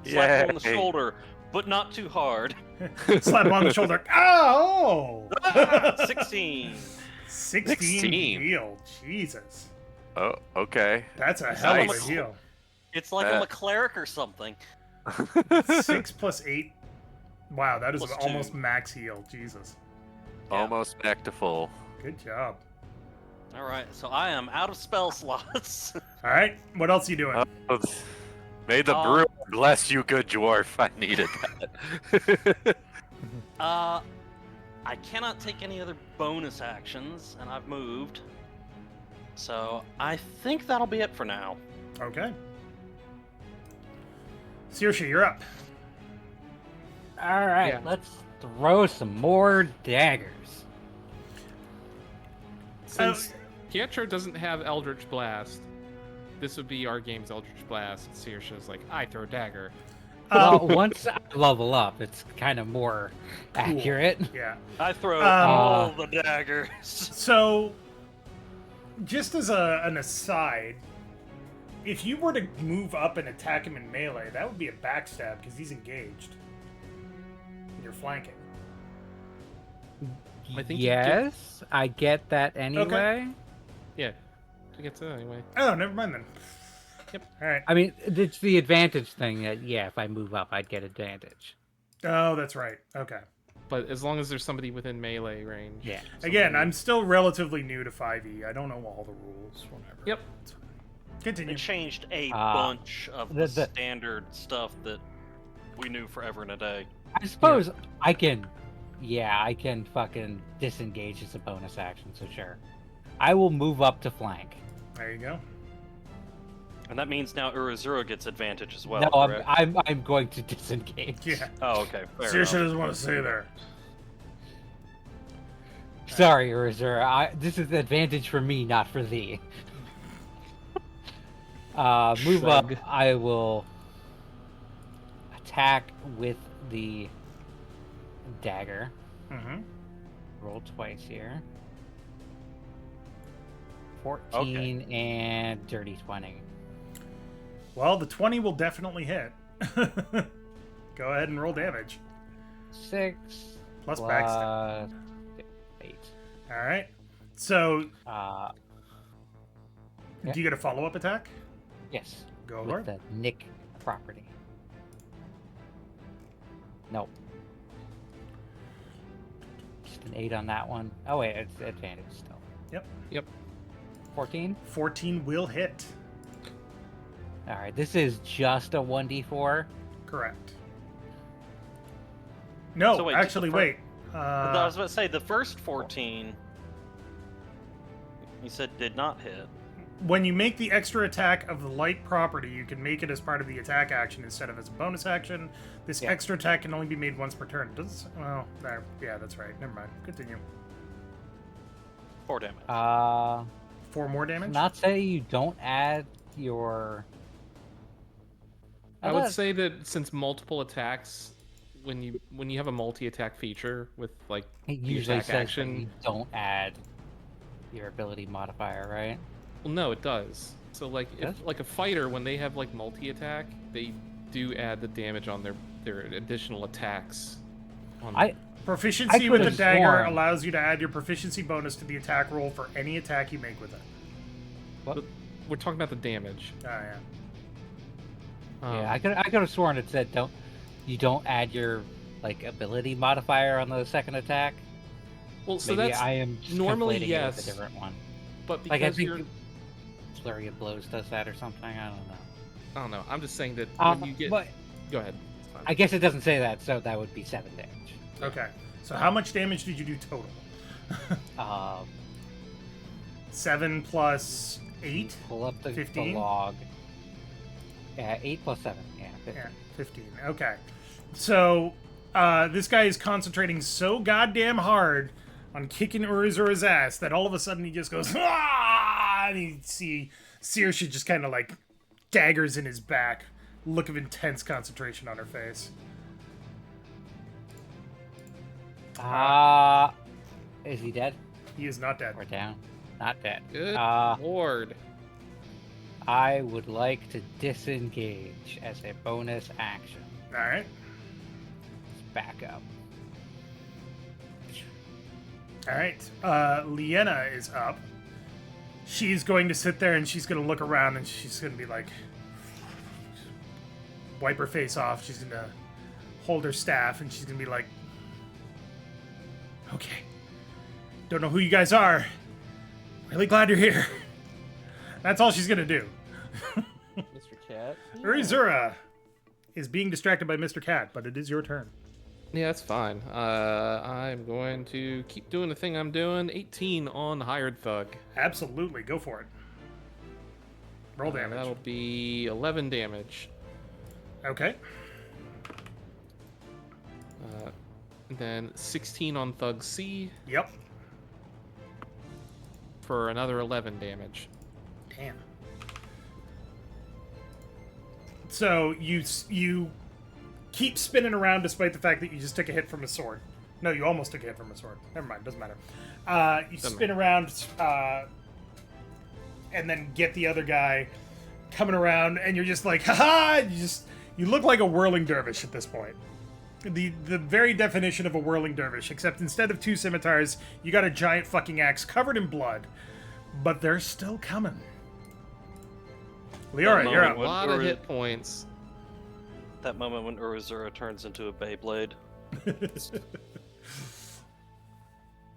Slap him on the Yay. shoulder, but not too hard. Slap him on the shoulder. Oh! 16. 16 heal. Jesus. Oh, okay. That's a hell of a Nice. heal. It's like I'm a cleric or something. 6 plus 8. Wow, that is Plus almost 2. max heal. Jesus. Yeah. Almost back to full. Good job. All right, so I am out of spell slots. All right. What else are you doing? Oh, may the brew bless you, good dwarf. I needed that. I cannot take any other bonus actions, and I've moved. So I think that'll be it for now. Okay. Saoirse, you're up. All right, Yeah. let's throw some more daggers. Since Pietro doesn't have Eldritch Blast, this would be our game's Eldritch Blast. Saoirse's like, I throw dagger. Well, once I level up, it's kind of more accurate. Yeah. I throw all the daggers. So, just as an aside, if you were to move up and attack him in melee, that would be a backstab because he's engaged. And you're flanking. I think you Yes, I get that anyway. Yeah. To get to that anyway. Oh, never mind then. Yep. All right. I mean, it's the advantage thing that, yeah, if I move up, I'd get advantage. Oh, that's right. Okay. But as long as there's somebody within melee range. Yeah. Again, I'm still relatively new to 5e. I don't know all the rules. Whatever. Yep. Continue. They changed a Ah, bunch of the the- standard stuff that we knew forever and a day. I suppose I can fucking disengage as a bonus action, so sure. I will move up to flank. There you go. And that means now Urizura gets advantage as well. No, correct? I'm going to disengage. Yeah. Oh, okay. Fair Saoirse enough. doesn't want to stay there. Sorry, Urizura. This is advantage for me, not for thee. Move up. Shrug. I will attack with the dagger. Mm-hmm. Roll twice here. 14 and dirty 20. Well, the 20 will definitely hit. Go ahead and roll damage. 6 Plus backstab. 8. All right. So, Yeah. do you get a follow-up attack? Yes. Go, With Lord. the Nick property. Nope. Just an 8 on that one. Oh wait, it's advantage still. Yep. Yep. 14? 14 will hit. All right, this is just a 1d4. Correct. No, So wait, actually, wait. I was about to say, the first 14, you said did not hit. When you make the extra attack of the light property, you can make it as part of the attack action instead of as a bonus action. This Yeah. extra attack can only be made once per turn. Does well, there. Yeah, that's right. Never mind. Continue. 4 damage. 4 more damage. Not say you don't add your. I would say that since multiple attacks, when you have a multi-attack feature with like It the usually attack says that action, you don't add your ability modifier, right? well, no, it does. So like Does? if like a fighter, when they have like multi-attack, they do add the damage on their additional attacks. On Proficiency with the could've dagger sworn- allows you to add your proficiency bonus to the attack roll for any attack you make with it. we're talking about the damage. Oh yeah. Yeah, I could have sworn it said you don't add your like ability modifier on the second attack. Well, so Maybe that's I am just normally conflating it yes, with a different one. but Like I because think you're, Flurry of Blows does that or something. I don't know. I don't know. I'm just saying that Um, when you get, but go ahead. It's fine. I guess it doesn't say that, so that would be 7 damage. Okay. So how much damage did you do total? 7 plus 8? Pull up the 15? log. Yeah, 8 plus 7. Yeah, 15. Yeah, 15. Okay. So, this guy is concentrating so goddamn hard on kicking Urizura's ass that all of a sudden he just goes, ah! And you see Saoirse just kind of like daggers in his back. Look of intense concentration on her face. Is he dead He is not dead. or down? Not dead. Good Uh, lord. I would like to disengage as a bonus action. Alright. Back up. Alright. Leorah is up. She's going to sit there and she's going to look around and she's going to be like, wipe her face off. She's going to hold her staff and she's going to be like, okay. Don't know who you guys are. Really glad you're here. That's all she's going to do. Mr. Cat. Urizura is being distracted by Mr. Cat, but it is your turn. Yeah, that's fine. I'm going to keep doing the thing I'm doing. 18 on hired thug. Absolutely. Go for it. Roll damage. That'll be 11 damage. Okay. And then 16 on thug C Yep. for another 11 damage. Damn. So you keep spinning around despite the fact that you just took a hit from a sword. No, you almost took a hit from a sword. Never mind, doesn't matter. You spin around and then get the other guy coming around, and you're just like, haha! You look like a whirling dervish at this point. The very definition of a whirling dervish, except instead of 2 scimitars, you got a giant fucking axe covered in blood. But they're still coming. Leorah, you're up. A lot of hit points. That moment when Urizura turns into a Beyblade.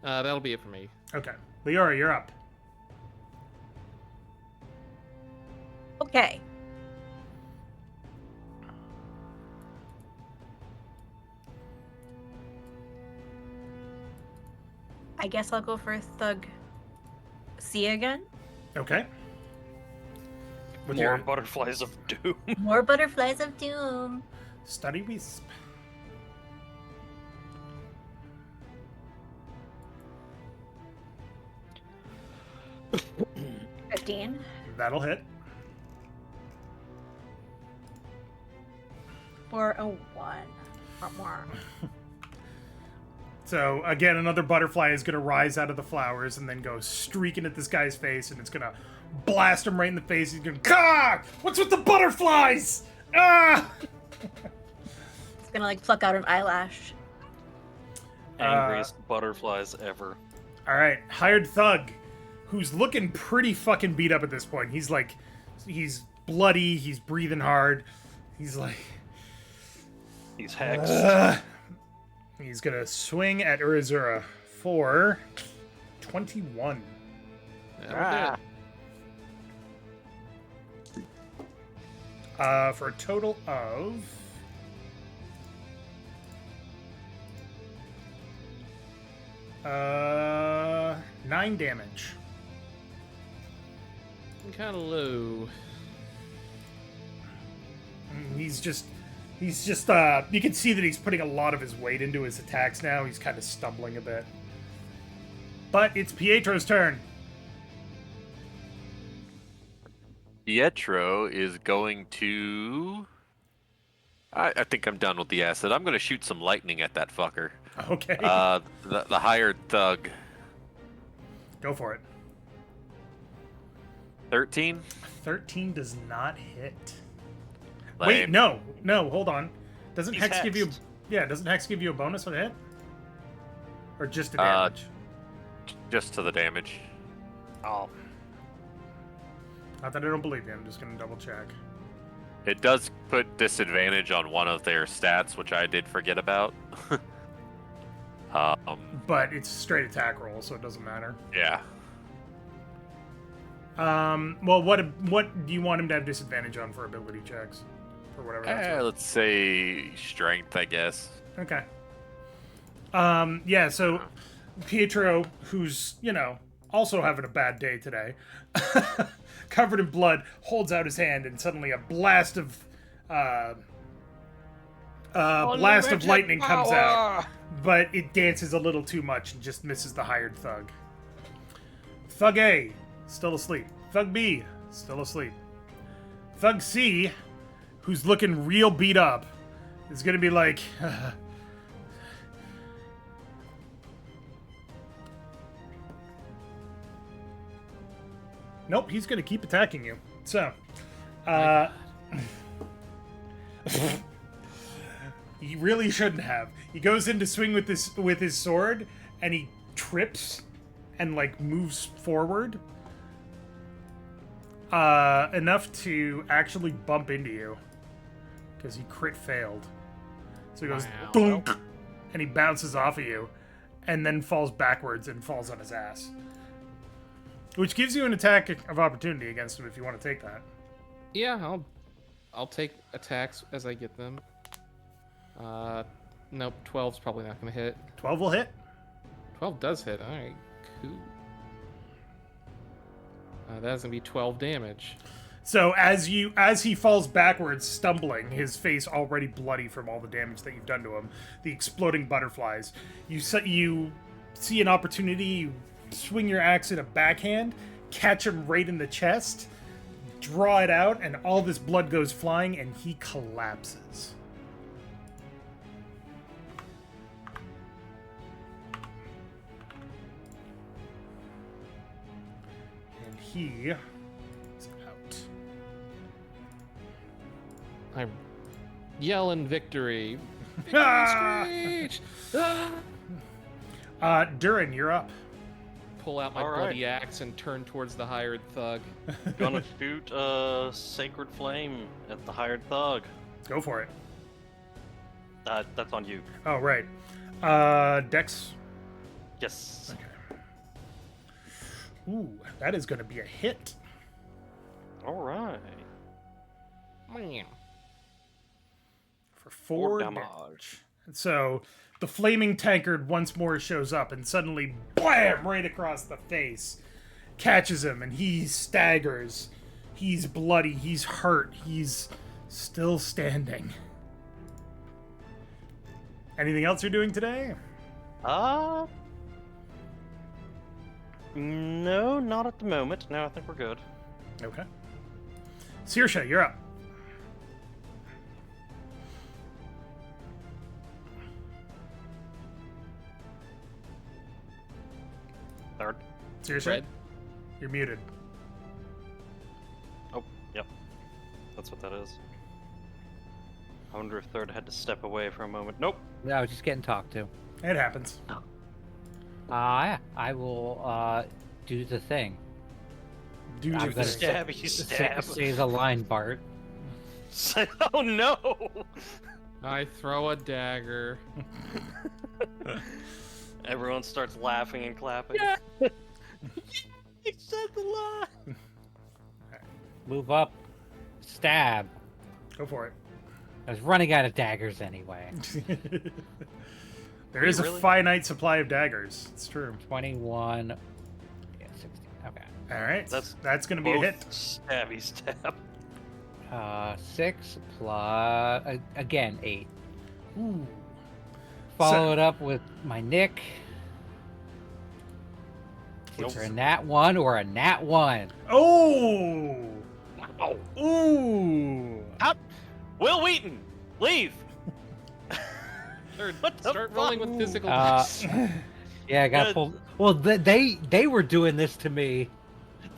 That'll be it for me. Okay. Leorah, you're up. Okay. I guess I'll go for Thug C again. Okay. With More your butterflies of doom. More Butterflies of Doom. study wisp. $15. That'll hit. For a 1. Or more. So again, another butterfly is gonna rise out of the flowers and then go streaking at this guy's face, and it's gonna blast him right in the face. He's gonna, Gah! What's with the butterflies? Ah! It's gonna like pluck out an eyelash. Angriest butterflies ever. All right, hired thug, who's looking pretty fucking beat up at this point. He's like, he's bloody. He's breathing hard. He's like, He's hexed. he's gonna swing at Urizura for 21. That'll do it. For a total of 9 damage. Kind of low. He's just you can see that he's putting a lot of his weight into his attacks now. He's kind of stumbling a bit. But it's Pietro's turn. Pietro is going to... I think I'm done with the acid. I'm going to shoot some lightning at that fucker. Okay. The hired thug. Go for it. 13? 13 does not hit. Lame. Wait, no, hold on. Doesn't He's Hex give you... hexed. Yeah, doesn't Hex give you a bonus on a hit? Or just a damage? Just to the damage. Oh, Not that I don't believe you, I'm just going to double check. It does put disadvantage on one of their stats, which I did forget about. But it's straight attack roll, so it doesn't matter. Yeah. Well, what do you want him to have disadvantage on for ability checks? Or whatever that's worth? Let's say strength, I guess. Okay. Yeah, so Pietro, who's, also having a bad day today, covered in blood, holds out his hand, and suddenly a blast of lightning comes out. But it dances a little too much and just misses the hired thug. Thug A, still asleep. Thug B, still asleep. Thug C, who's looking real beat up, is gonna be like... Nope, he's gonna keep attacking you. So, he really shouldn't have. He goes in to swing with his sword, and he trips and moves forward enough to actually bump into you because he crit failed. So he goes Wow. thunk, and he bounces off of you, and then falls backwards and falls on his ass. Which gives you an attack of opportunity against him if you want to take that. Yeah, I'll take attacks as I get them. Nope, 12's probably not gonna hit. 12 will hit. 12 does hit. All right, cool. That's gonna be 12 damage. So as he falls backwards, stumbling, his face already bloody from all the damage that you've done to him, the exploding butterflies, you see an opportunity, you swing your axe in a backhand, catch him right in the chest, draw it out, and all this blood goes flying, and he collapses. And he is out. I'm yelling victory. Ah! Screech! Durin, you're up. Pull out my All right. bloody axe and turn towards the hired thug. gonna shoot a sacred flame at the hired thug. Go for it. That's on you. Oh, right. Dex. Yes. Ooh, that is going to be a hit. All right. For 4 damage. And so the flaming tankard once more shows up and suddenly blam right across the face. Catches him and he staggers. He's bloody. He's hurt. He's still standing. Anything else you're doing today? No, not at the moment. No, I think we're good. Okay. Saoirse, you're up. Third. Saoirse, Red. you're muted. Oh, yep. That's what that is. I wonder if third had to step away for a moment. Nope. I was just getting talked to. It happens. Yeah, I will do the thing. Do I'm your gonna thing. Stabby stab. Say the line, Bart. Oh no! I throw a dagger. Everyone starts laughing and clapping. Yeah. He said the line. Move up. Stab. Go for it. I was running out of daggers anyway. There is a really? finite supply of daggers. It's true. 21. Yeah, 16. Okay. All right. That's going to be a Both hit. Stabby stab. 6 plus again 8. Ooh. Follow it up with my Nick. Nope. Either a nat 1 or a nat 1. Oh! Wow. Ooh! Will Wheaton, leave. Third, What the start rolling fuck? with physical Uh, dice. Yeah, I got Good. pulled. Well, they were doing this to me.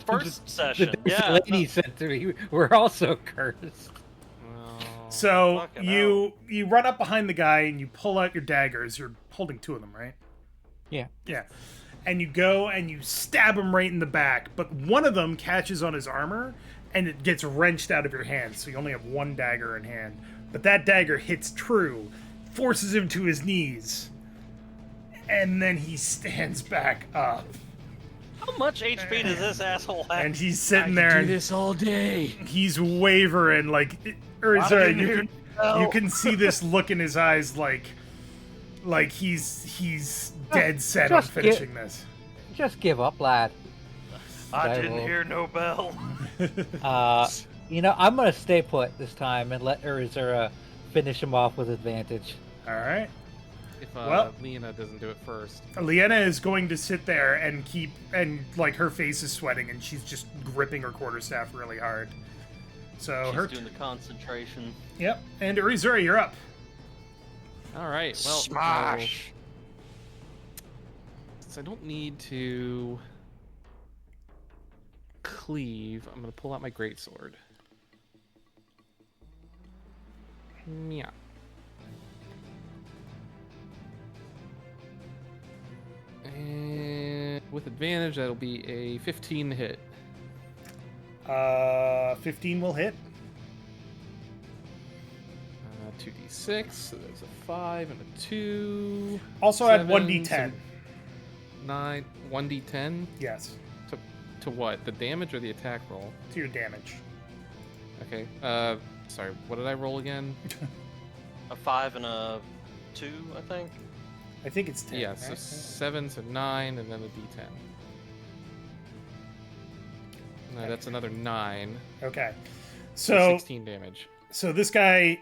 First The session. dice Yeah. lady said to me, "We're also cursed." Oh. So Fucking you run up behind the guy and you pull out your daggers. You're holding 2 of them, right? Yeah. Yeah. And you go and you stab him right in the back, but one of them catches on his armor and it gets wrenched out of your hand, so you only have 1 dagger in hand. But that dagger hits true, forces him to his knees, and then he stands back up. How much HP does this asshole have? And he's sitting there and this all day. he's wavering like, or Why sorry, didn't you you can see this look in his eyes like he's dead set on Just get- finishing this. Just give up, lad. I I didn't will- hear no bell. I'm gonna stay put this time and let Urizura finish him off with advantage. All right. If Well- Lena doesn't do it first. Leanna is going to sit there and like her face is sweating and she's just gripping her quarterstaff really hard. So She's her doing the concentration. Yep. And Urizura, you're up. All right. Well, Smash. since I don't need to cleave, I'm gonna pull out my greatsword. Yeah. And with advantage, that'll be a 15 to hit. 15 will hit. 2d6, so there's a 5 and a 2. Also add 7, 1d10. so 9, 1d10 Yes, to what? The damage or the attack roll? to your damage. Okay. Sorry, what did I roll again? A 5 and a 2, I think. I think it's 10. Yeah, so right? 7, so 9, and then a d10. No, that's another 9. Okay. So So 16 damage. so this guy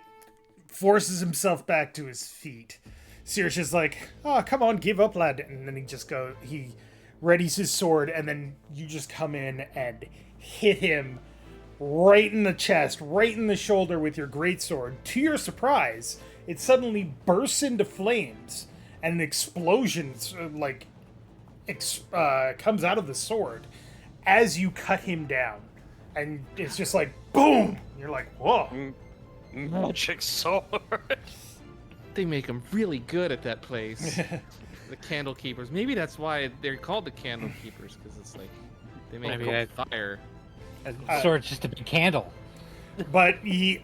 forces himself back to his feet. Saoirse's like, "Oh, come on, give up, lad." And then he readies his sword, and then you just come in and hit him right in the chest, right in the shoulder with your greatsword. To your surprise, it suddenly bursts into flames, and an explosion comes out of the sword as you cut him down. And it's just like, boom! You're like, whoa. Magic sword. They make them really good at that place. The Candle Keepers. Maybe that's why they're called the Candle Keepers, because it's like they make Maybe fire. Sword's just a big candle. But you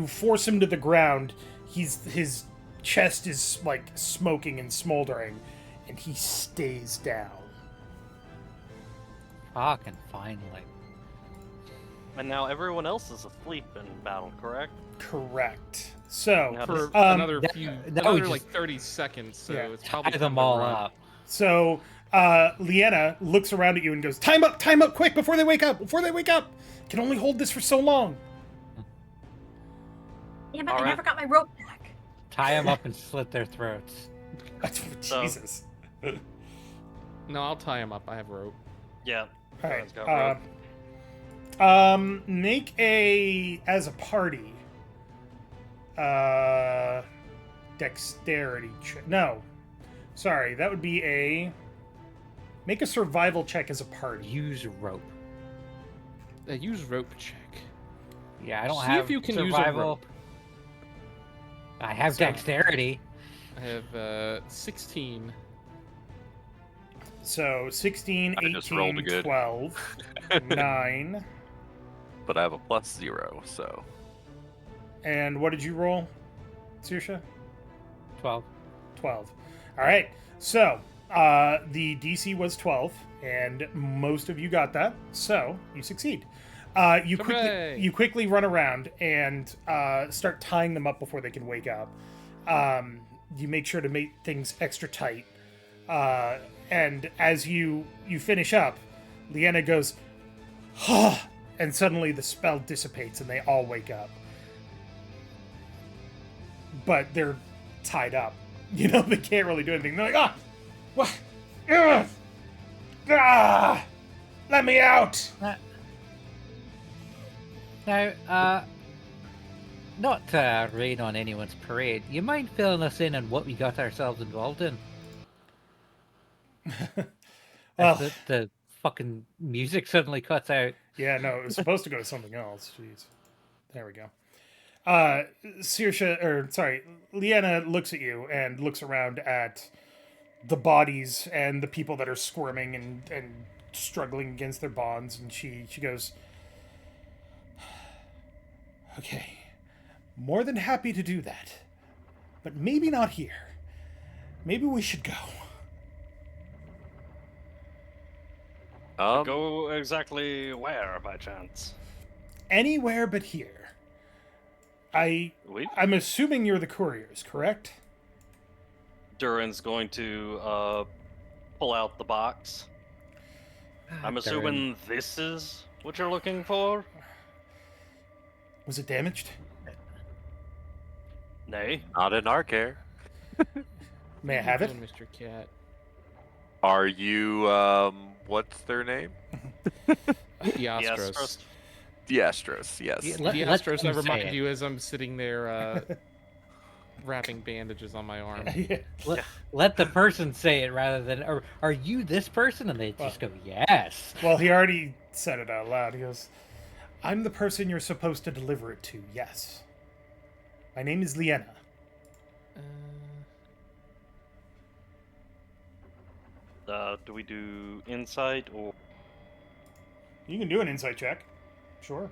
force him to the ground. His chest is like smoking and smoldering, and he stays down. Fucking finally. And now everyone else is asleep in battle, correct? Correct. So Now For Um, another that- few, that would another just- like 30 seconds, so Yeah. it's probably Tie time them to all run. up. So Leanna looks around at you and goes, time up, quick, before they wake up, Can only hold this for so long." Yeah, but All I right. never got my rope back. Tie them up and slit their throats. So- Jesus. No, I'll tie him up. I have rope. Yeah. All Everyone's got right. rope. Make as a party. Dexterity check. No. Sorry, that would be make a survival check as a party. Use rope. Use rope check. Yeah, I don't See have if you can use a survival. rope. I have So- dexterity. I have 16. So 16, I just rolled 18, a good. 12, 9. But I have a +0, so And what did you roll, Saoirse? 12. 12. All right. So the DC was 12, and most of you got that, so you succeed. Hooray! You quickly run around and start tying them up before they can wake up. You make sure to make things extra tight. And as you finish up, Leanna goes, "Ha!" And suddenly the spell dissipates and they all wake up. But they're tied up. You know, they can't really do anything. They're like, "Ah! What? Ugh! Ah! Let me out!" Now, not to rain on anyone's parade, you mind filling us in on what we got ourselves involved in? Well, The fucking music suddenly cuts out. yeah, no, it was supposed to go to something else. Jeez. There we go. Leanna looks at you and looks around at the bodies and the people that are squirming and struggling against their bonds, and she goes, "Okay, more than happy to do that, but maybe not here. Maybe we should go." Go exactly where, by chance? Anywhere but here. I'm assuming you're the couriers, correct? Durin's going to pull out the box. I'm assuming this is what you're looking for? Was it damaged? Nay. Not in our care. May I have it? Mr. Cat. Are you, what's their name? Diastros. Diastros, yes. Diastros, I him say remind it. you as I'm sitting there wrapping bandages on my arm. Yeah. Let the person say it rather than, are you this person? And they just go, yes. Well, he already said it out loud. He goes, "I'm the person you're supposed to deliver it to, yes. My name is Leanna." Do we do insight or? You can do an insight check. Sure.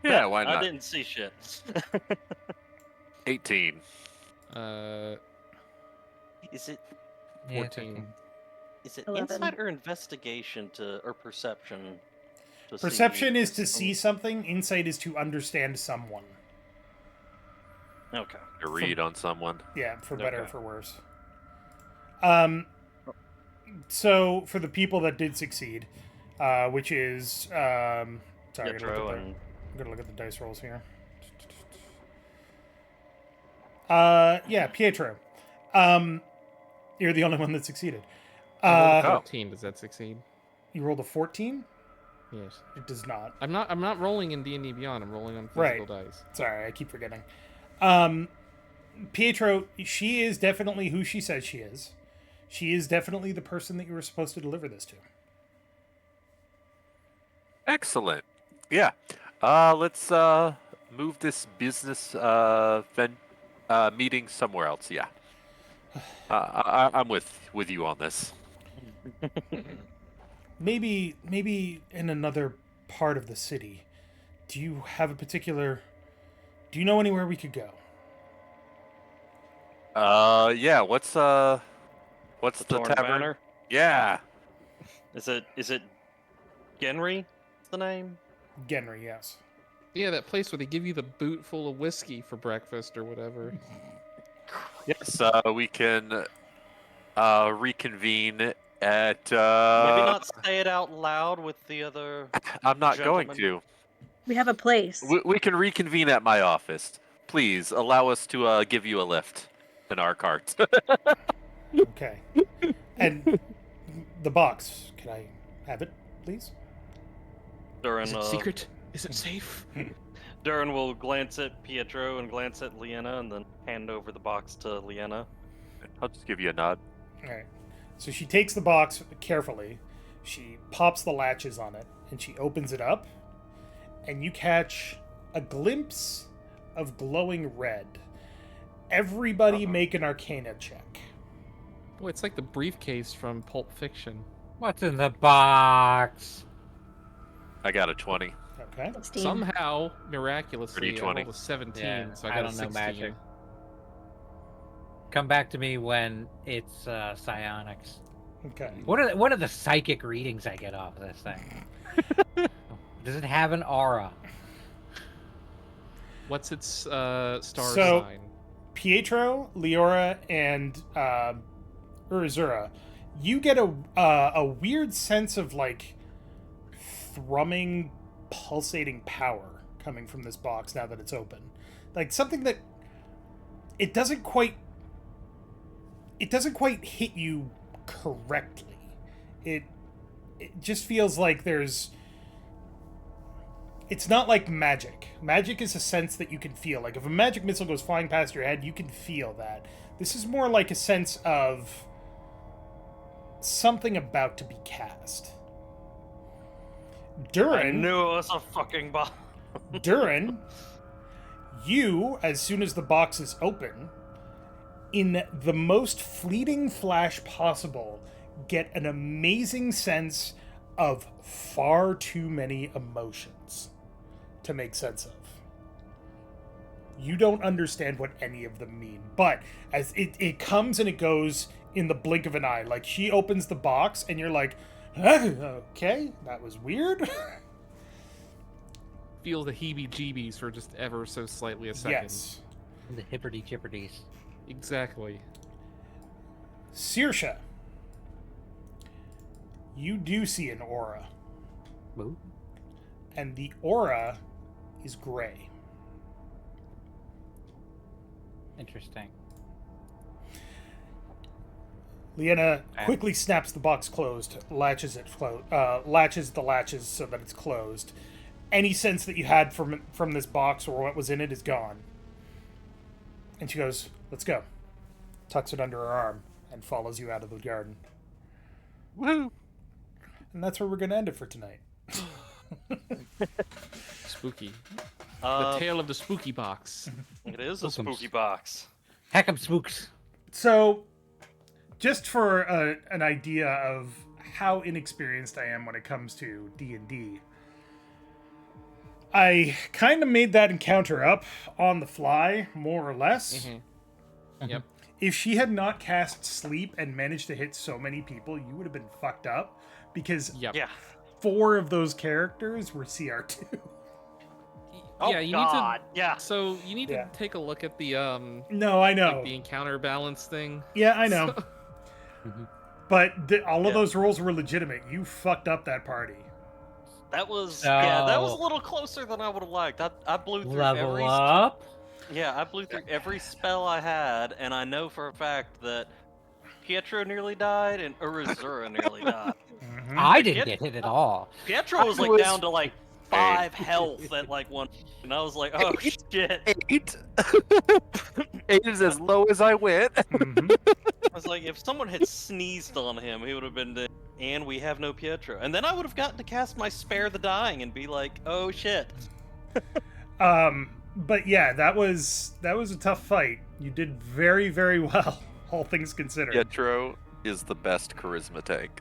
Yeah, why I not? didn't see shit. 18. Is it Yeah, it's 14. okay. is it 11. insight or investigation or perception? To see Perception is to if- see something. Insight is to understand someone. Okay. To read on someone. Yeah, for better or Okay. for worse. So for the people that did succeed, which is sorry, Pietro I'm and gonna look at the dice rolls here. Yeah, Pietro. You're the only one that succeeded. I rolled a Oh. 14. Does that succeed? You rolled a 14? Yes. It does not. I'm not rolling in D&D Beyond. I'm rolling on Right. physical dice. Sorry, I keep forgetting. Pietro, she is definitely who she says she is. She is definitely the person that you were supposed to deliver this to. Excellent. Yeah. Let's move this business meeting somewhere else. Yeah. I'm with you on this. Maybe in another part of the city. Do you have a particular... Do you know anywhere we could go? Yeah. What's the Torn tavern? Banner. Yeah. Is it Genry? Is the name? Genry, yes. Yeah, that place where they give you the boot full of whiskey for breakfast or whatever. Yes. We can reconvene at. Maybe not say it out loud with the other. I'm not going gentlemen. to. We have a place. We can reconvene at my office. Please allow us to give you a lift in our cart. Okay. And the box, can I have it, please? Durin, Is it secret? Is it safe? Durin will glance at Pietro and glance at Leanna and then hand over the box to Leanna. I'll just give you a nod. All right. So she takes the box carefully. She pops the latches on it, and she opens it up, and you catch a glimpse of glowing red. Everybody make an Arcana check. Boy, it's like the briefcase from Pulp Fiction. What's in the box? I got a 20. Okay. 16. Somehow, miraculously, I 20. rolled a 17, Yeah, so I I got a don't know 16. magic. Come back to me when it's psionics. Okay. What are the psychic readings I get off of this thing? Does it have an aura? What's its star So- sign? Pietro, Leorah, and Urizura, you get a weird sense of like thrumming, pulsating power coming from this box now that it's open. Like something that it doesn't quite hit you correctly. It just feels like it's not like magic. Magic is a sense that you can feel. Like if a magic missile goes flying past your head, you can feel that. This is more like a sense of something about to be cast. I Durin, knew it was a fucking bomb. Durin, you, as soon as the box is open, in the most fleeting flash possible, get an amazing sense of far too many emotions to make sense of. You don't understand what any of them mean, but as it comes and it goes in the blink of an eye. Like she opens the box and you're like, okay, that was weird. Feel the heebie-jeebies for just ever so slightly a second. Yes. The hipperty-chipperties. Exactly. Saoirse, you do see an aura, Ooh. and the aura is gray. Interesting. Leanna quickly snaps the box closed, latches the latches so that it's closed. Any sense that you had from this box or what was in it is gone. And she goes, "Let's go." Tucks it under her arm and follows you out of the garden. Woo! And that's where we're going to end it for tonight. Spooky. The tale of the spooky box. It is a Spookums. spooky box. Heck 'em spooks. So, just for an idea of how inexperienced I am when it comes to D&D, I kind of made that encounter up on the fly, more or less. Yep. If she had not cast Sleep and managed to hit so many people, you would have been fucked up, because Yep. Yeah. 4 of those characters were CR2. Oh Yeah, you need to- God. Yeah. So you need Yeah. to take a look at the No, I know. like the encounter balance thing. Yeah, I know. So- But all of Yeah. those rolls were legitimate. You fucked up that party. That was No. that was a little closer than I would have liked. I blew through Level every up. I blew through every spell I had, and I know for a fact that Pietro nearly died and Urizura nearly died. Mhm. I didn't get hit at all. Pietro was like was- down to like 5 health at like one, and I was like, oh shit. 8. 8 is as low as I went. Mhm. I was like, if someone had sneezed on him, he would have been dead. And we have no Pietro. And then I would have gotten to cast my Spare the Dying and be like, oh shit. But yeah, that was a tough fight. You did very, very well, all things considered. Pietro is the best charisma tank.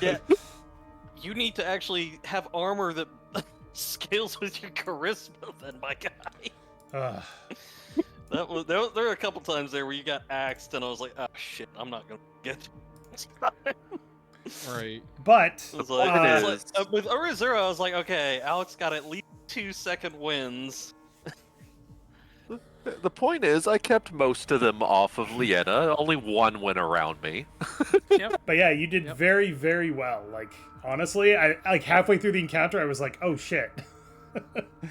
Yeah. You need to actually have armor that scales with your charisma then, my guy. Ugh. There were a couple times there where you got axed and I was like, oh shit, I'm not gonna get this time. Right. But It was like, It it was is. like- with Urizura, I was like, okay, Alex got at least 2-second wins. The point is, I kept most of them off of Leanna. Only one went around me. but yeah, you did Yep. very, very well. Like honestly, I like halfway through the encounter, I was like, oh shit.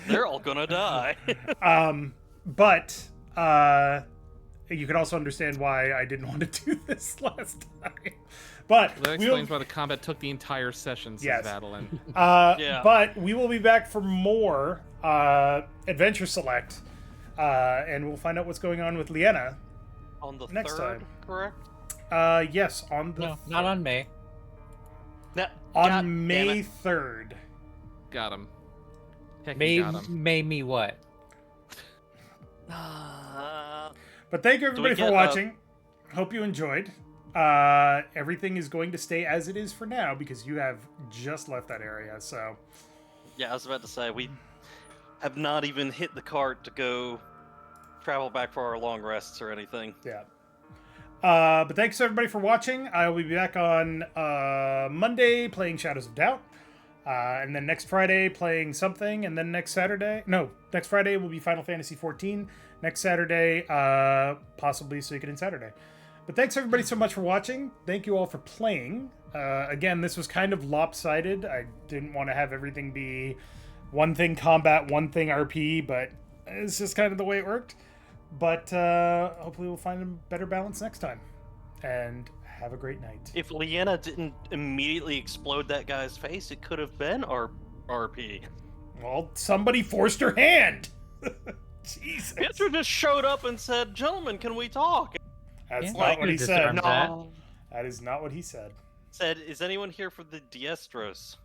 They're all gonna die. But you can also understand why I didn't want to do this last time. But That explains why the combat took the entire session since Yes. battle end. Yeah. But we will be back for more Adventure Select, and we'll find out what's going on with Leanna. On the Next 3rd, time. correct? Yes, on the No, not on May. God on damn May it. 3rd. Got him. Heck, May you got him. May me what? But thank you Do we everybody for get, watching. Hope you enjoyed. Everything is going to stay as it is for now because you have just left that area. So Yeah, I was about to say, we have not even hit the cart to go travel back for our long rests or anything. yeah. But thanks everybody for watching. I will be back on Monday playing Shadows of Doubt. And then next Friday playing something, and then next Friday will be Final Fantasy XIV. Next Saturday, possibly Suikoden Saturday. But thanks everybody so much for watching. Thank you all for playing. Again, this was kind of lopsided. I didn't want to have everything be one thing combat, one thing RP, but it's just kind of the way it worked. But hopefully we'll find a better balance next time. And have a great night. If Leanna didn't immediately explode that guy's face, it could have been RP. Well, somebody forced her hand. Jesus. Pietro just showed up and said, "Gentlemen, can we talk?" That's Yeah, not what he said. disarmed that. No. That is not what he said. Said, "Is anyone here for the Diestros?"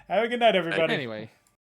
Have a good night, everybody. Anyway.